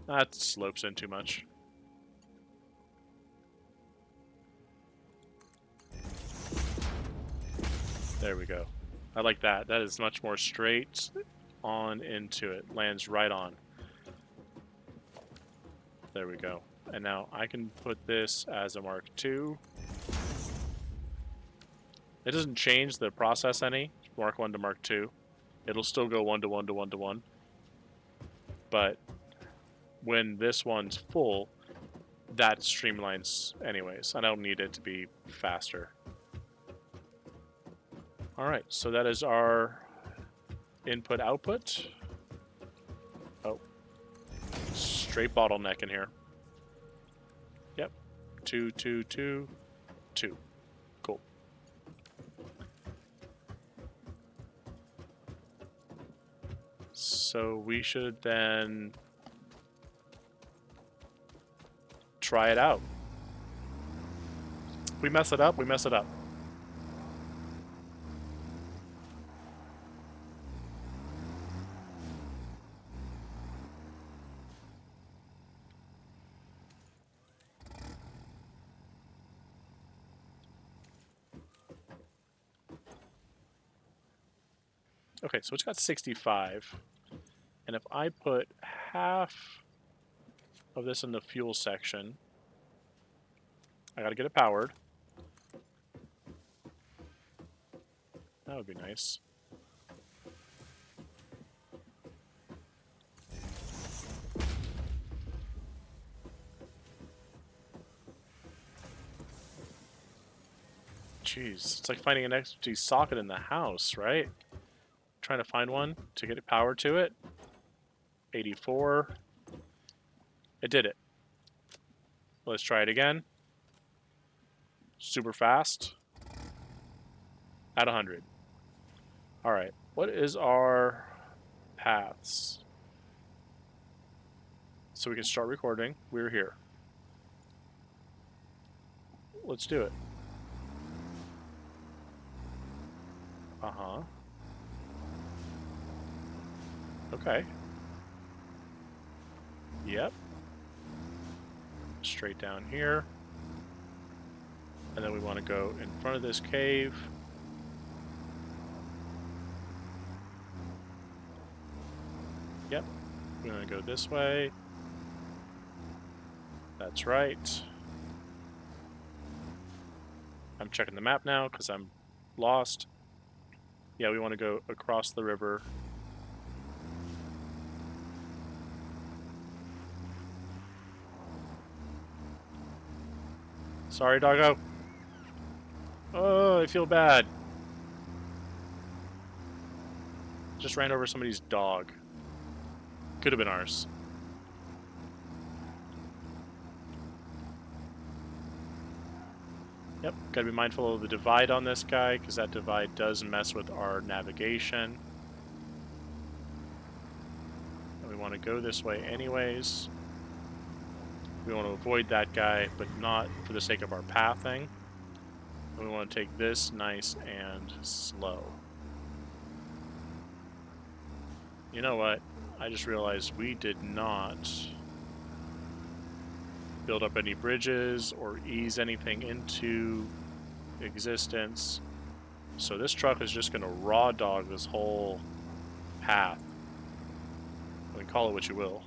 that slopes in too much. There we go. I like that. That is much more straight on into it. Lands right on. There we go. And now I can put this as a Mark II. It doesn't change the process any, Mark 1 to Mark 2. It'll still go 1 to 1 to 1 to 1. But when this one's full, that streamlines anyways. I don't need it to be faster. Alright, so that is our input output. Oh, straight bottleneck in here. Yep, 2, 2, 2, 2. Cool. So we should then try it out. If we mess it up, we mess it up. Okay, so it's got 65. And if I put half of this in the fuel section, I gotta get it powered. That would be nice. Jeez, it's like finding an empty socket in the house, right? Trying to find one to get it power to it. 84. It did it. Let's try it again. Super fast. At 100. Alright, what is our paths? So we can start recording. We're here. Let's do it. Uh-huh. Okay. Yep. Straight down here. And then we want to go in front of this cave. Yep. We're going to go this way. That's right. I'm checking the map now because I'm lost. Yeah, we want to go across the river. Sorry, doggo. Oh, I feel bad. Just ran over somebody's dog. Could have been ours. Yep, gotta be mindful of the divide on this guy, because that divide does mess with our navigation. And we want to go this way anyways. We want to avoid that guy, but not for the sake of our pathing. And we want to take this nice and slow. You know what? I just realized we did not build up any bridges or ease anything into existence. So this truck is just going to raw dog this whole path. I mean, call it what you will.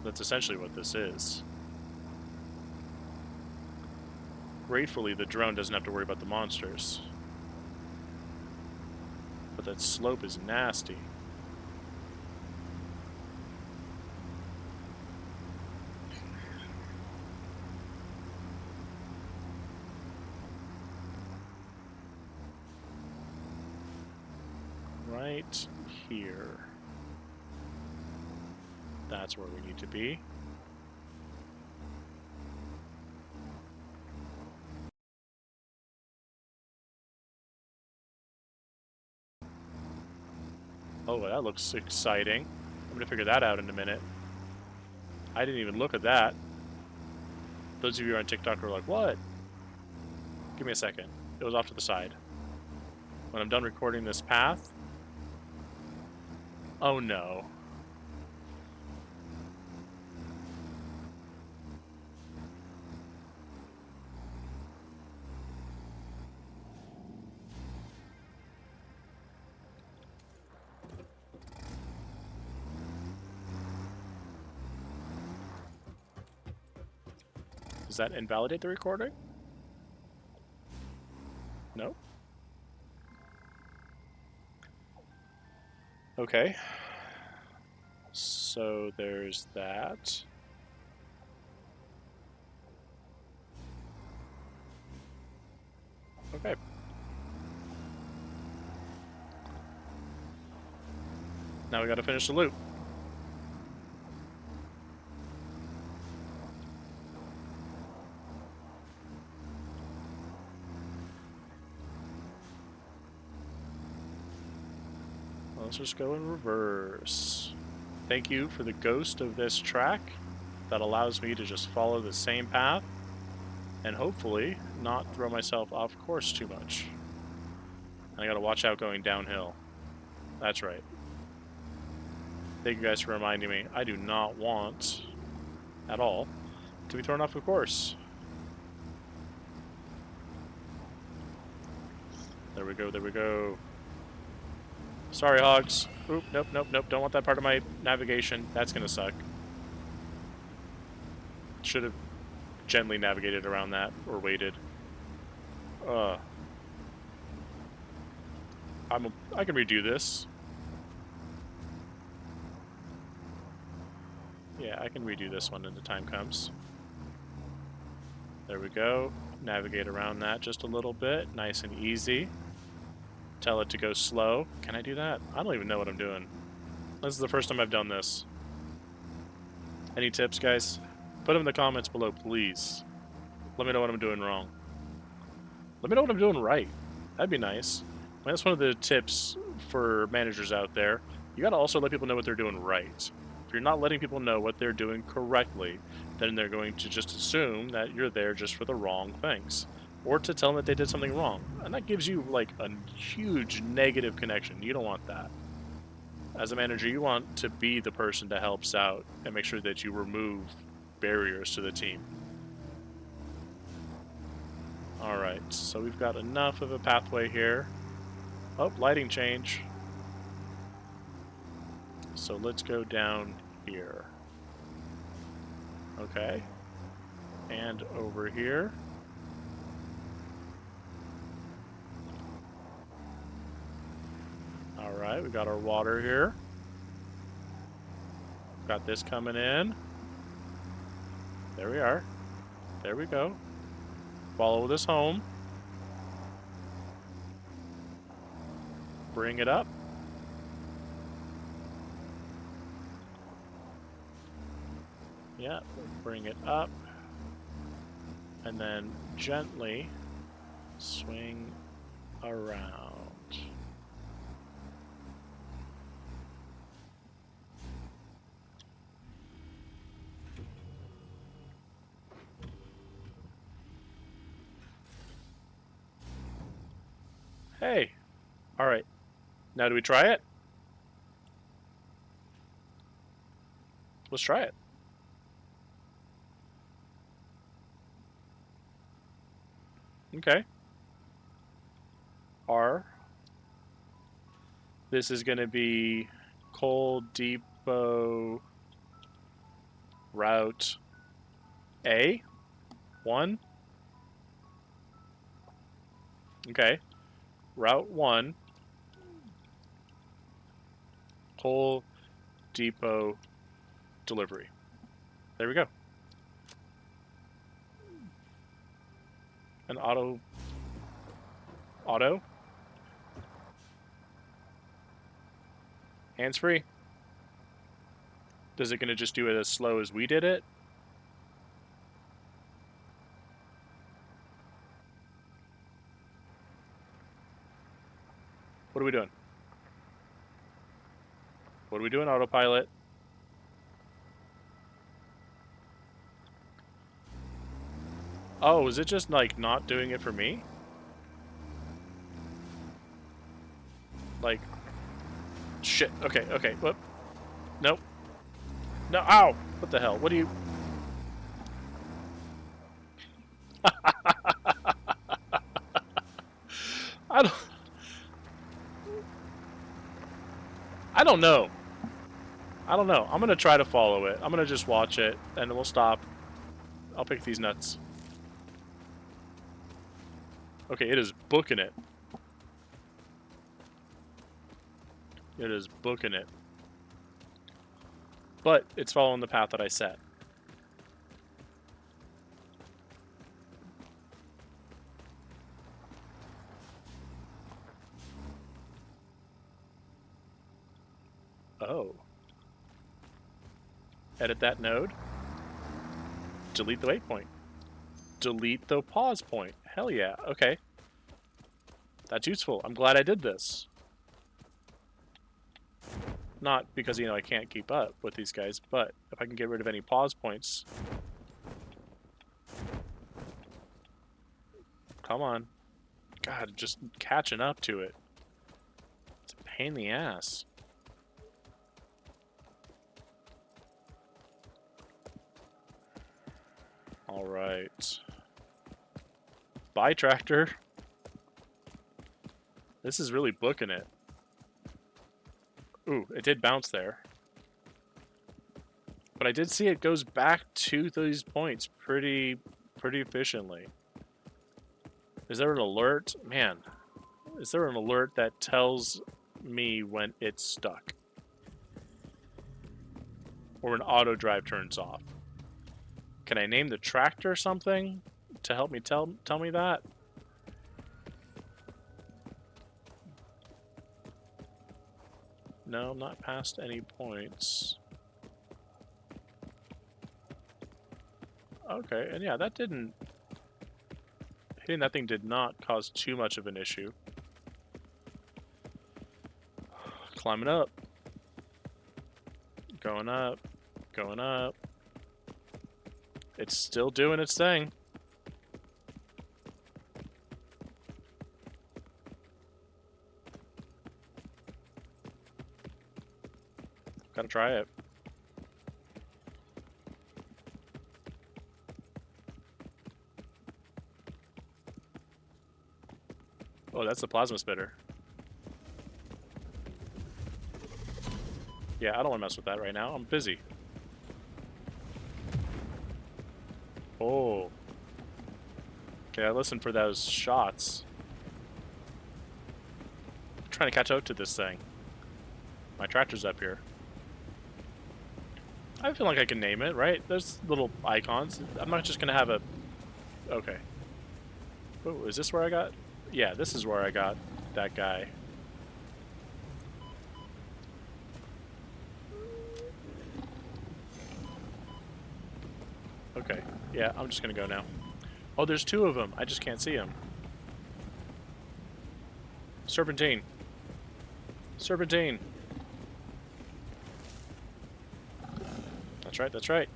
That's essentially what this is. Gratefully, the drone doesn't have to worry about the monsters. But that slope is nasty. Right here. That's where we need to be. Oh, that looks exciting. I'm going to figure that out in a minute. I didn't even look at that. Those of you on TikTok are like, what? Give me a second. It was off to the side. When I'm done recording this path... Oh no. Does that invalidate the recording? No? Okay. So there's that. Okay. Now we gotta finish the loop. Let's just go in reverse. Thank you for the ghost of this track that allows me to just follow the same path and hopefully not throw myself off course too much. I gotta watch out going downhill. That's right. Thank you guys for reminding me. I do not want, at all, to be thrown off the course. There we go, there we go. Sorry, hogs. Oop, nope, nope, nope. Don't want that part of my navigation. That's gonna suck. Should have gently navigated around that, or waited. I can redo this. Yeah, I can redo this one when the time comes. There we go. Navigate around that just a little bit. Nice and easy. Tell it to go slow. Can I do that? I don't even know what I'm doing. This is the first time I've done this. Any tips, guys? Put them in the comments below, please. Let me know what I'm doing wrong. Let me know what I'm doing right. That'd be nice. That's one of the tips for managers out there. You gotta also let people know what they're doing right. If you're not letting people know what they're doing correctly, then they're going to just assume that you're there just for the wrong things. Or to tell them that they did something wrong. And that gives you, like, a huge negative connection. You don't want that. As a manager, you want to be the person that helps out and make sure that you remove barriers to the team. Alright, so we've got enough of a pathway here. Oh, lighting change. So let's go down here. Okay. And over here. Alright, we got our water here. Got this coming in. There we are. There we go. Follow this home. Bring it up. Yeah, bring it up. And then gently swing around. Hey. Alright. Now do we try it? Let's try it. Okay. R. This is going to be Coal Depot Route A. 1. Okay. Route 1. Coal Depot Delivery. There we go. An auto. Hands free. Is it going to just do it as slow as we did it? What are we doing? What are we doing, autopilot? Oh, is it just like not doing it for me? Like, shit. Okay, okay. Whoop. Nope. No. Ow! What the hell? What do you? I don't. I don't know. I don't know. I'm gonna try to follow it. I'm gonna just watch it, and we'll stop. I'll pick these nuts. Okay, it is booking it. It is booking it. But it's following the path that I set. Oh. Edit that node. Delete the waypoint. Delete the pause point. Hell yeah. Okay. That's useful. I'm glad I did this. Not because, you know, I can't keep up with these guys, but if I can get rid of any pause points. Come on. God, just catching up to it. It's a pain in the ass. Alright. Bye, tractor. This is really booking it. Ooh, it did bounce there. But I did see it goes back to these points pretty efficiently. Is there an alert? Man, is there an alert that tells me when it's stuck? Or an auto drive turns off? Can I name the tractor something to help me tell me that? No, not past any points. Okay, and yeah, that didn't... Hitting that thing did not cause too much of an issue. Climbing up. Going up. Going up. It's still doing its thing. Gotta try it. Oh, that's the plasma spitter. Yeah, I don't want to mess with that right now. I'm busy. Oh. Okay, I listened for those shots. I'm trying to catch up to this thing. My tractor's up here. I feel like I can name it, right? There's little icons. I'm not just gonna have a... Okay. Oh, is this where I got... Yeah, this is where I got that guy. Okay. Yeah, I'm just gonna go now. Oh, there's two of them. I just can't see them. Serpentine. Serpentine. That's right, that's right.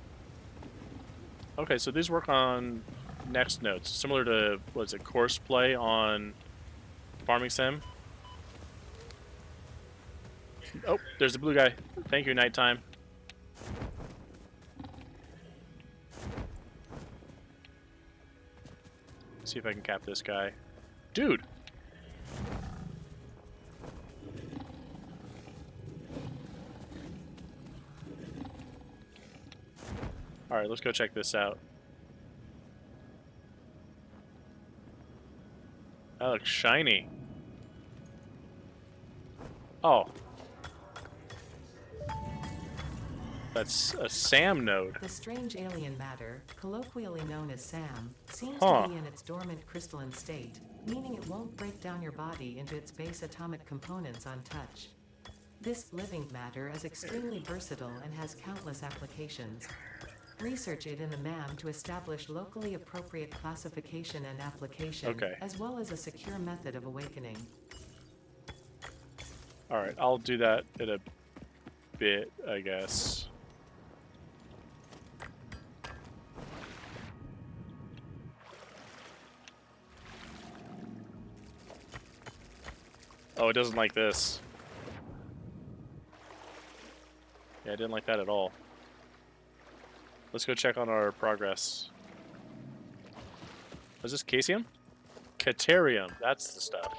Okay, so these work on next nodes, similar to, what is it, course play on Farming Sim? Oh, there's the blue guy. Thank you, nighttime. See if I can cap this guy. Dude! Alright, let's go check this out. That looks shiny. Oh. That's a SAM node. The strange alien matter, colloquially known as SAM, seems to Huh. be in its dormant crystalline state, meaning it won't break down your body into its base atomic components on touch. This living matter is extremely versatile and has countless applications. Research it in the MAM to establish locally appropriate classification and application, Okay. as well as a secure method of awakening. Alright, I'll do that in a bit, I guess. Oh, it doesn't like this. Yeah, I didn't like that at all. Let's go check on our progress. Was this Casium? Caterium. That's the stuff.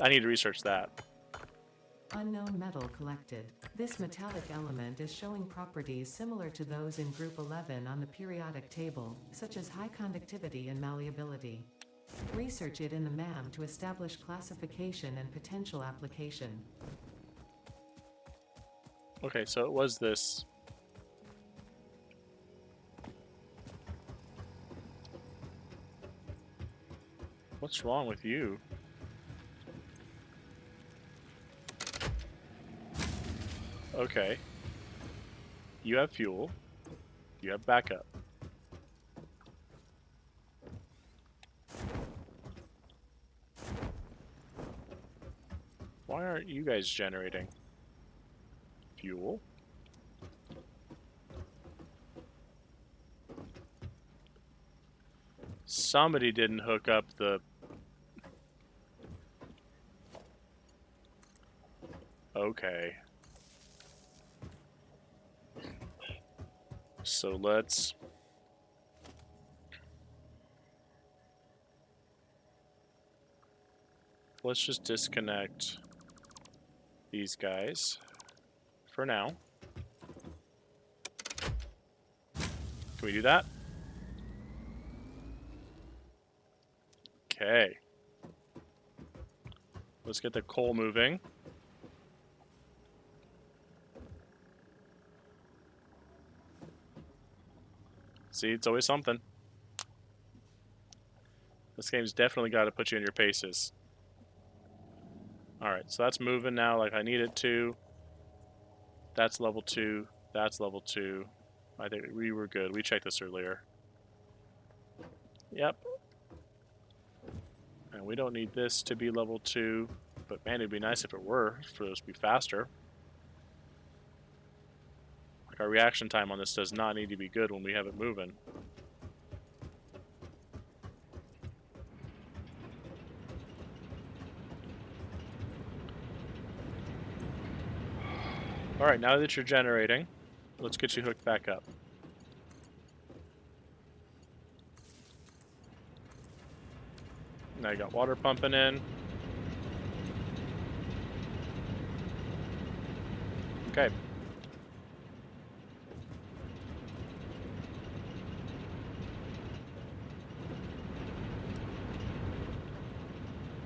I need to research that. Unknown metal collected. This metallic element is showing properties similar to those in Group 11 on the periodic table, such as high conductivity and malleability. Research it in the MAM to establish classification and potential application. Okay, so it was this. What's wrong with you? Okay. You have fuel. You have backup. Why aren't you guys generating fuel? Somebody didn't hook up the... Okay. So let's... Let's just disconnect these guys for now. Can we do that? Okay. Let's get the coal moving. See, it's always something. This game's definitely got to put you in your paces. Alright, so that's moving now like I need it to. That's level 2. That's level 2. I think we were good. We checked this earlier. Yep. And we don't need this to be level 2. But man, it'd be nice if it were, for those to be faster. Like our reaction time on this does not need to be good when we have it moving. Alright, now that you're generating, let's get you hooked back up. Now you got water pumping in. Okay.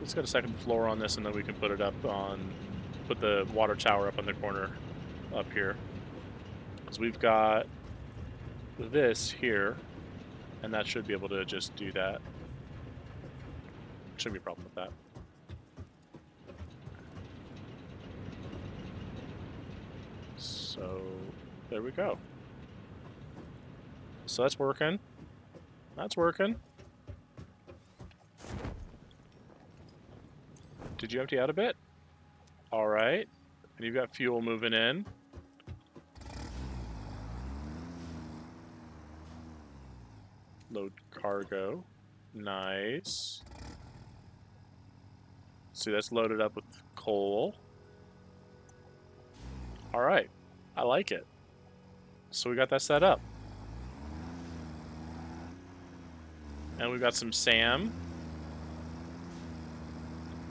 Let's get a second floor on this and then we can put it up on... Put the water tower up on the corner up here. Because we've got this here, and that should be able to just do that. Shouldn't be a problem with that. So, there we go. So that's working. That's working. Did you empty out a bit? Alright. And you've got fuel moving in. Load cargo. Nice. See, that's loaded up with coal. All right. I like it. So we got that set up. And we've got some SAM.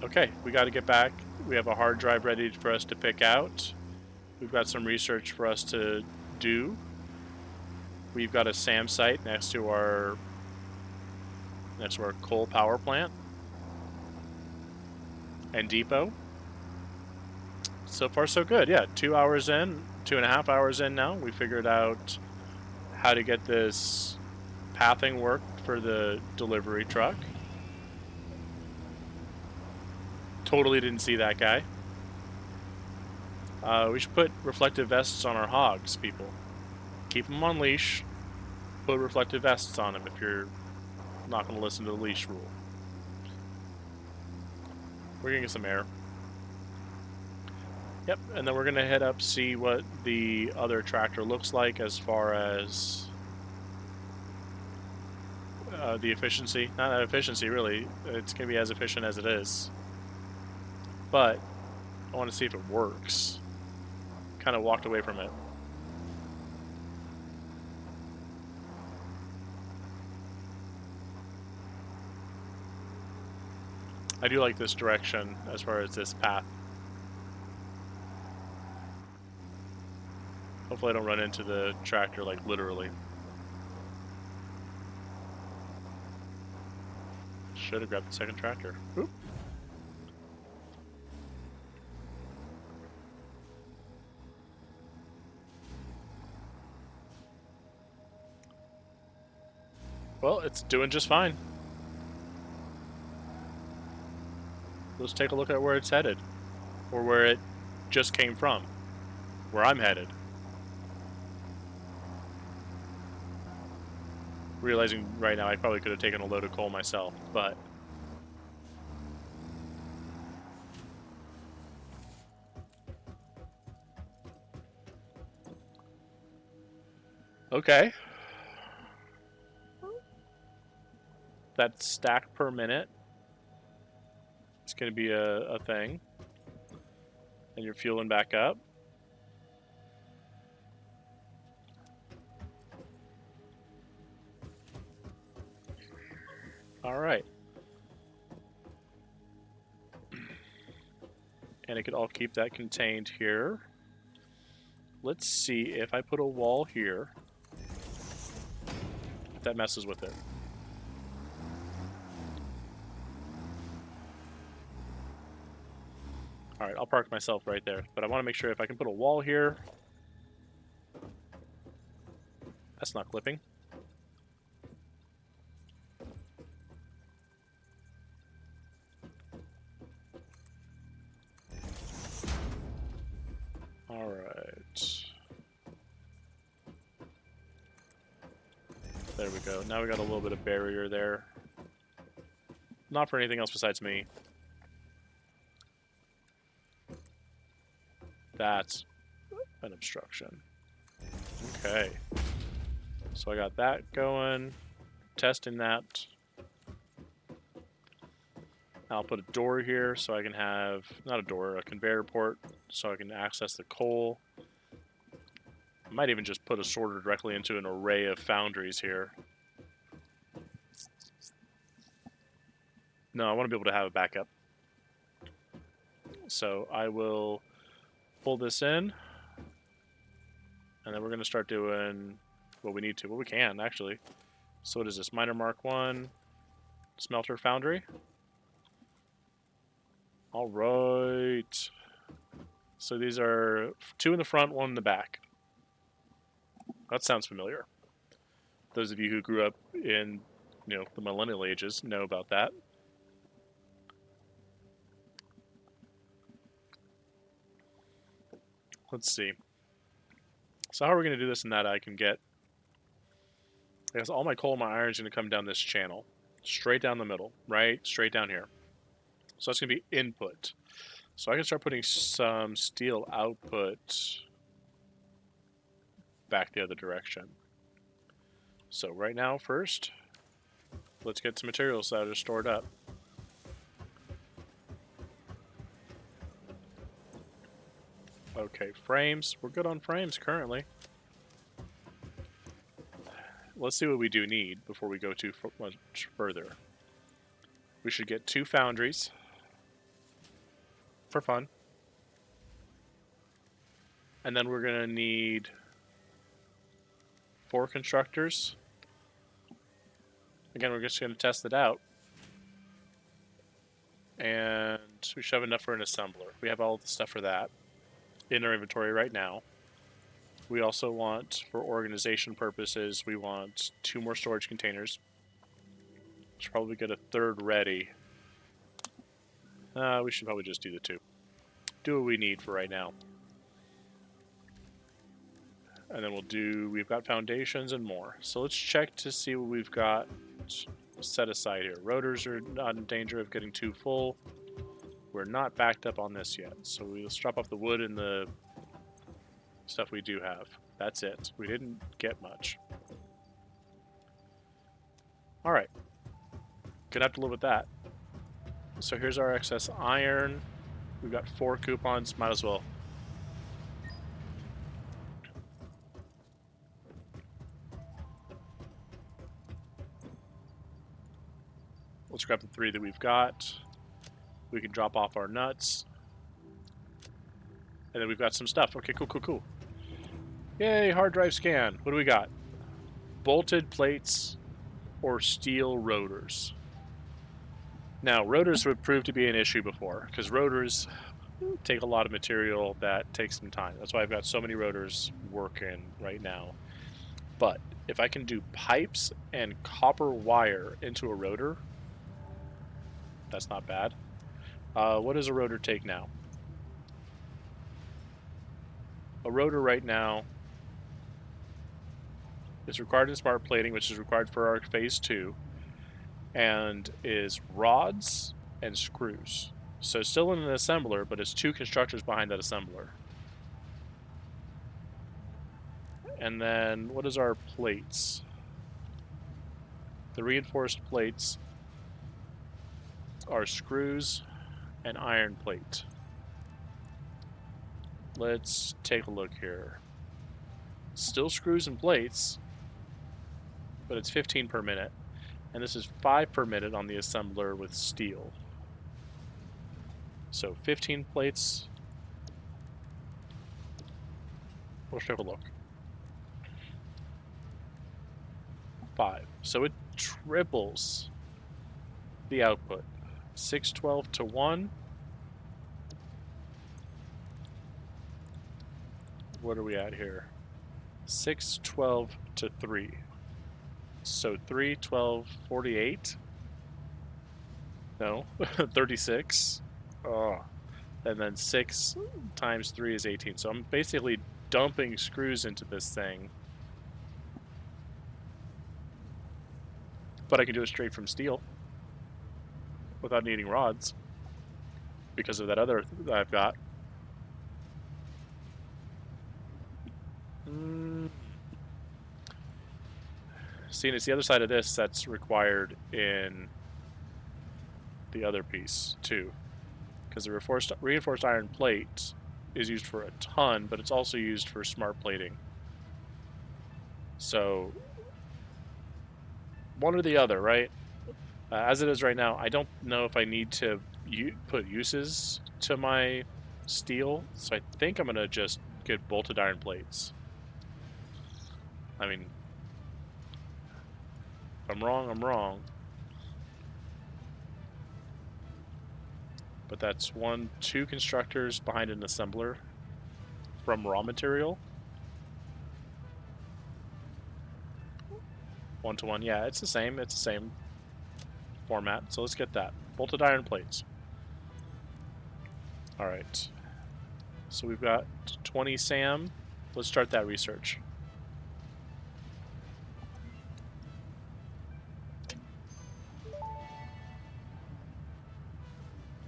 Okay, we got to get back. We have a hard drive ready for us to pick out. We've got some research for us to do. We've got a SAM site next to our coal power plant and depot. So far, so good. Yeah, 2 hours in, 2.5 hours in now. We figured out how to get this pathing work for the delivery truck. Totally didn't see that guy. We should put reflective vests on our hogs, people. Keep them on leash. Put reflective vests on them if you're not going to listen to the leash rule. We're going to get some air. Yep, and then we're going to head up, see what the other tractor looks like as far as the efficiency. Not that efficiency, really. It's going to be as efficient as it is. But I want to see if it works. Kind of walked away from it. I do like this direction as far as this path. Hopefully I don't run into the tractor, like, literally. Should have grabbed the second tractor. Oop. Well, it's doing just fine. Let's take a look at where it's headed. Or where it just came from. Where I'm headed. Realizing right now I probably could have taken a load of coal myself, but... Okay. That stack per minute is going to be a thing. And you're fueling back up. All right. And it could all keep that contained here. Let's see if I put a wall here, if that messes with it. All right, I'll park myself right there, but I want to make sure if I can put a wall here. That's not clipping. All right. There we go. Now we got a little bit of barrier there. Not for anything else besides me. That's an obstruction. Okay. So I got that going. Testing that. I'll put a door here so I can have, not a door, a conveyor port so I can access the coal. I might even just put a sorter directly into an array of foundries here. No, I want to be able to have a backup. So I will pull this in, and then we're going to start doing what we need to. What we can, actually. So what is this? Miner Mark 1, smelter foundry. All right. So these are 2 in the front, 1 in the back. That sounds familiar. Those of you who grew up in, the millennial ages know about that. Let's see. So how are we going to do this in that I can get... I guess all my coal and my iron is going to come down this channel. Straight down the middle, right? Straight down here. So that's going to be input. So I can start putting some steel output back the other direction. So right now, first, let's get some materials that are stored up. Okay, frames. We're good on frames currently. Let's see what we do need before we go too much further. We should get 2 foundries for fun. And then we're going to need 4 constructors. Again, we're just going to test it out. And we should have enough for an assembler. We have all the stuff for that in our inventory right now. We also want, for organization purposes, we want 2 more storage containers. Should probably get a 3rd ready. We should probably just do the 2. Do what we need for right now. And then we've got foundations and more. So let's check to see what we've got set aside here. Rotors are not in danger of getting too full. We're not backed up on this yet. So let's drop off the wood and the stuff we do have. That's it. We didn't get much. Alright. Gonna have to live with that. So here's our excess iron. We've got 4 coupons. Might as well. Let's grab the 3 that we've got. We can drop off our nuts. And then we've got some stuff. Okay, cool. Yay, hard drive scan. What do we got? Bolted plates or steel rotors. Now, rotors would prove to be an issue before, because rotors take a lot of material that takes some time. That's why I've got so many rotors working right now. But if I can do pipes and copper wire into a rotor, that's not bad. What does a rotor take now? A rotor right now is required in smart plating, which is required for our phase 2, and is rods and screws. So still in an assembler, but it's 2 constructors behind that assembler. And then what is our plates? The reinforced plates are screws and iron plate. Let's take a look here. Still screws and plates, but it's 15 per minute. And this is 5 per minute on the assembler with steel. So 15 plates. Let's take a look. 5. So it triples the output. 612 to 1. What are we at here? 612 to 3. So 3, 12, 48. No, 36. Oh. And then 6 times 3 is 18. So I'm basically dumping screws into this thing. But I can do it straight from steel without needing rods because of that other that I've got. See, and it's the other side of this that's required in the other piece too, because the reinforced iron plate is used for a ton, but it's also used for smart plating. So one or the other, right? As it is right now, I don't know if I need to put uses to my steel, so I think I'm gonna just get bolted iron plates. I mean, if I'm wrong, I'm wrong. But that's 2 constructors behind an assembler from raw material. 1-to-1, yeah, it's the same. It's the same format. So let's get that. Bolted iron plates. All right. So we've got 20 SAM. Let's start that research.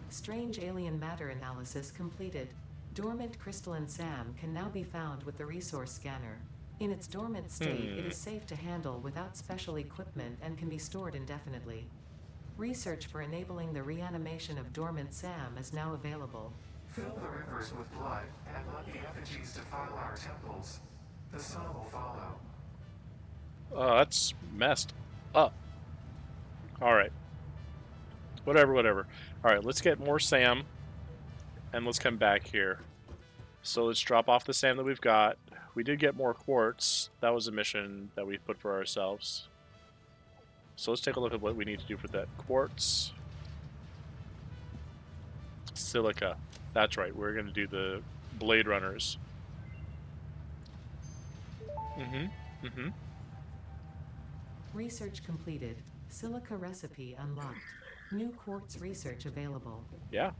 Strange alien matter analysis completed. Dormant crystalline SAM can now be found with the resource scanner. In its dormant state, it is safe to handle without special equipment and can be stored indefinitely. Research for enabling the reanimation of dormant SAM is now available. Fill the rivers with blood and let the effigies defile our temples. The sun will follow. Oh, that's messed up. All right. Whatever, whatever. All right, let's get more Sam, and let's come back here. So let's drop off the Sam that we've got. We did get more quartz. That was a mission that we put for ourselves. So let's take a look at what we need to do for that. Quartz. Silica. That's right, we're going to do the Blade Runners. Research completed. Silica recipe unlocked. New quartz research available. Yeah,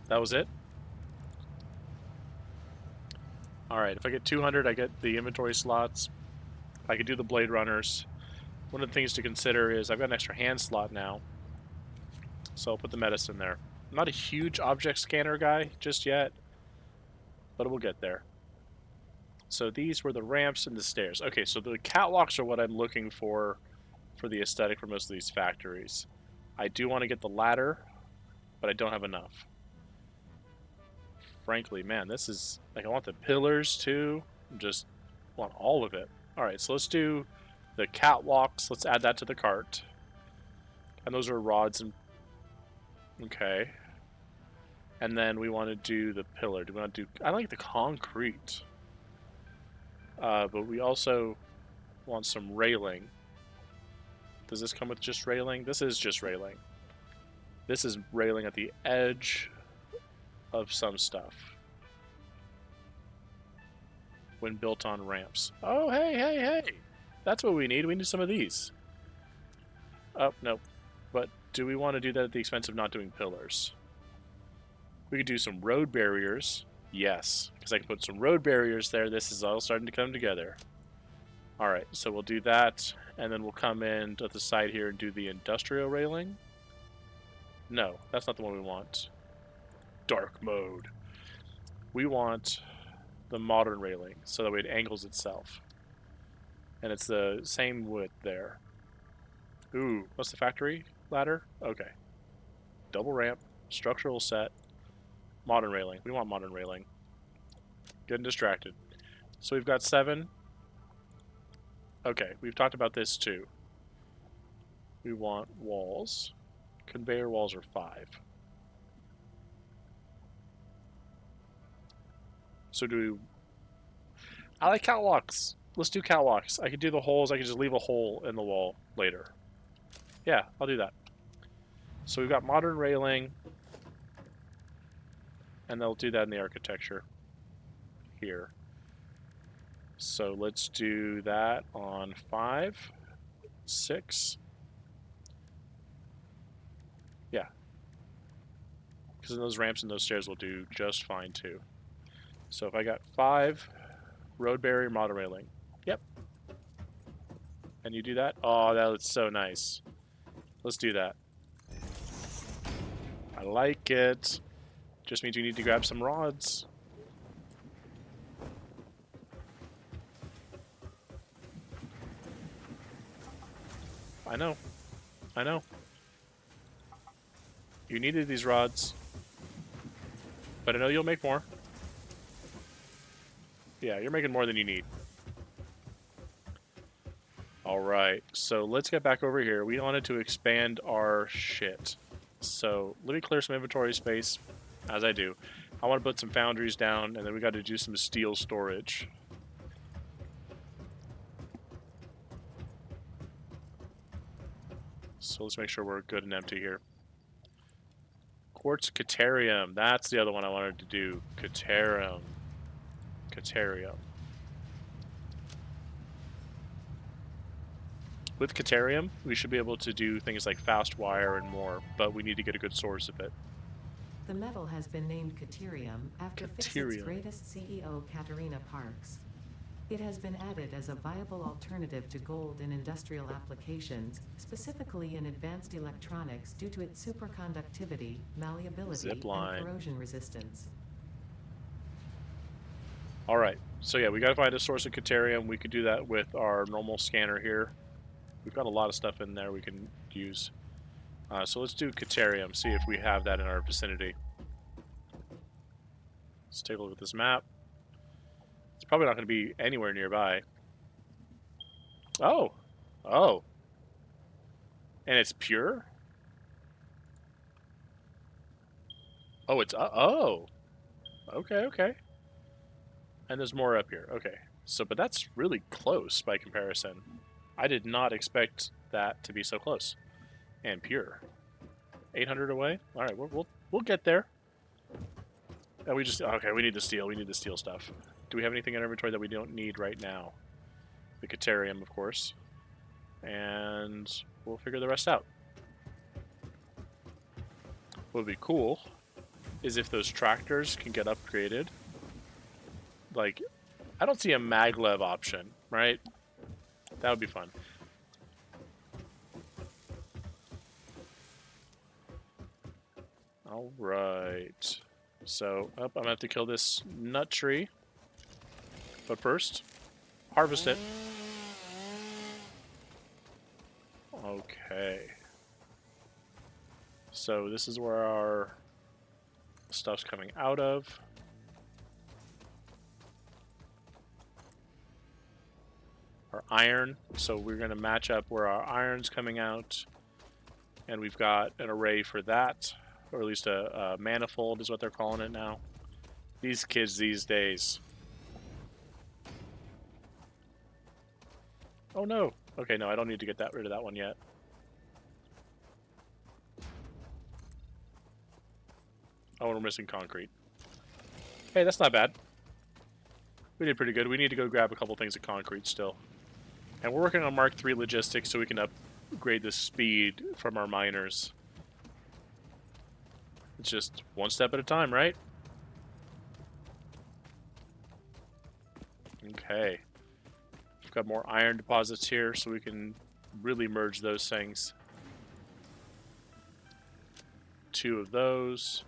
that was it. Alright, if I get 200, I get the inventory slots. I could do the Blade Runners. One of the things to consider is I've got an extra hand slot now. So I'll put the medicine there. I'm not a huge object scanner guy just yet, but we'll get there. So these were the ramps and the stairs. Okay, so the catwalks are what I'm looking for the aesthetic for most of these factories. I do want to get the ladder, but I don't have enough. Frankly, man, this is... like, I want the pillars too. Just want all of it. Alright, so let's do the catwalks. Let's add that to the cart. And those are rods and... okay. And then we want to do the pillar. Do we want to do... I like the concrete. But we also want some railing. Does this come with just railing? This is just railing. This is railing at the edge of some stuff. When built on ramps. Oh, hey, hey, hey! That's what we need. We need some of these. Oh, no. But do we want to do that at the expense of not doing pillars? We could do some road barriers. Yes, because I can put some road barriers there. This is all starting to come together. Alright, so we'll do that, and then we'll come in to the side here and do the industrial railing. No, that's not the one we want. Dark mode. We want the modern railing, so that way it angles itself. And it's the same width there. Ooh, what's the factory ladder? Okay. Double ramp, structural set, modern railing. We want modern railing. Getting distracted. So we've got 7. Okay, we've talked about this too. We want walls. Conveyor walls are 5. So do we... I like catwalks. Let's do catwalks. I could do the holes. I could just leave a hole in the wall later. Yeah, I'll do that. So we've got modern railing. And they'll do that in the architecture. Here. So let's do that on 5. 6. Yeah. Because those ramps and those stairs will do just fine too. So if I got 5, road barrier, modern railing. Yep. And you do that? Oh, that's so nice. Let's do that. I like it. Just means you need to grab some rods. I know. I know. You needed these rods. But I know you'll make more. Yeah, you're making more than you need. Alright, so let's get back over here. We wanted to expand our shit. So let me clear some inventory space, as I do. I want to put some foundries down, and then we got to do some steel storage. So let's make sure we're good and empty here. Quartz Caterium. That's the other one I wanted to do. Caterium. Caterium. With Caterium, we should be able to do things like fast wire and more, but we need to get a good source of it. The metal has been named Caterium after Fixit's Caterium. greatest CEO, Katerina Parks. It has been added as a viable alternative to gold in industrial applications, specifically in advanced electronics due to its superconductivity, malleability, Zipline. and corrosion resistance. Alright, so yeah, we gotta find a source of Caterium. We could do that with our normal scanner here. We've got a lot of stuff in there we can use. So let's do Caterium, see if we have that in our vicinity. Let's take a look at this map. It's probably not going to be anywhere nearby. Oh. Oh. And it's pure? Oh, it's... oh. Okay, okay. And there's more up here. Okay. So, but that's really close by comparison. I did not expect that to be so close. And pure. 800 away? Alright, we'll get there. And we just... Okay, we need the steel. We need the steel stuff. Do we have anything in our inventory that we don't need right now? The Caterium, of course. And we'll figure the rest out. What would be cool is if those tractors can get upgraded. Like, I don't see a maglev option, right? That would be fun. Alright. So, I'm going to have to kill this nut tree. But first, harvest it. Okay. So this is where our stuff's coming out of. Our iron. So we're going to match up where our iron's coming out. And we've got an array for that. Or at least a manifold is what they're calling it now. These kids these days. Oh no. Okay, no, I don't need to get rid of that one yet. Oh, we're missing concrete. Hey, that's not bad. We did pretty good. We need to go grab a couple things of concrete still. And we're working on Mark III logistics so we can upgrade the speed from our miners. It's just one step at a time, right? Okay. We've got more iron deposits here so we can really merge those things. 2 of those.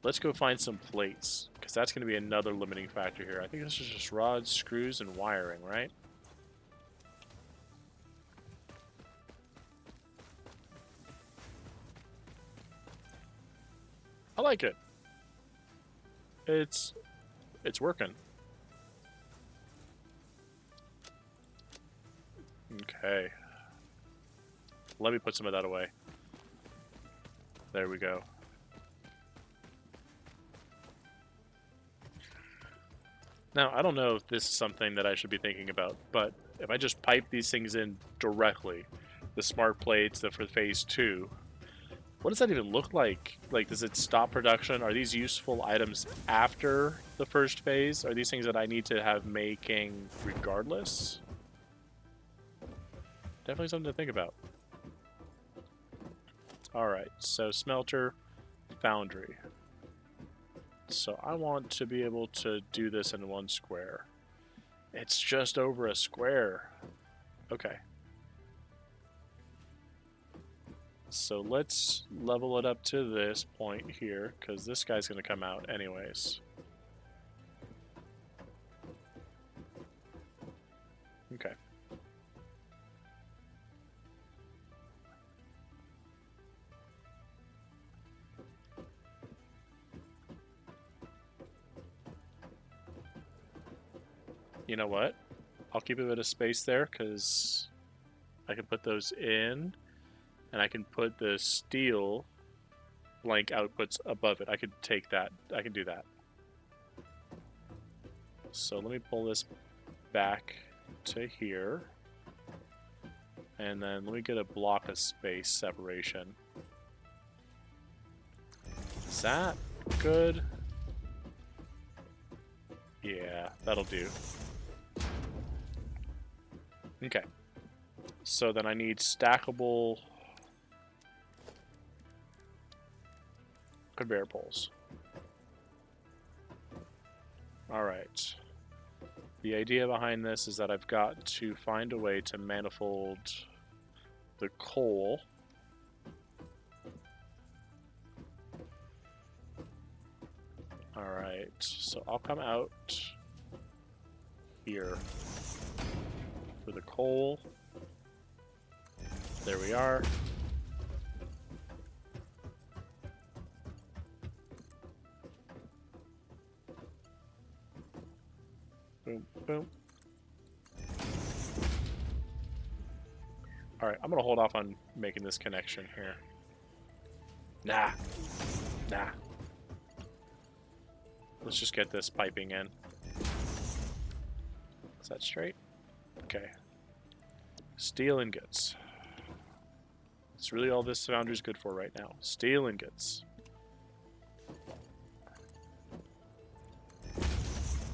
Let's go find some plates, because that's going to be another limiting factor here. I think this is just rods, screws, and wiring, right? I like it. It's working. Okay. Let me put some of that away. There we go. Now, I don't know if this is something that I should be thinking about, but if I just pipe these things in directly, the smart plates that for phase 2, what does that even look like? Like, does it stop production? Are these useful items after the first phase? Are these things that I need to have making regardless? Definitely something to think about. Alright, so smelter, foundry. So I want to be able to do this in one square. It's just over a square. Okay. So let's level it up to this point here, because this guy's going to come out anyways. Okay. You know what? I'll keep a bit of space there, because I can put those in. And I can put the steel blank outputs above it. I could take that. I can do that. So let me pull this back to here. And then let me get a block of space separation. Is that good? Yeah, that'll do. Okay. So then I need stackable conveyor poles. Alright. The idea behind this is that I've got to find a way to manifold the coal. Alright, so I'll come out here for the coal. There we are. Boom, boom. Alright, I'm going to hold off on making this connection here. Nah. Nah. Let's just get this piping in. Is that straight? Okay. Steel ingots. That's really all this foundry's good for right now. Steel ingots.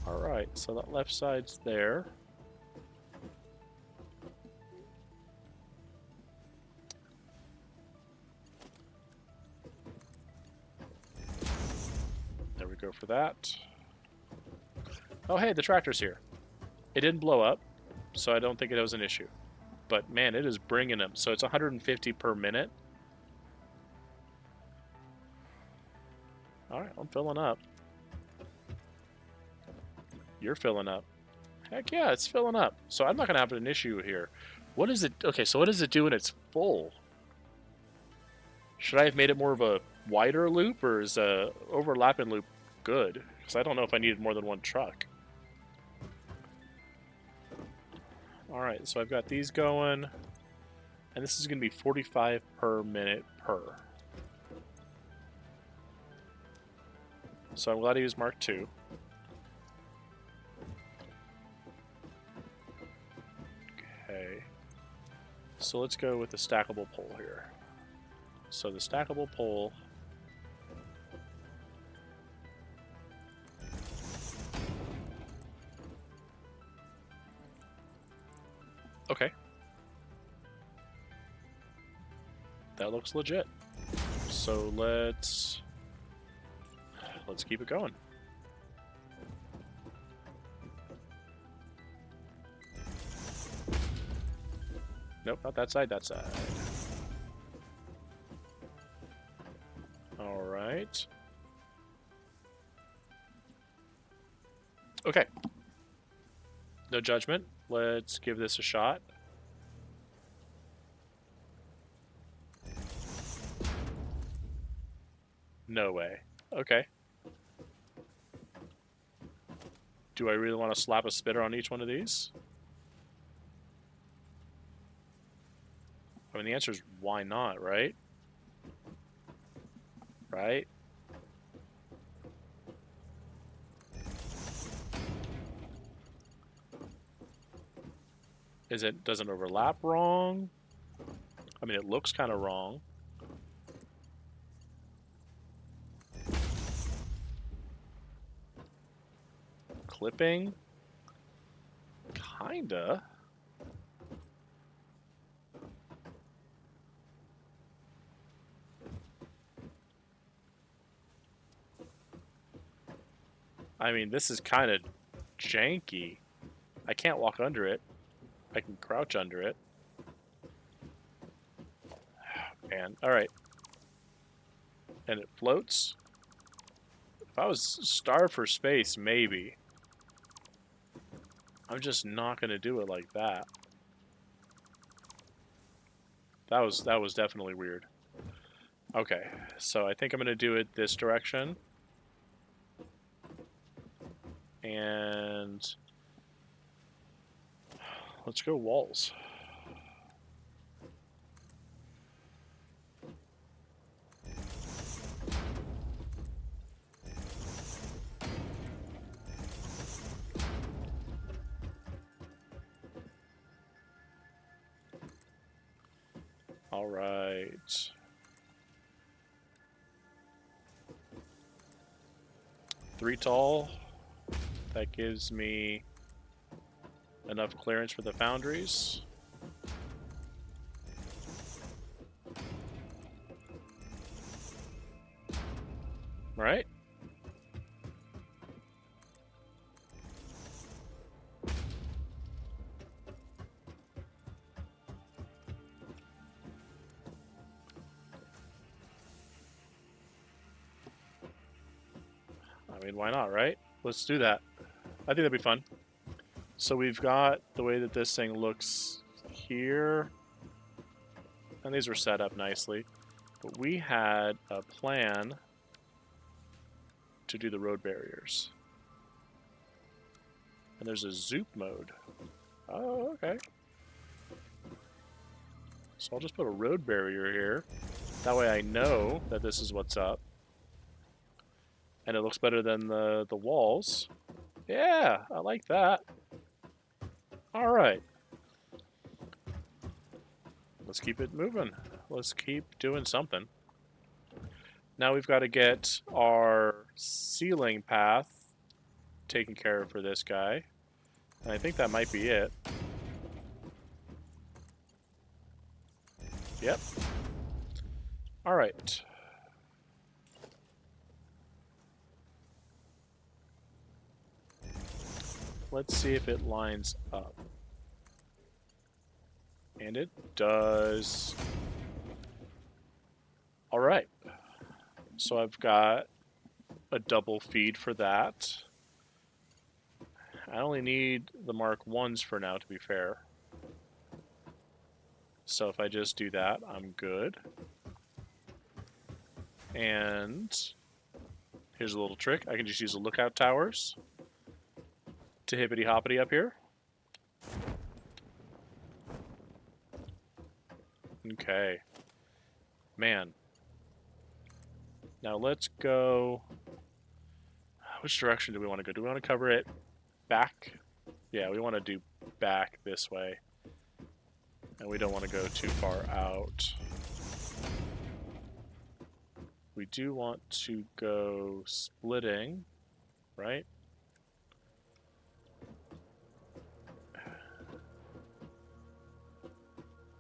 Alright, so that left side's there. There we go for that. Oh hey, the tractor's here. It didn't blow up, so I don't think it was an issue. But man, it is bringing them. So it's 150 per minute. Alright, I'm filling up. You're filling up. Heck yeah, it's filling up. So I'm not going to have an issue here. What is it? Okay, so what does it do when it's full? Should I have made it more of a wider loop, or is a overlapping loop good? Because I don't know if I needed more than one truck. Alright, so I've got these going. And this is going to be 45 per minute per. So I'm glad I used Mark II. Okay. So let's go with the stackable pole here. So the stackable pole. Okay. That looks legit. So let's keep it going. Nope, not that side, that side. Alright. Okay. No judgment. Let's give this a shot. No way. Okay. Do I really want to slap a spitter on each one of these? I mean, the answer is why not, right? Right? Doesn't overlap wrong? I mean, it looks kind of wrong. Clipping? Kinda. I mean, this is kind of janky. I can't walk under it. I can crouch under it. Man, alright. And it floats? If I was starved for space, maybe. I'm just not going to do it like that. That was definitely weird. Okay, so I think I'm going to do it this direction. And let's go walls. All right. Three tall. That gives me enough clearance for the foundries. Right? I mean, why not, right? Let's do that. I think that'd be fun. So we've got the way that this thing looks here. And these were set up nicely. But we had a plan to do the road barriers. And there's a zoop mode. Oh, okay. So I'll just put a road barrier here. That way I know that this is what's up. And it looks better than the walls. Yeah, I like that. Alright. Let's keep it moving. Let's keep doing something. Now we've got to get our ceiling path taken care of for this guy. And I think that might be it. Yep. Alright. Let's see if it lines up. And it does. Alright. So I've got a double feed for that. I only need the Mark 1s for now, to be fair. So if I just do that, I'm good. And here's a little trick. I can just use the lookout towers to hippity hoppity up here. Okay. Man. Now let's go... Which direction do we want to go? Do we want to cover it back? Yeah, we want to do back this way. And we don't want to go too far out. We do want to go splitting, right?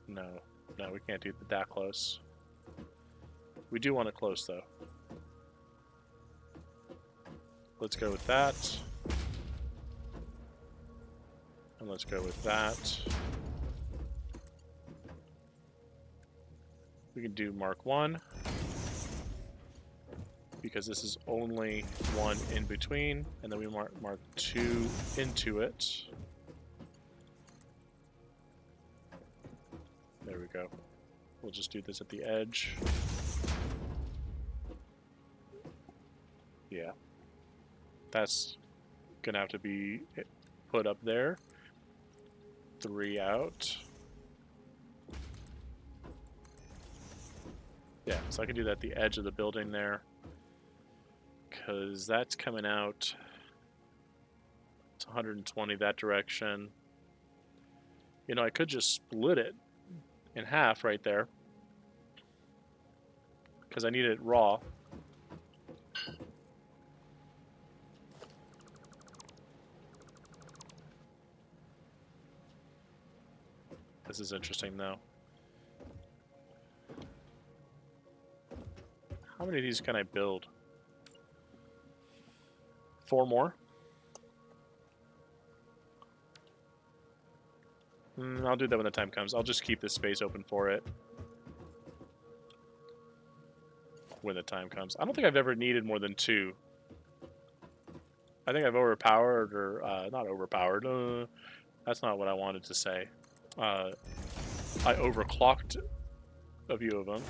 No, we can't do that close. We do want it close, though. Let's go with that. And let's go with that. We can do Mark 1. Because this is only one in between. And then we mark 2 into it. There we go. We'll just do this at the edge. Yeah. That's gonna have to be put up there. 3 out. Yeah, so I can do that at the edge of the building there. Because that's coming out. It's 120 that direction. You know, I could just split it in half right there. Because I need it raw. This is interesting, though. How many of these can I build? 4 more? I'll do that when the time comes. I'll just keep this space open for it. When the time comes. I don't think I've ever needed more than 2. I think I've overpowered, or not overpowered. That's not what I wanted to say. I overclocked a few of them.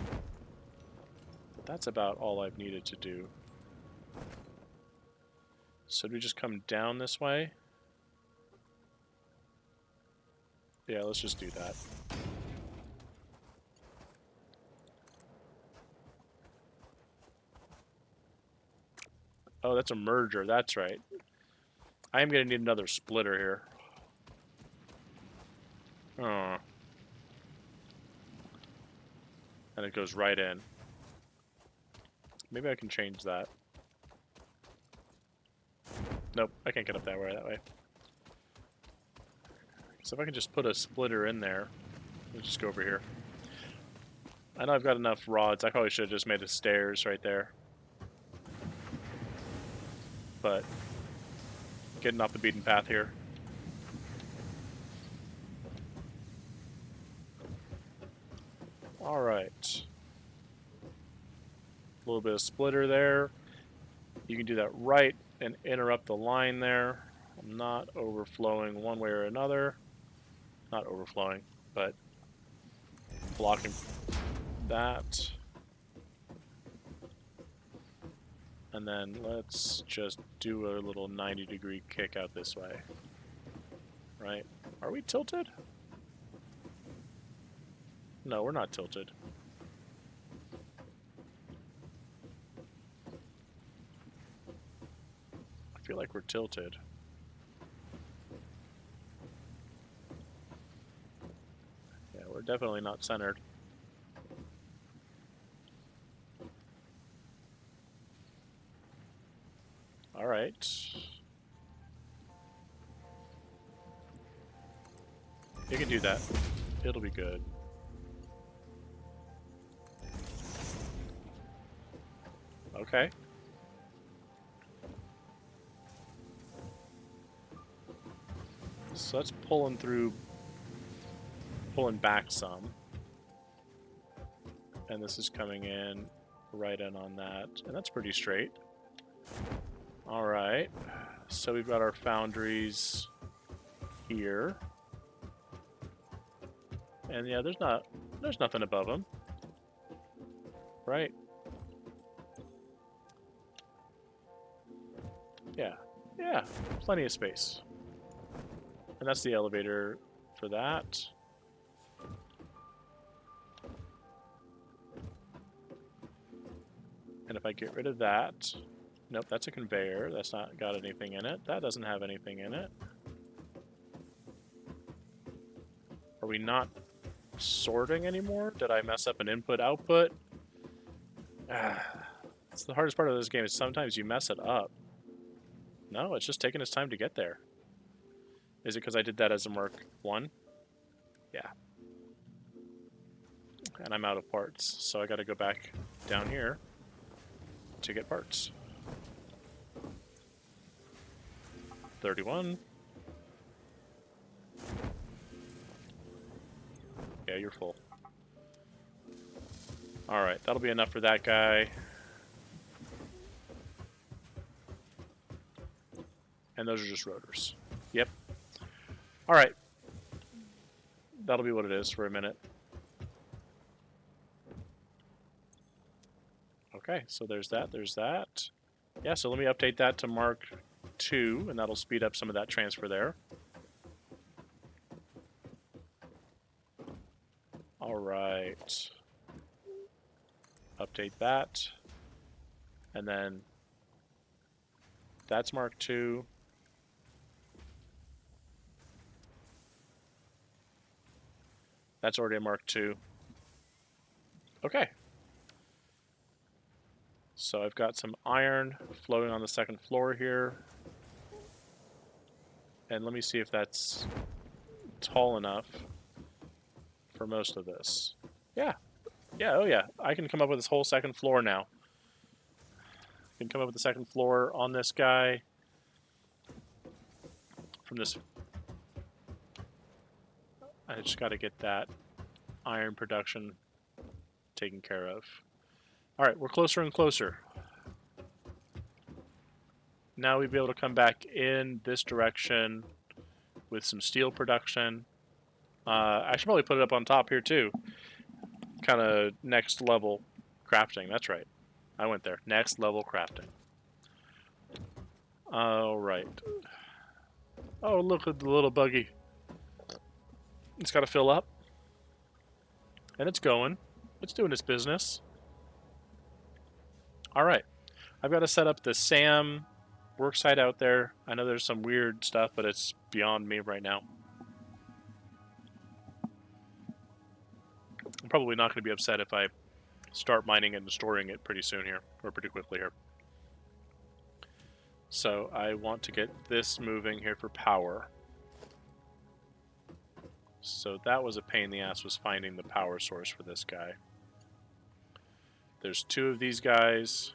But that's about all I've needed to do. So do we just come down this way? Yeah, let's just do that. Oh, that's a merger. That's right. I am going to need another splitter here. Oh. And it goes right in. Maybe I can change that. Nope, I can't get up that way. So if I can just put a splitter in there, let's just go over here. I know I've got enough rods. I probably should have just made the stairs right there. But getting off the beaten path here. Alright. A little bit of splitter there. You can do that right and interrupt the line there. I'm not overflowing one way or another. Not overflowing, but blocking that. And then let's just do a little 90-degree kick out this way. right? Are we tilted? No, we're not tilted. I feel like we're tilted. Yeah, we're definitely not centered. All right. You can do that. It'll be good. Okay. So that's pulling back some. And this is coming in right in on that. And that's pretty straight. All right. So we've got our foundries here. And yeah, there's nothing above them. Right? Yeah. Yeah, plenty of space. And that's the elevator for that. And if I get rid of that, nope, that's a conveyor. That's not got anything in it. That doesn't have anything in it. Are we not sorting anymore? Did I mess up an input-output? It's the hardest part of this game is sometimes you mess it up. No, it's just taking its time to get there. Is it because I did that as a Mark 1? Yeah. And I'm out of parts, so I gotta go back down here to get parts. 31. Yeah, you're full. Alright, that'll be enough for that guy. And those are just rotors. Yep. Alright. That'll be what it is for a minute. Okay, so there's that, there's that. Yeah, so let me update that to Mark 2, and that'll speed up some of that transfer there. Alright. Update that. And then that's Mark 2. That's already a Mark 2. Okay. So I've got some iron floating on the second floor here. And let me see if that's tall enough for most of this. Yeah. Yeah, oh yeah. I can come up with this whole second floor now. I can come up with the second floor on this guy from this. I just got to get that iron production taken care of. All right, we're closer and closer. Now we'd be able to come back in this direction with some steel production. I should probably put it up on top here too. Kind of next level crafting. That's right. I went there. Next level crafting. All right. Oh, look at the little buggy. It's got to fill up. And it's going. It's doing its business. All right. I've got to set up the SAM worksite out there. I know there's some weird stuff, but it's beyond me right now. I'm probably not going to be upset if I start mining and storing it pretty soon here, or pretty quickly here. So I want to get this moving here for power. So that was a pain in the ass, was finding the power source for this guy. There's two of these guys.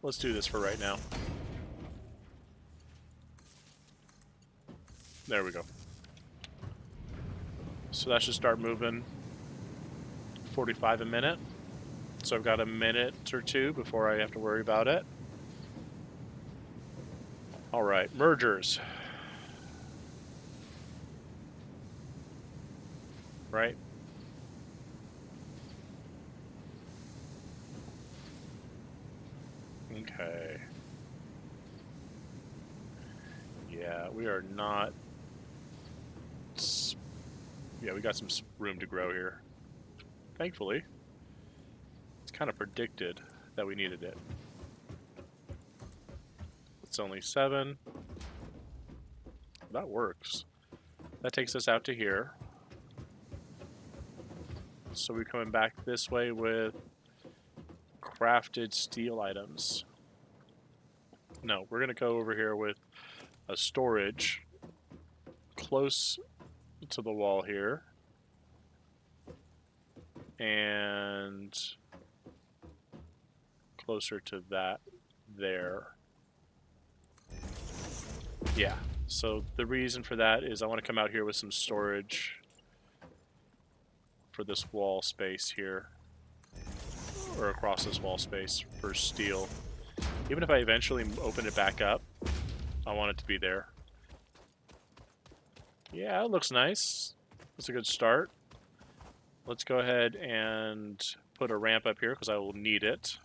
Let's do this for right now. There we go. So that should start moving. 45 a minute. So I've got a minute or two before I have to worry about it. All right, mergers. Right? Okay. Yeah, we are not... Yeah, we got some room to grow here. Thankfully. It's kind of predicted that we needed it. It's only 7. That works. That takes us out to here. So we're coming back this way with crafted steel items. No, we're going to go over here with a storage close to the wall here. And closer to that there. Yeah, so the reason for that is I want to come out here with some storage for this wall space here. Or across this wall space for steel. Even if I eventually open it back up, I want it to be there. Yeah, it looks nice. That's a good start. Let's go ahead and put a ramp up here because I will need it.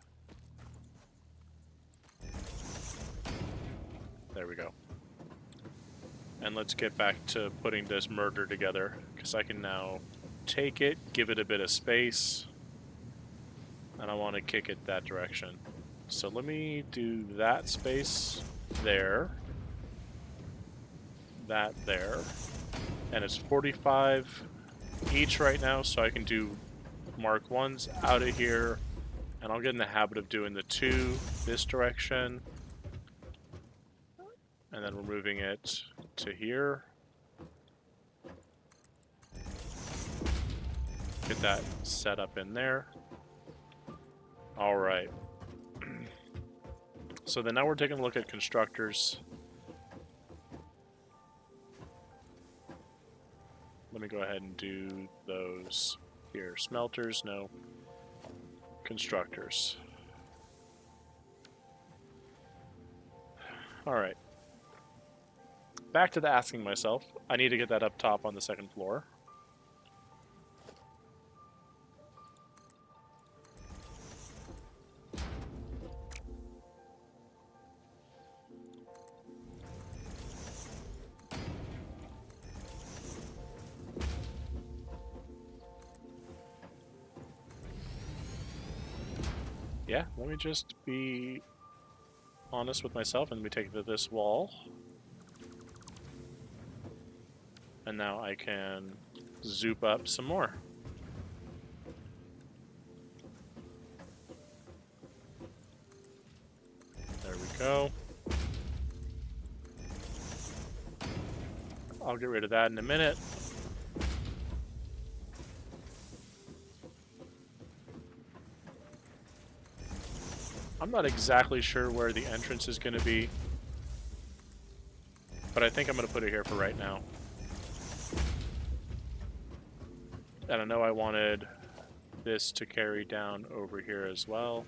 There we go. And let's get back to putting this murder together because I can now take it, give it a bit of space, and I want to kick it that direction. So let me do that space there, that there, and it's 45 each right now, so I can do Mark 1s out of here, and I'll get in the habit of doing the 2 this direction, and then we're moving it to here. Get that set up in there. All right. So then now we're taking a look at constructors. Let me go ahead and do those here. Smelters, no. Constructors. All right. Back to the asking myself. I need to get that up top on the 2nd floor. Yeah, let me just be honest with myself and let me take it to this wall. And now I can zoop up some more. There we go. I'll get rid of that in a minute. I'm not exactly sure where the entrance is going to be, but I think I'm going to put it here for right now. And I know I wanted this to carry down over here as well.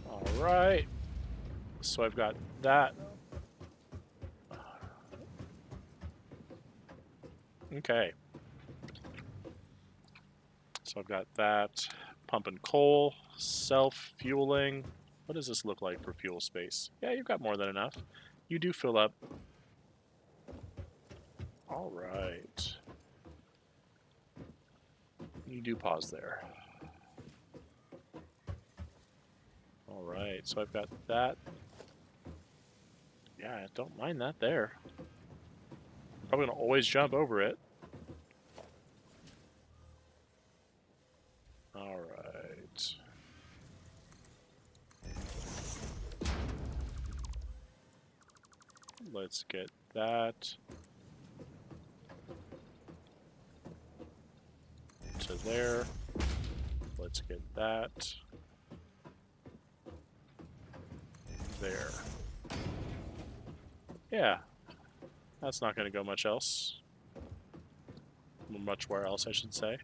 All right. So I've got that. Okay. So I've got that. Pumping coal, self-fueling. What does this look like for fuel space? Yeah, you've got more than enough. You do fill up. All right. You do pause there. All right, so I've got that. Yeah, I don't mind that there. I'm probably gonna always jump over it. All right. Let's get that to there. Let's get that there. Yeah, that's not going to go much else. Much where else, I should say.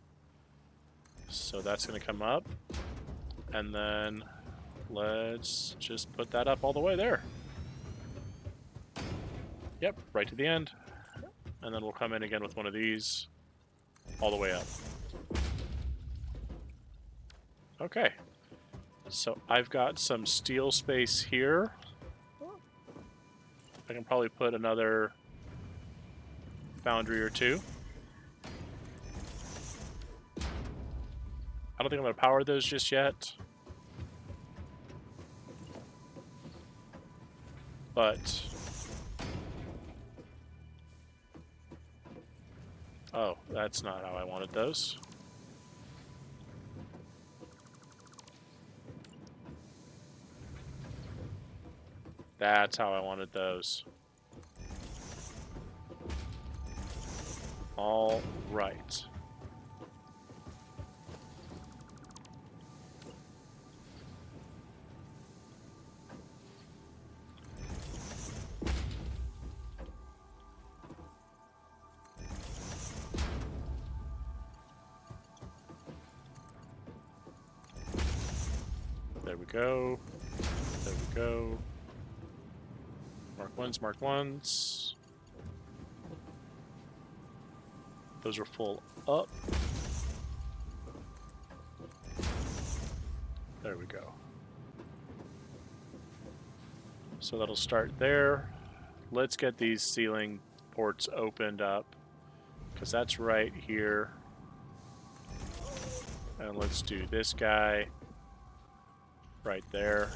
So that's going to come up. And then let's just put that up all the way there. Yep, right to the end. And then we'll come in again with one of these all the way up. Okay. So I've got some steel space here. I can probably put another foundry or two. I don't think I'm going to power those just yet. But... oh, that's not how I wanted those. That's how I wanted those. All right. There we go. There we go. Mark ones, mark ones. Those are full up. There we go. So that'll start there. Let's get these ceiling ports opened up, because that's right here. And let's do this guy right there.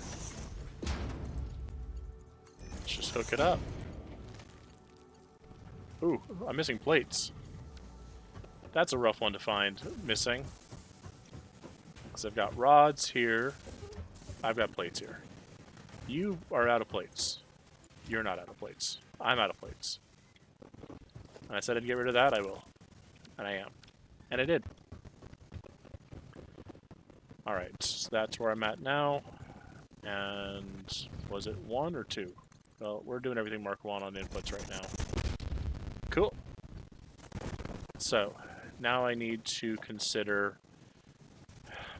Let's just hook it up. Ooh, I'm missing plates. That's a rough one to find missing. Because I've got rods here. I've got plates here. You are out of plates. You're not out of plates. I'm out of plates. And I said I'd get rid of that, I will. And I am. And I did. Alright, so that's where I'm at now. And was it 1 or 2? Well, we're doing everything Mark 1 on inputs right now. Cool. So, now I need to consider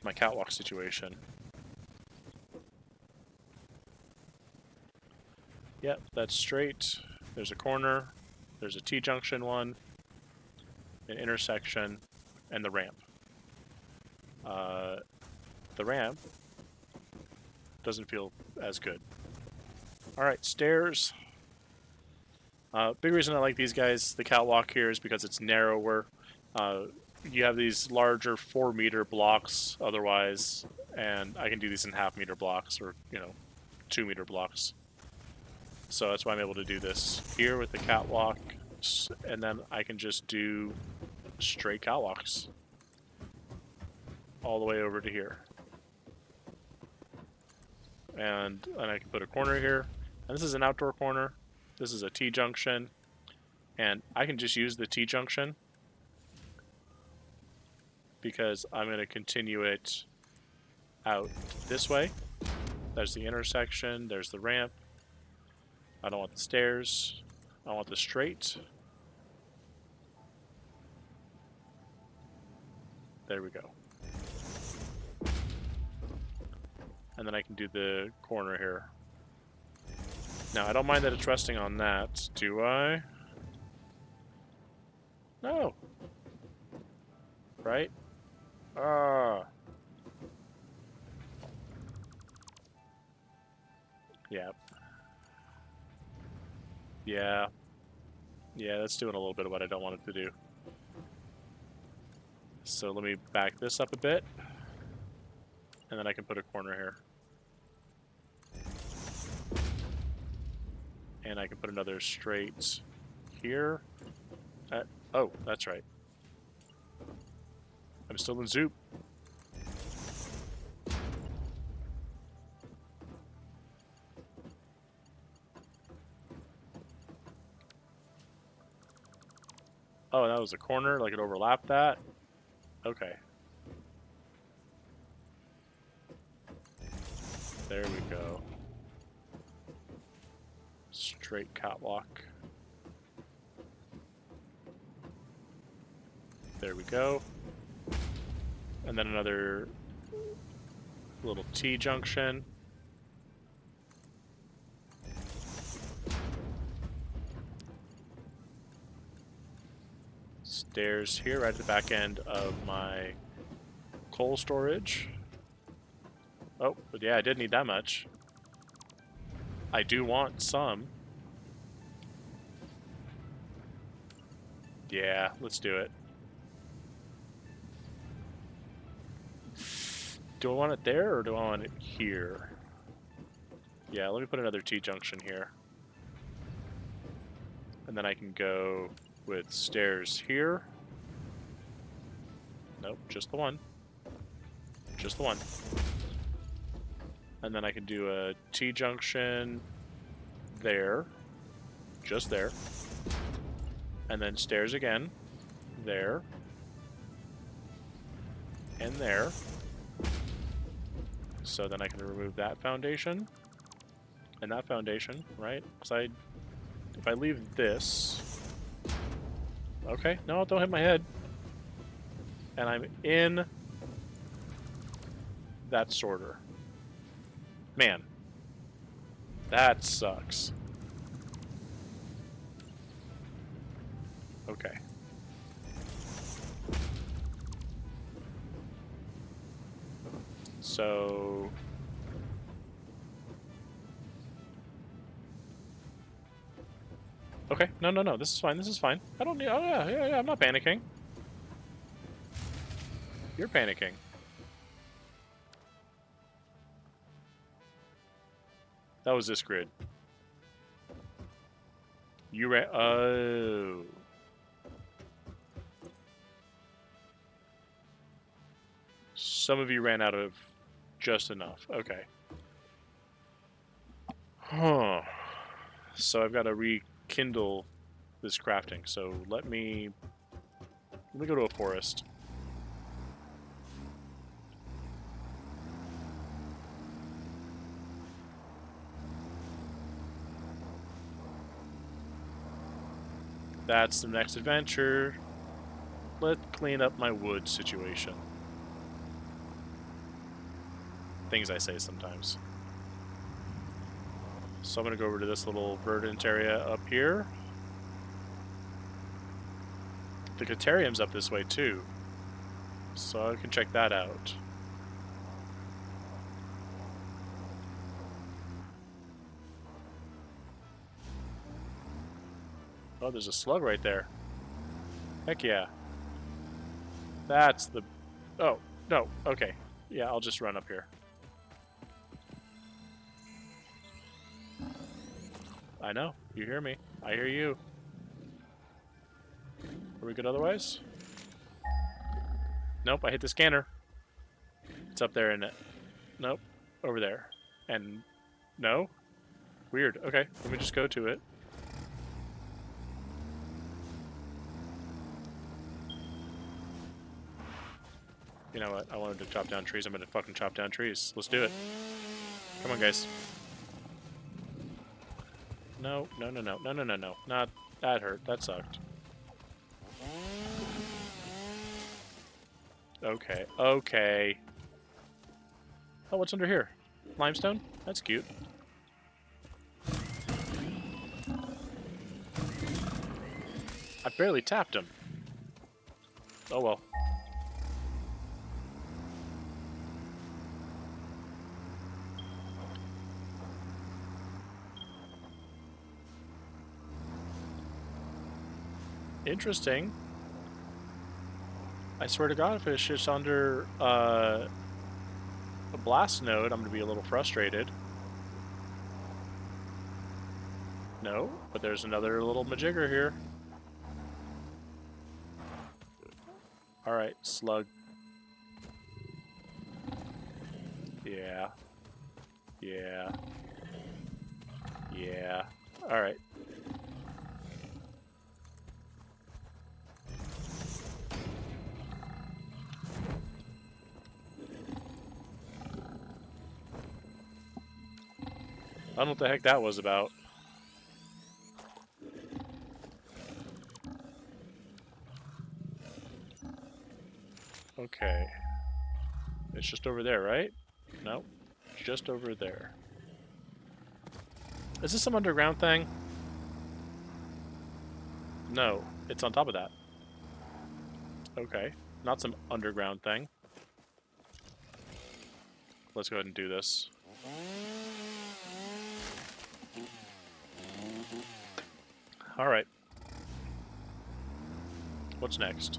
my catwalk situation. Yep, that's straight. There's a corner. There's a T-junction one, an intersection, and the ramp. The ramp doesn't feel as good. Alright, stairs. Big reason I like these guys, the catwalk here, is because it's narrower. You have these larger 4-meter blocks otherwise, and I can do these in half-meter blocks or, 2-meter blocks. So that's why I'm able to do this here with the catwalk, and then I can just do straight catwalks all the way over to here. And I can put a corner here, and this is an outdoor corner. This is a T-junction, and I can just use the T-junction because I'm going to continue it out this way. There's the intersection, there's the ramp. I don't want the stairs. I want the straight. There we go. And then I can do the corner here. Now, I don't mind that it's resting on that, do I? No. Right? Ah. Yeah. Yeah. Yeah, that's doing a little bit of what I don't want it to do. So let me back this up a bit. And then I can put a corner here. And I can put another straight here. Oh, that's right. I'm still in Zoop. Oh, that was a corner, like it overlapped that? Okay. There we go. Straight catwalk. There we go. And then another little T-junction. stairs here, right at the back end of my coal storage. Oh, but yeah, I did need that much. I do want some. Yeah, let's do it. Do I want it there or do I want it here? Yeah, let me put another T-junction here. And then I can go with stairs here. Nope, just the one. Just the one. And then I can do a T-junction there. Just there. And then stairs again. There. And there. So then I can remove that foundation. And that foundation, right? Because if I leave this... Okay, no, don't hit my head. And I'm in that sorter. Man. That sucks. Okay. So... Okay, no, this is fine, this is fine. I don't need... Oh, yeah, I'm not panicking. You're panicking. That was this grid. You ran... Oh... Some of you ran out of just enough. Okay. Huh. So I've got to rekindle this crafting. So let me go to a forest. That's the next adventure. Let's clean up my wood situation. Things I say sometimes. So I'm going to go over to this little verdant area up here. The Catarium's up this way too. So I can check that out. Oh, there's a slug right there. Heck yeah. That's the... Oh, no, okay. Yeah, I'll just run up here. I know. You hear me. I hear you. Are we good otherwise? Nope, I hit the scanner. It's up there, isn't it? Nope. Over there. And... No? Weird. Okay, let me just go to it. You know what? I wanted to chop down trees. I'm gonna fucking chop down trees. Let's do it. Come on, guys. No. Not... That hurt. That sucked. Okay. Okay. Oh, what's under here? Limestone? That's cute. I barely tapped him. Oh well. Interesting. I swear to God, if it's just under a blast node, I'm going to be a little frustrated. No, but there's another little majigger here. Alright, slug. Yeah. Yeah. Yeah. Alright. I don't know what the heck that was about. Okay. It's just over there, right? No. Just over there. Is this some underground thing? No. It's on top of that. Okay. Not some underground thing. Let's go ahead and do this. Alright. What's next?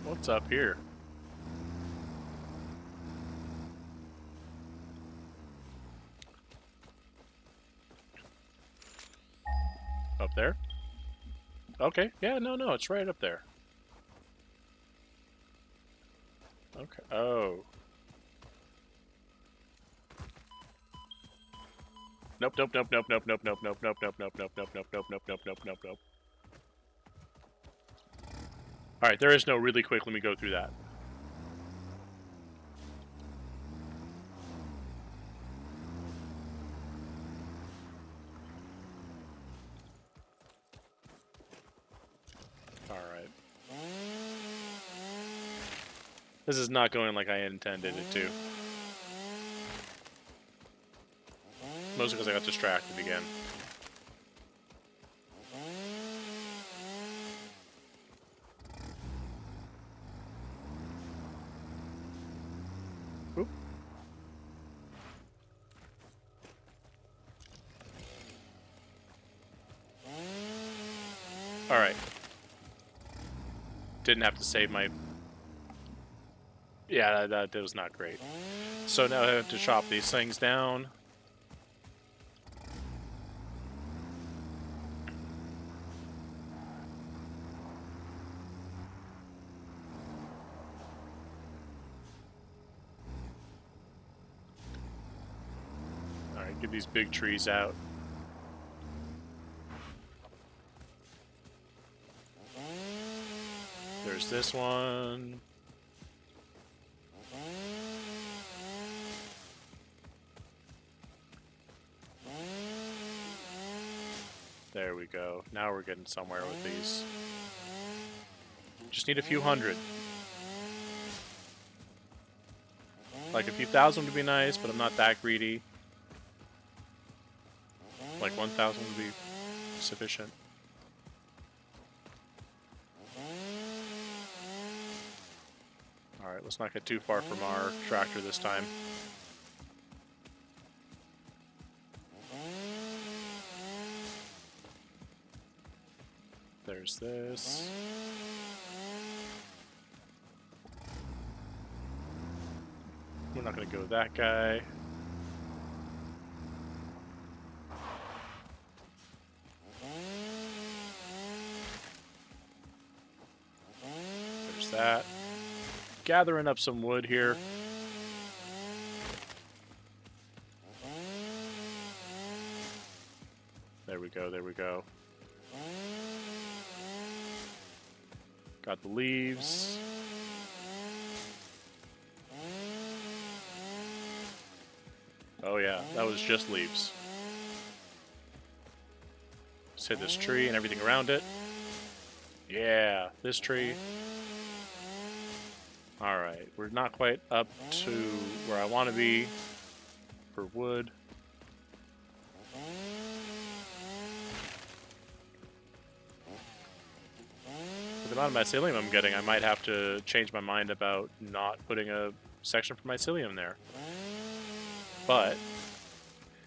What's up here? Up there? Okay. Yeah, no, it's right up there. Okay. Oh. Nope, nope, nope, nope, nope, nope, nope, nope, nope, nope, nope, nope, nope, nope, nope, nope, nope, nope, nope, nope. Alright, there is no really quick. Let me go through that. Alright. This is not going like I intended it to. Mostly because I got distracted again. Oop. Alright. Didn't have to save my... Yeah, that was not great. So now I have to chop these things down. Alright, get these big trees out. There's this one. There we go. Now we're getting somewhere with these. Just need a few hundred. Like a few thousand would be nice, but I'm not that greedy. Like 1,000 would be sufficient. Alright, let's not get too far from our tractor this time. There's this. We're not going to go with that guy. There's that. Gathering up some wood here. There we go, there we go. Got the leaves. Oh yeah, that was just leaves. Just hit this tree and everything around it. Yeah, this tree. Alright, we're not quite up to where I want to be for wood. With the amount of mycelium I'm getting, I might have to change my mind about not putting a section for mycelium there. But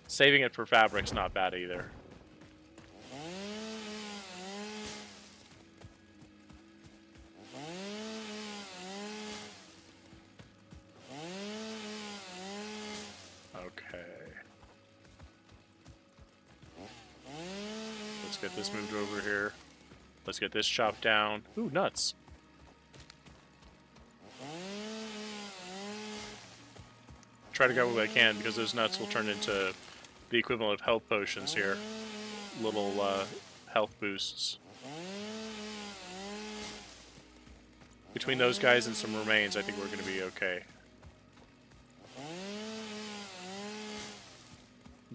saving it for fabric's not bad either. Okay. Let's get this moved over here. Let's get this chopped down. Ooh, nuts. Try to grab what I can because those nuts will turn into the equivalent of health potions here. Little health boosts. Between those guys and some remains, I think we're going to be okay.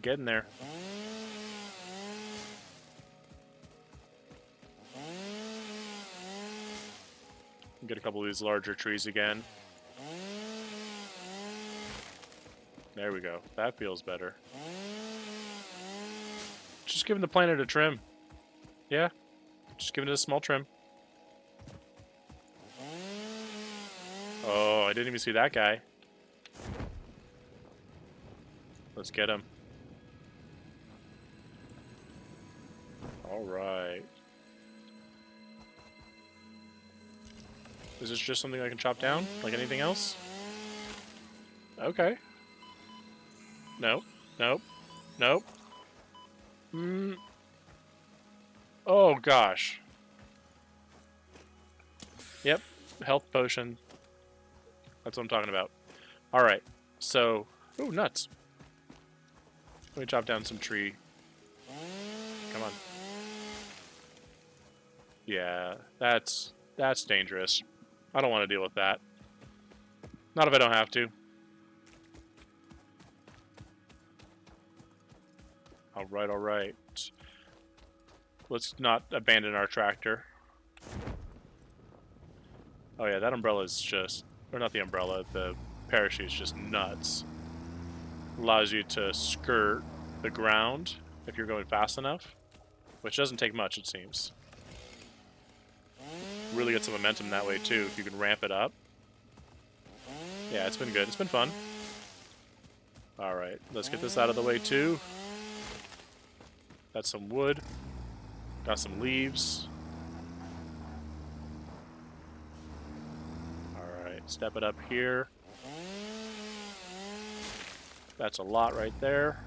Getting there. Get a couple of these larger trees again. There we go. That feels better. Just giving the planet a trim. Yeah, just giving it a small trim. Oh, I didn't even see that guy. Let's get him. Alright. Is this just something I can chop down? Like anything else? Okay. Nope. Nope. Nope. Mm. Oh, gosh. Yep. Health potion. That's what I'm talking about. Alright. So... Ooh, nuts. Let me chop down some tree. Come on. Yeah, that's dangerous. I don't want to deal with that. Not if I don't have to. Alright, alright. Let's not abandon our tractor. Oh yeah, that umbrella is just... Or not the umbrella, the parachute is just nuts. Allows you to skirt the ground if you're going fast enough. Which doesn't take much, it seems. Really get some momentum that way too, if you can ramp it up. Yeah, it's been good. It's been fun. Alright, let's get this out of the way too. Got some wood. Got some leaves. Alright, step it up here. That's a lot right there.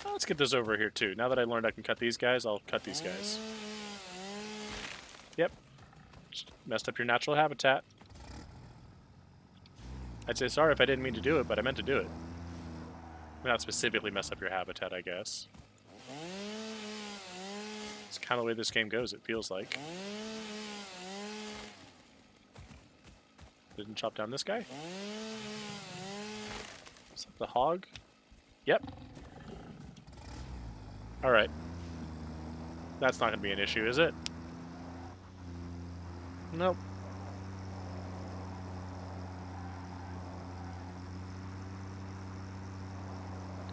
Let's get this over here too. Now that I learned I can cut these guys, I'll cut these guys. Yep. Just messed up your natural habitat. I'd say sorry if I didn't mean to do it, but I meant to do it. Not specifically mess up your habitat, I guess. It's kind of the way this game goes, it feels like. Didn't chop down this guy? Is that the hog? Yep. Alright. That's not going to be an issue, is it? Nope.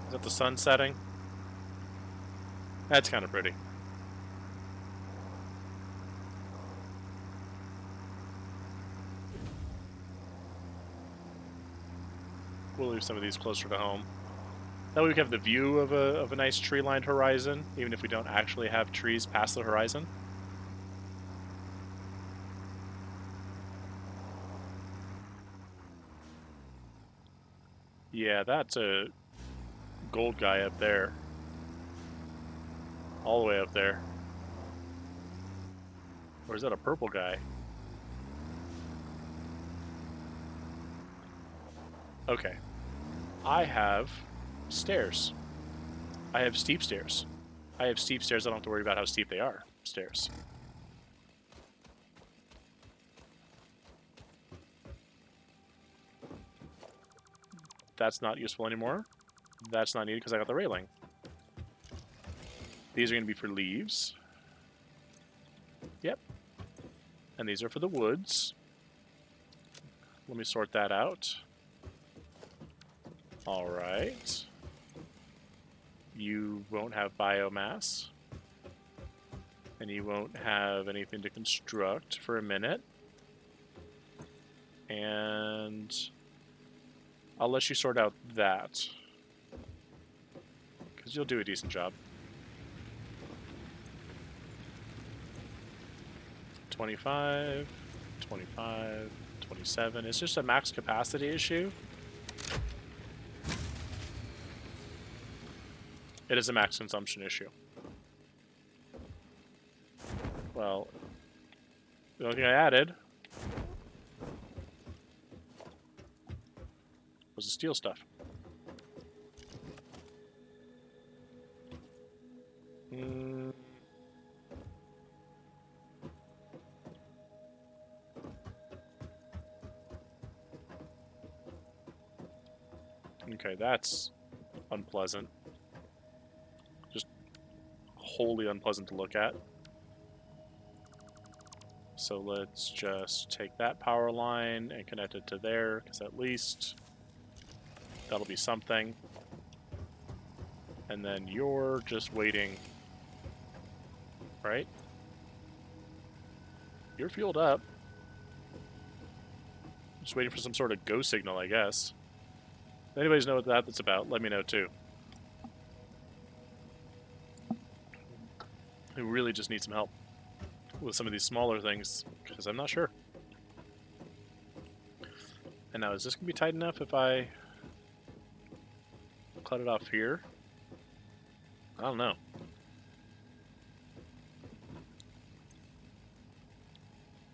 Is that the sun setting? That's kind of pretty. We'll leave some of these closer to home. That way we can have the view of a nice tree-lined horizon, even if we don't actually have trees past the horizon. Yeah, that's a gold guy up there. All the way up there. Or is that a purple guy? Okay. I have stairs. I have steep stairs. I have steep stairs. I don't have to worry about how steep they are. Stairs. That's not useful anymore. That's not needed because I got the railing. These are going to be for leaves. Yep. And these are for the woods. Let me sort that out. Alright. You won't have biomass. And you won't have anything to construct for a minute. And I'll let you sort out that. Because you'll do a decent job. 25, 25, 27. It's just a max capacity issue. It is a max consumption issue. Well, the only thing I added was the steel stuff. Okay, that's unpleasant. Just wholly unpleasant to look at. So let's just take that power line and connect it to there, because at least that'll be something. And then you're just waiting, right? You're fueled up. Just waiting for some sort of go signal, I guess. If anybody's know what that's about, let me know too. We really just need some help with some of these smaller things, because I'm not sure. And now, is this going to be tight enough if I cut it off here? I don't know.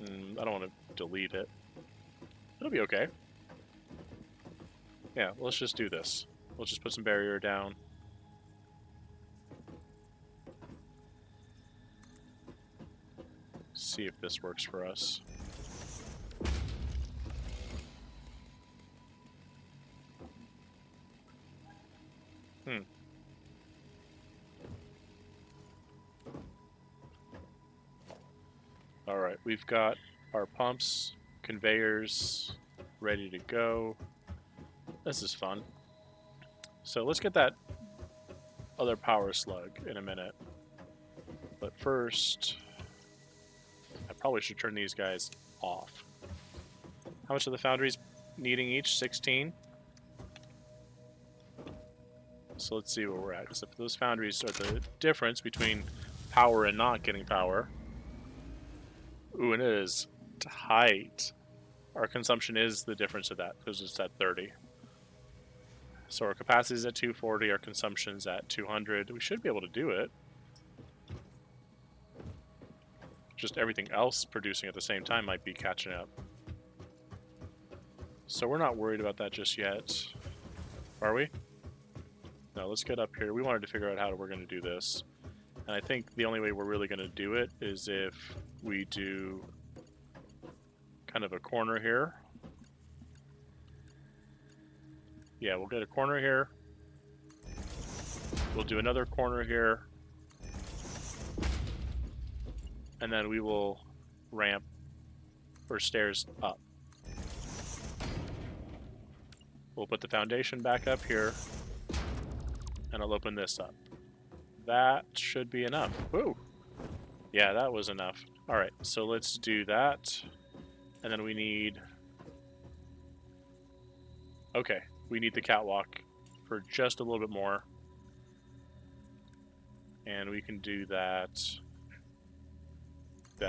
I don't want to delete it. It'll be okay. Yeah, let's just do this. We'll just put some barrier down. See if this works for us. Alright, we've got our pumps, conveyors ready to go. This is fun. So let's get that other power slug in a minute. But first, I probably should turn these guys off. How much are the foundries needing each? 16? So let's see where we're at. Because if those foundries are the difference between power and not getting power. Ooh, and it is tight. Our consumption is the difference of that, because it's at 30. So our capacity is at 240, our consumption's at 200. We should be able to do it. Just everything else producing at the same time might be catching up. So we're not worried about that just yet. Are we? No, let's get up here. We wanted to figure out how we're going to do this. And I think the only way we're really going to do it is if we do kind of a corner here. Yeah, we'll get a corner here. We'll do another corner here. And then we will ramp or stairs up. We'll put the foundation back up here. And I'll open this up. That should be enough. Woo! Yeah, that was enough. Alright, so let's do that. And then we need... Okay, we need the catwalk for just a little bit more. And we can do that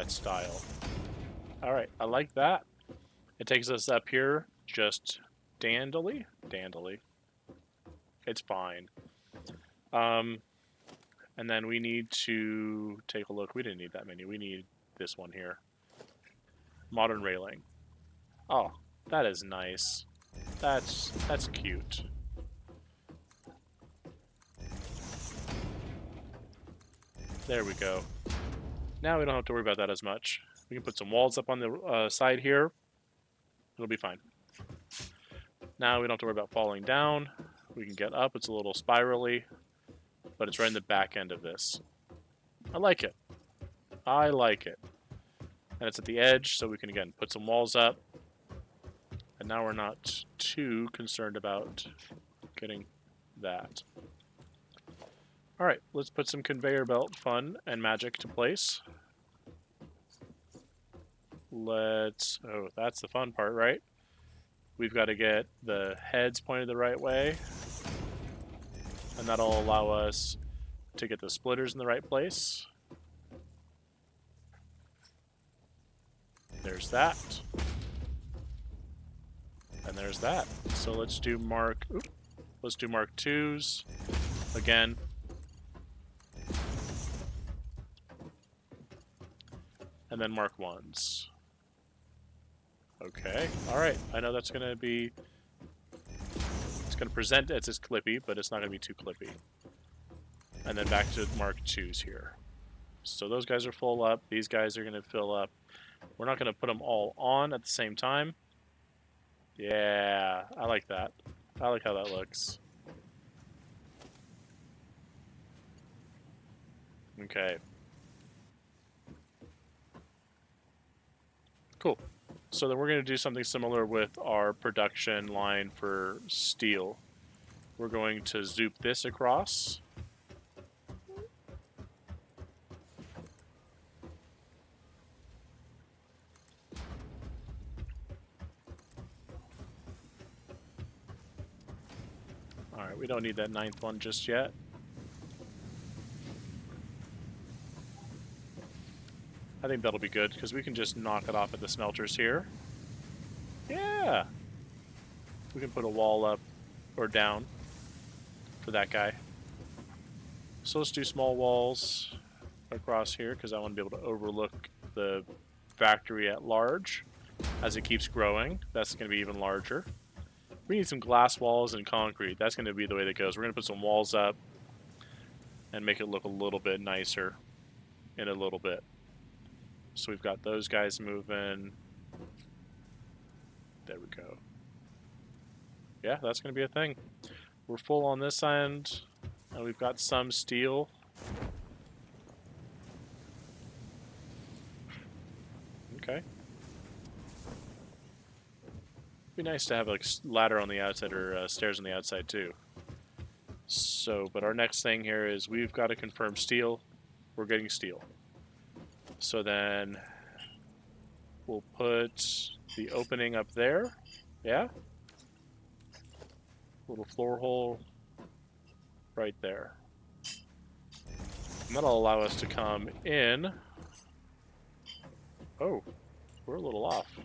style. Alright, I like that. It takes us up here just dandily. It's fine. And then we need to take a look. We didn't need that many. We need this one here. Modern railing. Oh, that is nice. That's cute. There we go. Now we don't have to worry about that as much. We can put some walls up on the side here. It'll be fine. Now we don't have to worry about falling down. We can get up. It's a little spirally, but it's right in the back end of this. I like it. I like it. And it's at the edge, so we can, again, put some walls up. And now we're not too concerned about getting that. Alright, let's put some conveyor belt fun and magic to place. Oh, that's the fun part, right? We've got to get the heads pointed the right way. And that'll allow us to get the splitters in the right place. There's that. And there's that. So let's do Mark 2s again. And then Mark 1s. Okay, alright. I know that's going to be... It's going to present as it's clippy, but it's not going to be too clippy. And then back to Mark 2s here. So those guys are full up. These guys are going to fill up. We're not going to put them all on at the same time. Yeah, I like that. I like how that looks. Okay. Cool. So then we're going to do something similar with our production line for steel. We're going to zoop this across. All right, we don't need that 9th one just yet. I think that'll be good because we can just knock it off at the smelters here. Yeah. We can put a wall up or down for that guy. So let's do small walls across here because I want to be able to overlook the factory at large. As it keeps growing, that's going to be even larger. We need some glass walls and concrete. That's going to be the way that goes. We're going to put some walls up and make it look a little bit nicer in a little bit. So we've got those guys moving. There we go. Yeah, that's going to be a thing. We're full on this end, and we've got some steel. Okay. Be nice to have like ladder on the outside or stairs on the outside too. So, but our next thing here is we've got to confirm steel. We're getting steel. So then we'll put the opening up there. Yeah. Little floor hole right there. And that'll allow us to come in. Oh, we're a little off.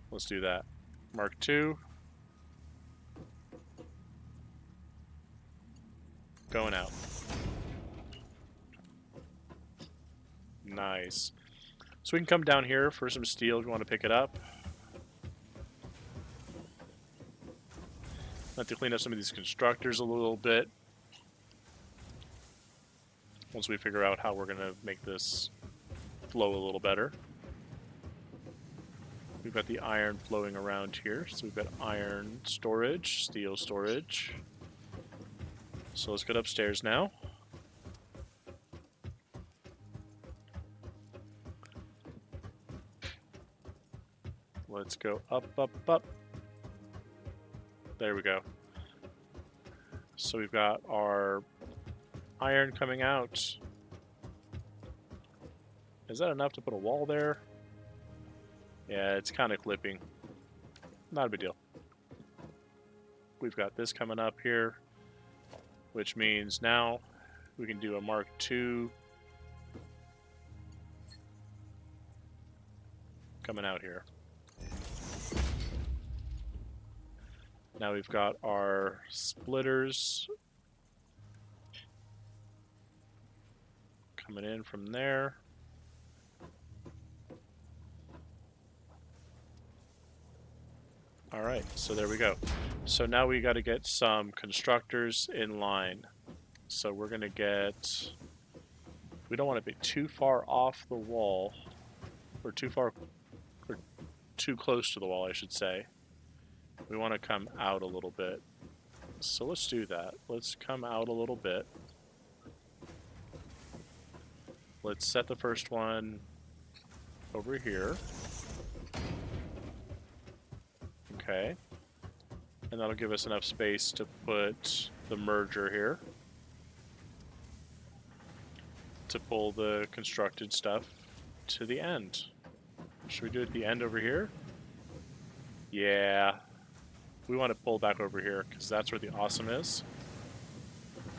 Let's do that. Mark 2. Going out. Nice. So we can come down here for some steel if you want to pick it up. Have to clean up some of these constructors a little bit. Once we figure out how we're going to make this flow a little better. We've got the iron flowing around here. So we've got iron storage, steel storage. So let's get upstairs now. Let's go up, up, up. There we go. So we've got our iron coming out. Is that enough to put a wall there? Yeah, it's kind of clipping. Not a big deal. We've got this coming up here, which means now we can do a Mark II coming out here. Now we've got our splitters coming in from there. All right, so there we go. So now we got to get some constructors in line. So we're going to get, we don't want to be too far off the wall, or too far, or too close to the wall, I should say. We want to come out a little bit. So let's do that. Let's come out a little bit. Let's set the first one over here. Okay. And that'll give us enough space to put the merger here. To pull the constructed stuff to the end. Should we do it at the end over here? Yeah. We want to pull back over here because that's where the awesome is.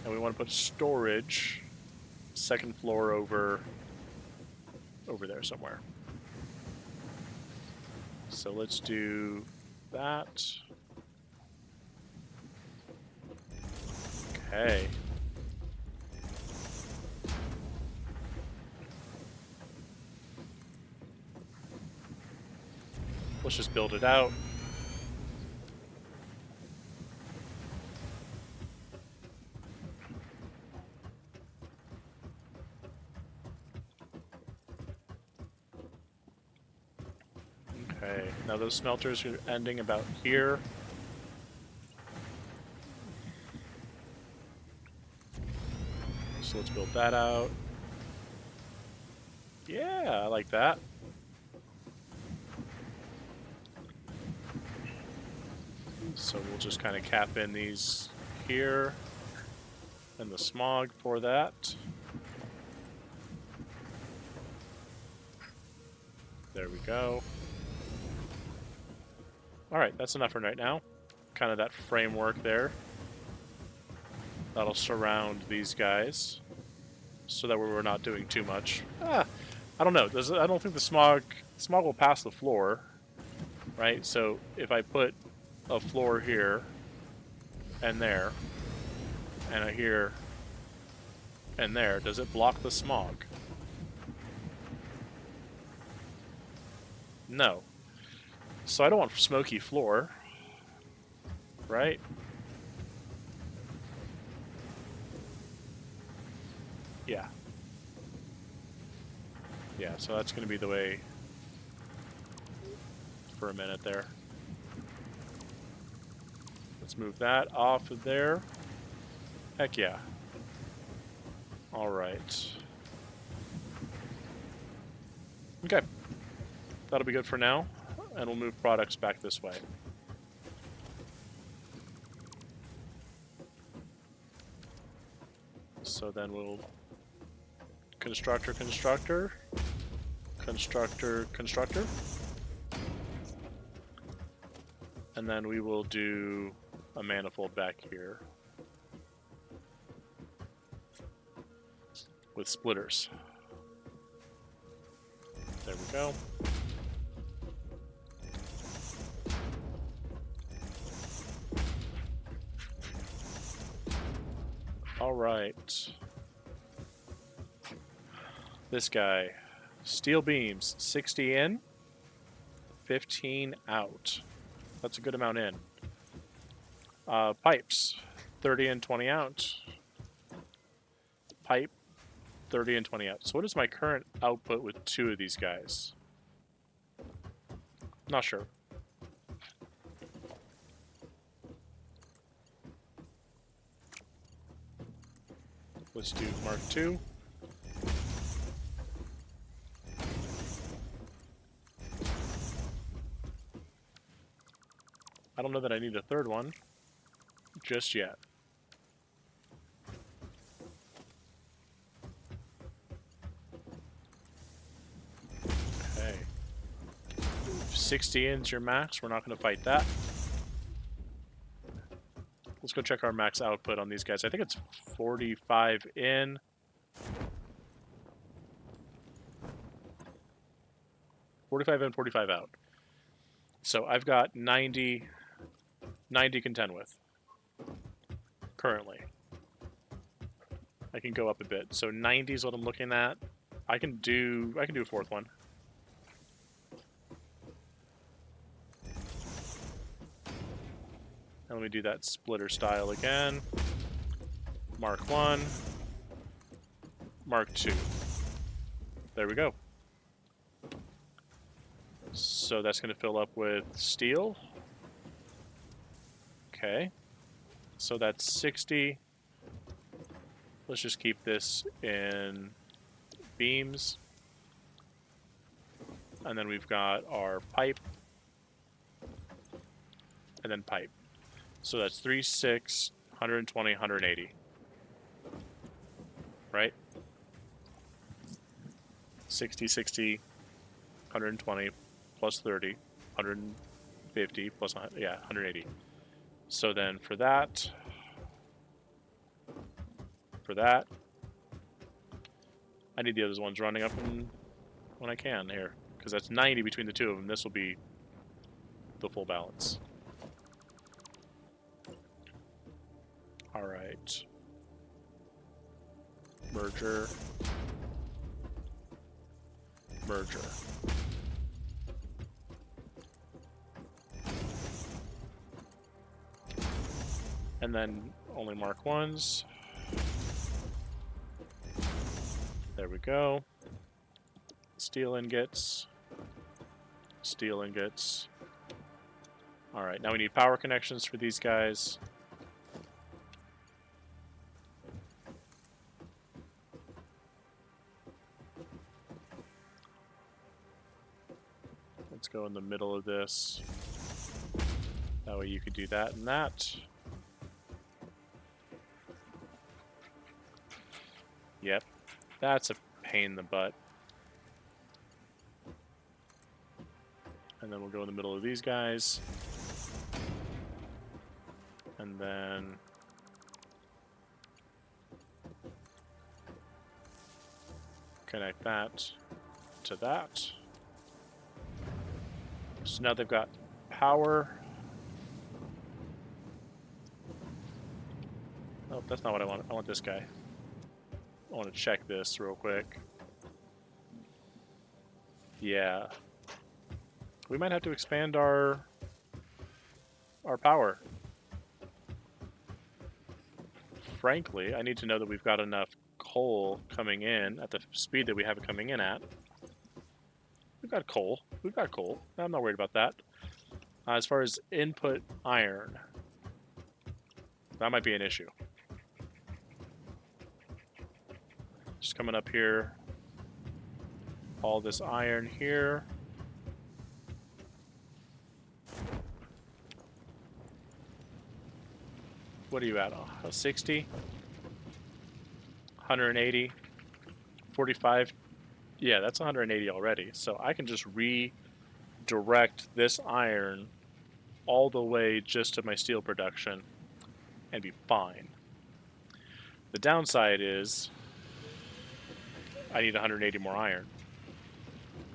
And we want to put storage second floor over there somewhere. So let's do that. Okay. Let's just build it out. Okay, now those smelters are ending about here. So let's build that out. Yeah, I like that. So we'll just kind of cap in these here and the smog for that. There we go. All right, that's enough for right now. Kind of that framework there. That'll surround these guys so that we're not doing too much. I don't know. I don't think the smog will pass the floor, right? So if I put a floor here and there and a here and there, does it block the smog? No. So I don't want smoky floor, right? Yeah. Yeah, so that's going to be the way for a minute there. Let's move that off of there. Heck yeah. All right. Okay. That'll be good for now, and we'll move products back this way. So then we'll constructor, constructor, constructor, constructor. And then we will do a manifold back here with splitters. There we go. All right. This guy. Steel beams, 60 in, 15 out. That's a good amount in. Pipes, 30 in, 20 out. Pipe, 30 and 20 out. So what is my current output with two of these guys? Not sure. Let's do Mark II. I don't know that I need a third one just yet. Okay. 60 in's your max. We're not going to fight that. Let's go check our max output on these guys. I think it's 45 in. $45 in, 45 out. So I've got 90 contend with currently. I can go up a bit. So 90 is what I'm looking at. I can do a fourth one. And let me do that splitter style again. Mark 1. Mark 2. There we go. So that's going to fill up with steel. Okay. So that's 60. Let's just keep this in beams. And then we've got our pipe. And then pipe. So that's 3, 6, 120, 180. Right? 60, 60, 120 plus 30, 150 plus, yeah, 180. So then for that, I need the other ones running up when I can here, because that's 90 between the two of them. This will be the full balance. All right. Merger. Merger. And then only mark ones. There we go. Steel ingots. Steel ingots. All right, now we need power connections for these guys. let's go in the middle of this. That way you could do that and that. Yep, that's a pain in the butt. And then we'll go in the middle of these guys. And then connect that to that. So now they've got power. Oh, that's not what I want. I want this guy. I want to check this real quick. Yeah. We might have to expand our power. Frankly, I need to know that we've got enough coal coming in at the speed that we have it coming in at. We've got coal. We've got coal. I'm not worried about that. As far as input iron, that might be an issue. Just coming up here. All this iron here. What are you at? 60? 180? 45? Yeah, that's 180 already. So I can just redirect this iron all the way just to my steel production and be fine. The downside is I need 180 more iron.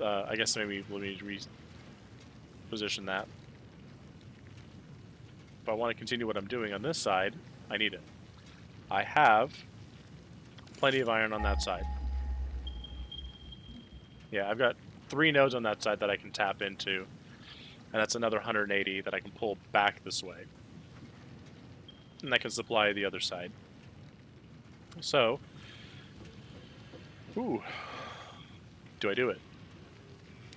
I guess maybe let me reposition that. If I want to continue what I'm doing on this side, I need it. I have plenty of iron on that side. Yeah, I've got 3 nodes on that side that I can tap into, and that's another 180 that I can pull back this way. And that can supply the other side. So, ooh, do I do it?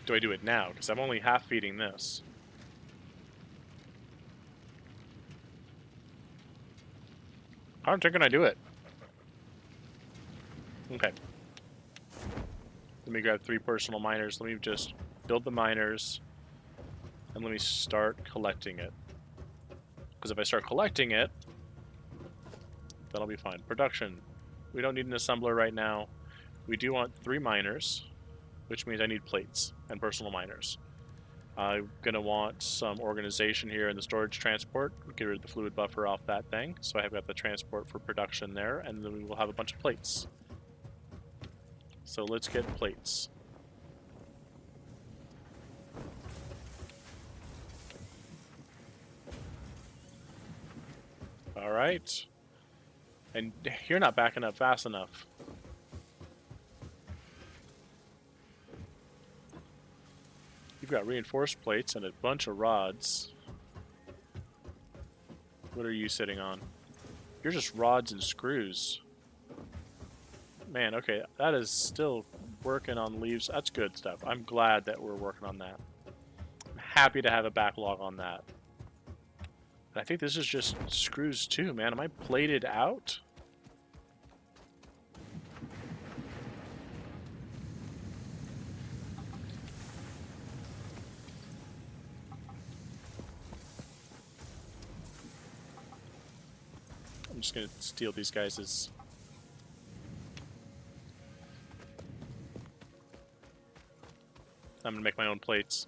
Do I do it now? Because I'm only half feeding this. How can I do it? Okay. Let me grab 3 personal miners. Let me just build the miners, and let me start collecting it. Because if I start collecting it, then I'll be fine. Production. We don't need an assembler right now. We do want 3 miners, which means I need plates and personal miners. I'm going to want some organization here in the storage transport. Get rid of the fluid buffer off that thing. So I have got the transport for production there, and then we will have a bunch of plates. So let's get plates. All right. And you're not backing up fast enough. You've got reinforced plates and a bunch of rods. What are you sitting on? You're just rods and screws. Man, okay, that is still working on leaves. That's good stuff. I'm glad that we're working on that. I'm happy to have a backlog on that. But I think this is just screws too, man. Am I plated out? I'm just gonna steal these guys' I'm gonna make my own plates.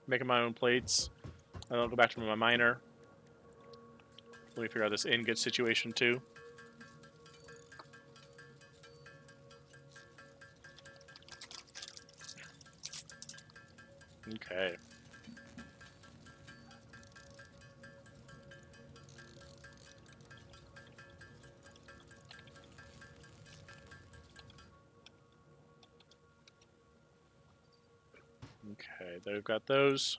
Making my own plates. And I'll go back to my miner. Let me figure out this ingot situation too. Okay. Okay, they've got those.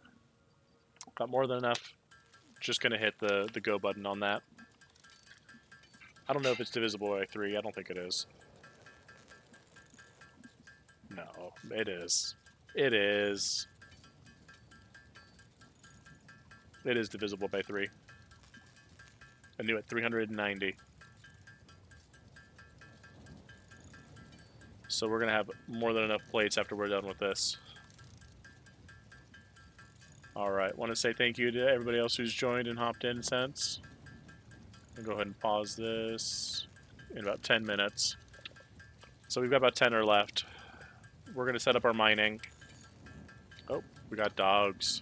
Got more than enough. Just gonna hit the go button on that. I don't know if it's divisible by 3. I don't think it is. No, it is. It is. It is divisible by 3. I knew it. 390. So we're going to have more than enough plates after we're done with this. Alright, want to say thank you to everybody else who's joined and hopped in since. I'll go ahead and pause this in about 10 minutes. So we've got about 10 or left. We're going to set up our mining. Oh, we got dogs.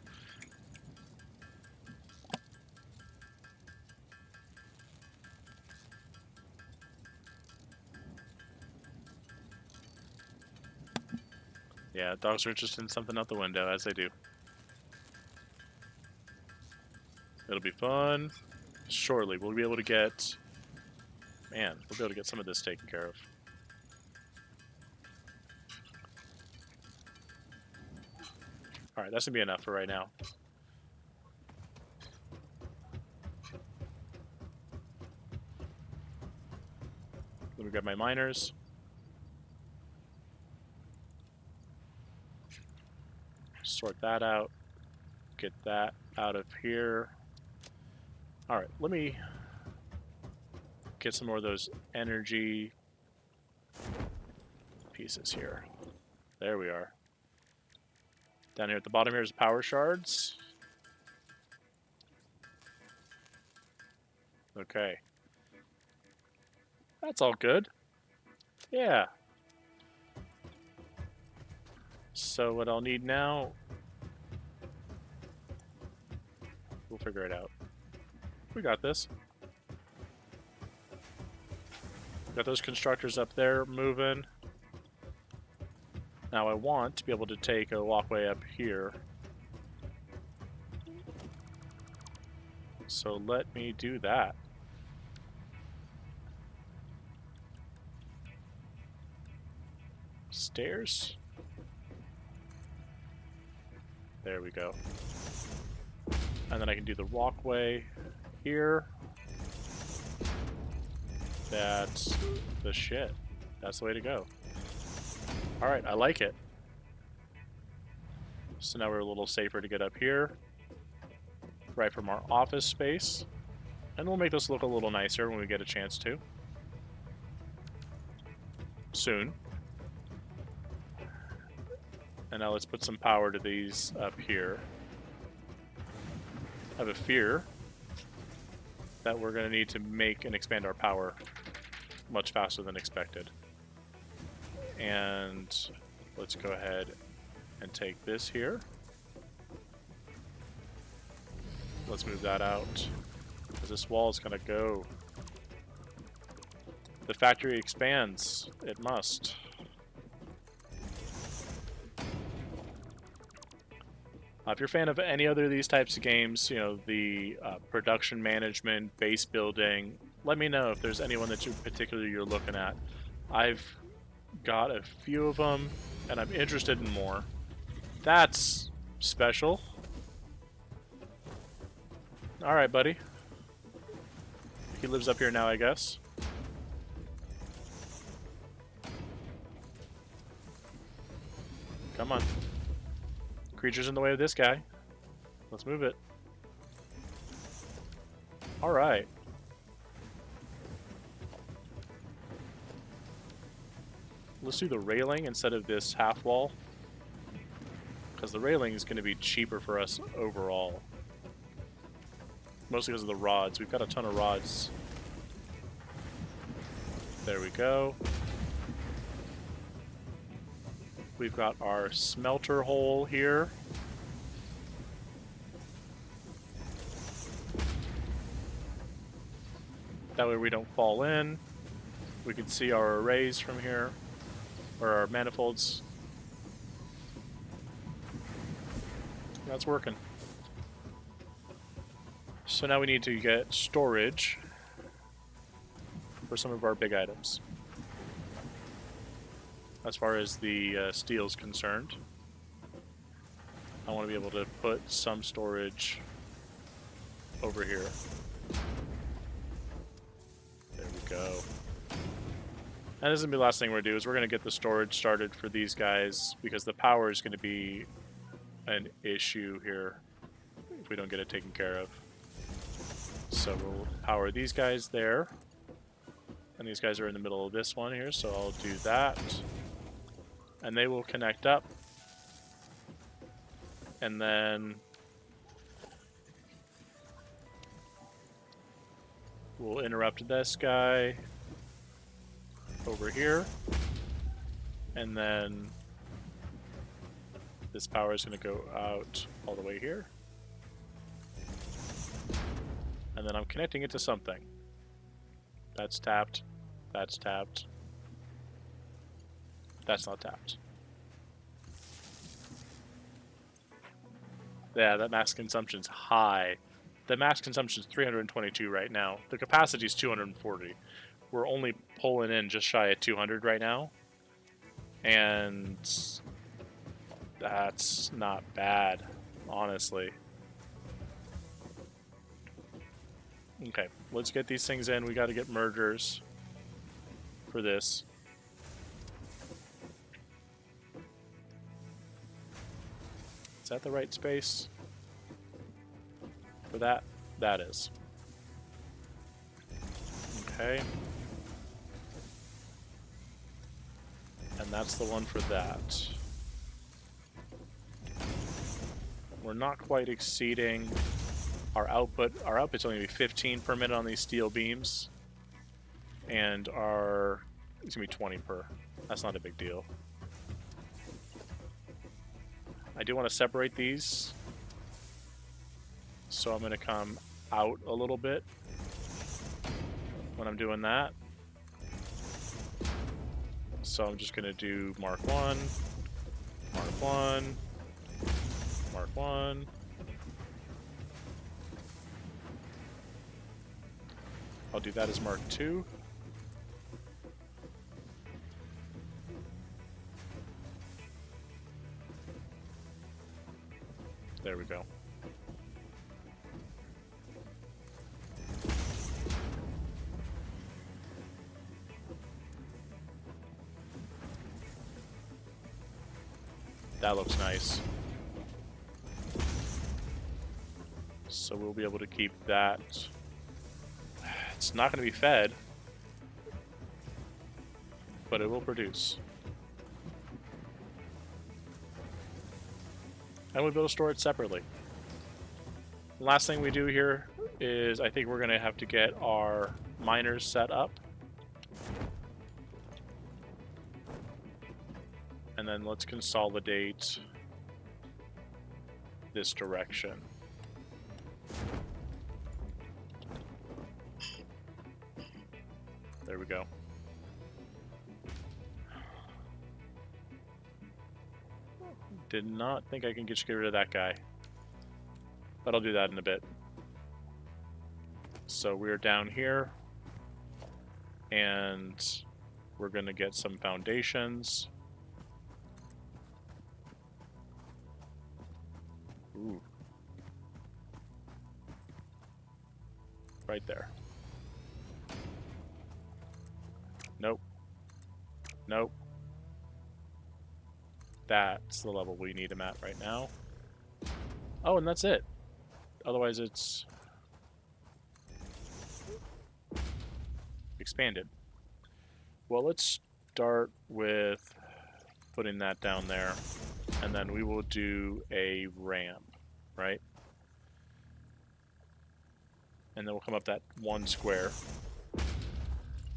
Yeah, dogs are interested in something out the window, as they do. It'll be fun. Shortly, we'll be able to get... Man, we'll be able to get some of this taken care of. Alright, that's going to be enough for right now. Let me grab my miners. Sort that out. Get that out of here. Alright, let me get some more of those energy pieces here. There we are. Down here at the bottom here is power shards. Okay. That's all good. Yeah. So what I'll need now... We'll figure it out. We got this. Got those constructors up there moving. Now I want to be able to take a walkway up here. So let me do that. Stairs. There we go. And then I can do the walkway here. That's the shit. That's the way to go. Alright, I like it. So now we're a little safer to get up here. Right from our office space. And we'll make this look a little nicer when we get a chance to. Soon. And now let's put some power to these up here. I have a fear that we're going to need to make and expand our power much faster than expected. And let's go ahead and take this here. Let's move that out. Because this wall is going to go. The factory expands. It must. If you're a fan of any other of these types of games, you know, the production management, base building, let me know if there's anyone that you particularly you're looking at. I've got a few of them, and I'm interested in more. That's special. Alright, buddy. He lives up here now, I guess. Come on. Creature's in the way of this guy. Let's move it. Alright. Let's do the railing instead of this half wall. Because the railing is going to be cheaper for us overall. Mostly because of the rods. We've got a ton of rods. There we go. We've got our smelter hole here. That way we don't fall in. We can see our arrays from here, or our manifolds. That's working. So now we need to get storage for some of our big items. As far as the steel is concerned, I want to be able to put some storage over here. There we go. And this is going to be the last thing we're going to do, is we're going to get the storage started for these guys, because the power is going to be an issue here if we don't get it taken care of. So we'll power these guys there. And these guys are in the middle of this one here, so I'll do that. and they will connect up. And then we'll interrupt this guy over here. And then this power is going to go out all the way here. And then I'm connecting it to something. That's tapped. That's tapped. That's not tapped. Yeah, that max consumption's high. The max consumption is 322 right now. The capacity is 240. We're only pulling in just shy of 200 right now. And that's not bad, honestly. Okay, let's get these things in. We got to get mergers for this. Is that the right space for that? That is. Okay. And that's the one for that. We're not quite exceeding our output. Our output's only going to be 15 per minute on these steel beams. And it's going to be 20 per. That's not a big deal. I do want to separate these. So I'm going to come out a little bit when I'm doing that. So I'm just going to do Mark 1, Mark 1, Mark 1. I'll do that as Mark 2. There we go. That looks nice. So we'll be able to keep that. It's not going to be fed, but it will produce. And we'll be able to store it separately. Last thing we do here is I think we're going to have to get our miners set up. And then let's consolidate this direction. There we go. Did not think I can get rid of that guy. But I'll do that in a bit. So we're down here. And we're going to get some foundations. Ooh. Right there. Nope. Nope. That's the level we need him at right now. Oh, and that's it. Otherwise it's expanded. Well, let's start with putting that down there. And then we will do a ramp, right? And then we'll come up that one square.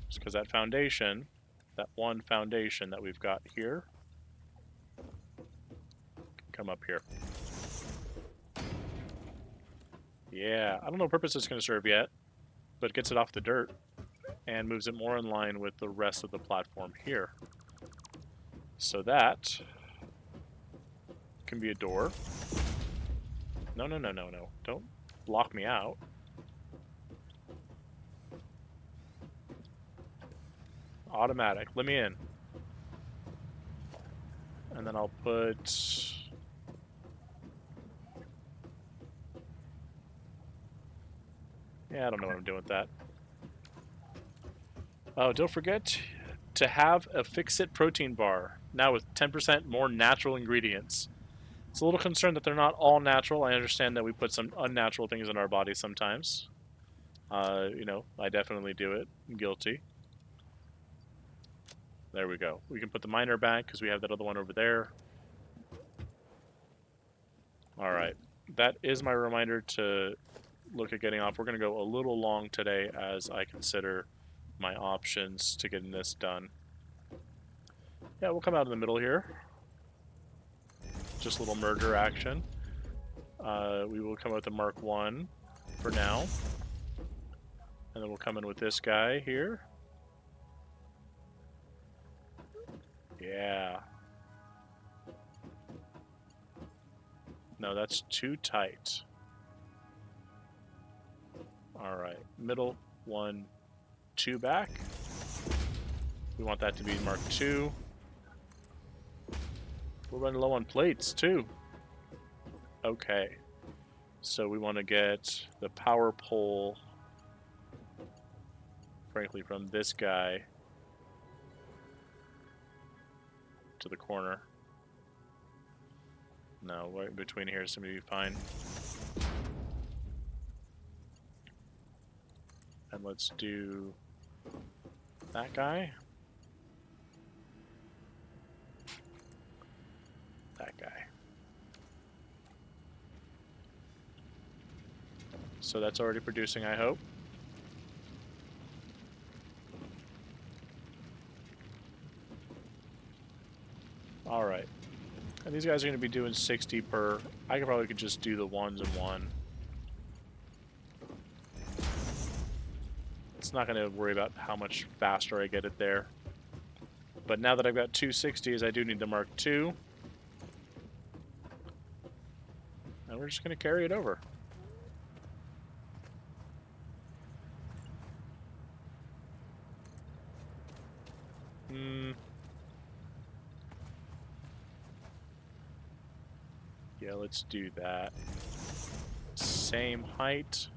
Just because that foundation, that one foundation that we've got here, can come up here. Yeah, I don't know what purpose it's going to serve yet, but it gets it off the dirt and moves it more in line with the rest of the platform here. So that can be a door. No, no, no, no, no. Don't block me out. Automatic. Let me in. And then I'll put... Yeah, I don't know what I'm doing with that. Oh, don't forget to have a Fix-It protein bar, now with 10% more natural ingredients. It's a little concerned that they're not all natural. I understand that we put some unnatural things in our bodies sometimes. You know, I definitely do it. I'm guilty. There we go. We can put the miner back because we have that other one over there. All right. That is my reminder to look at getting off. We're going to go a little long today as I consider my options to getting this done. Yeah, we'll come out in the middle here. Just a little merger action. We will come out with the Mark 1 for now. And then we'll come in with this guy here. Yeah. No, that's too tight. All right. Middle, 1, 2 back. We want that to be Mark 2. We're running low on plates, too. Okay. So we want to get the power pole, frankly, from this guy to the corner. No, right in between here is going to be fine. And let's do that guy. That guy. So that's already producing, I hope. All right. And these guys are going to be doing 60 per. I could just do the 1s and 1. It's not going to worry about how much faster I get it there. But now that I've got 260s, I do need to mark 2. And we're just going to carry it over. Yeah, let's do that. Same height.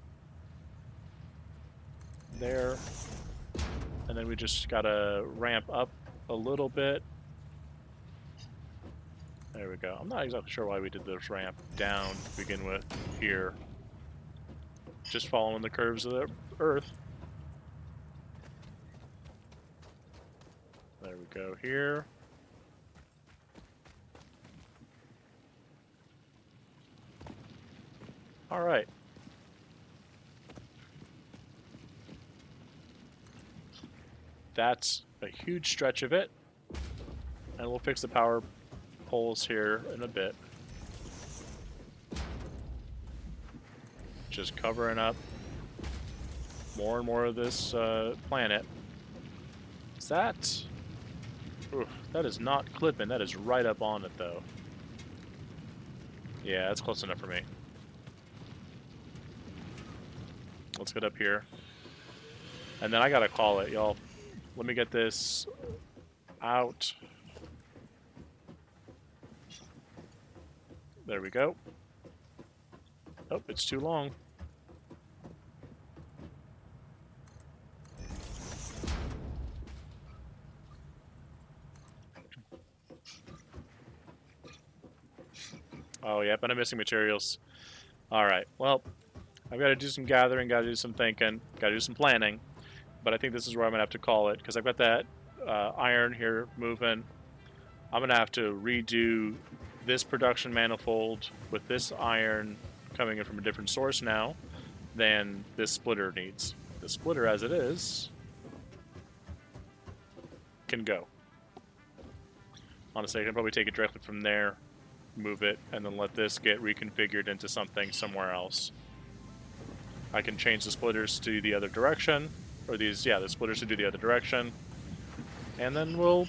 There. And then we just gotta ramp up a little bit. There we go. I'm not exactly sure why we did this ramp down to begin with here. Just following the curves of the Earth. There we go here. All right. That's a huge stretch of it. And we'll fix the power poles here in a bit. Just covering up more and more of this planet. Is that... Oof, that is not clipping. That is right up on it, though. Yeah, that's close enough for me. Let's get up here. And then I gotta call it, y'all. Let me get this out. There we go. Oh, it's too long. Oh, yep, and I'm missing materials. Alright, well, I've got to do some gathering, got to do some thinking, got to do some planning. But I think this is where I'm going to have to call it, because I've got that iron here moving. I'm going to have to redo this production manifold with this iron coming in from a different source now than this splitter needs. The splitter, as it is, can go. Honestly, I can probably take it directly from there, move it, and then let this get reconfigured into something somewhere else. I can change the splitters to the other direction, or the splitters to do the other direction, and then we'll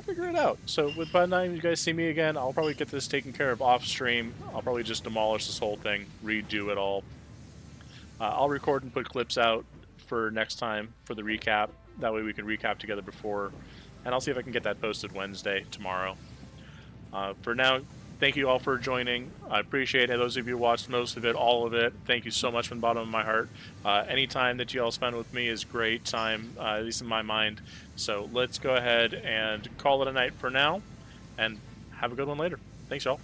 figure it out. So by the time you guys see me again, I'll probably get this taken care of off stream. I'll probably just demolish this whole thing, redo it all. I'll record and put clips out for next time for the recap. That way we can recap together before, and I'll see if I can get that posted Wednesday, tomorrow. For now, thank you all for joining. I appreciate it. Those of you who watched most of it, all of it, thank you so much from the bottom of my heart. Any time that you all spend with me is great time, at least in my mind. So let's go ahead and call it a night for now, and have a good one later. Thanks, y'all.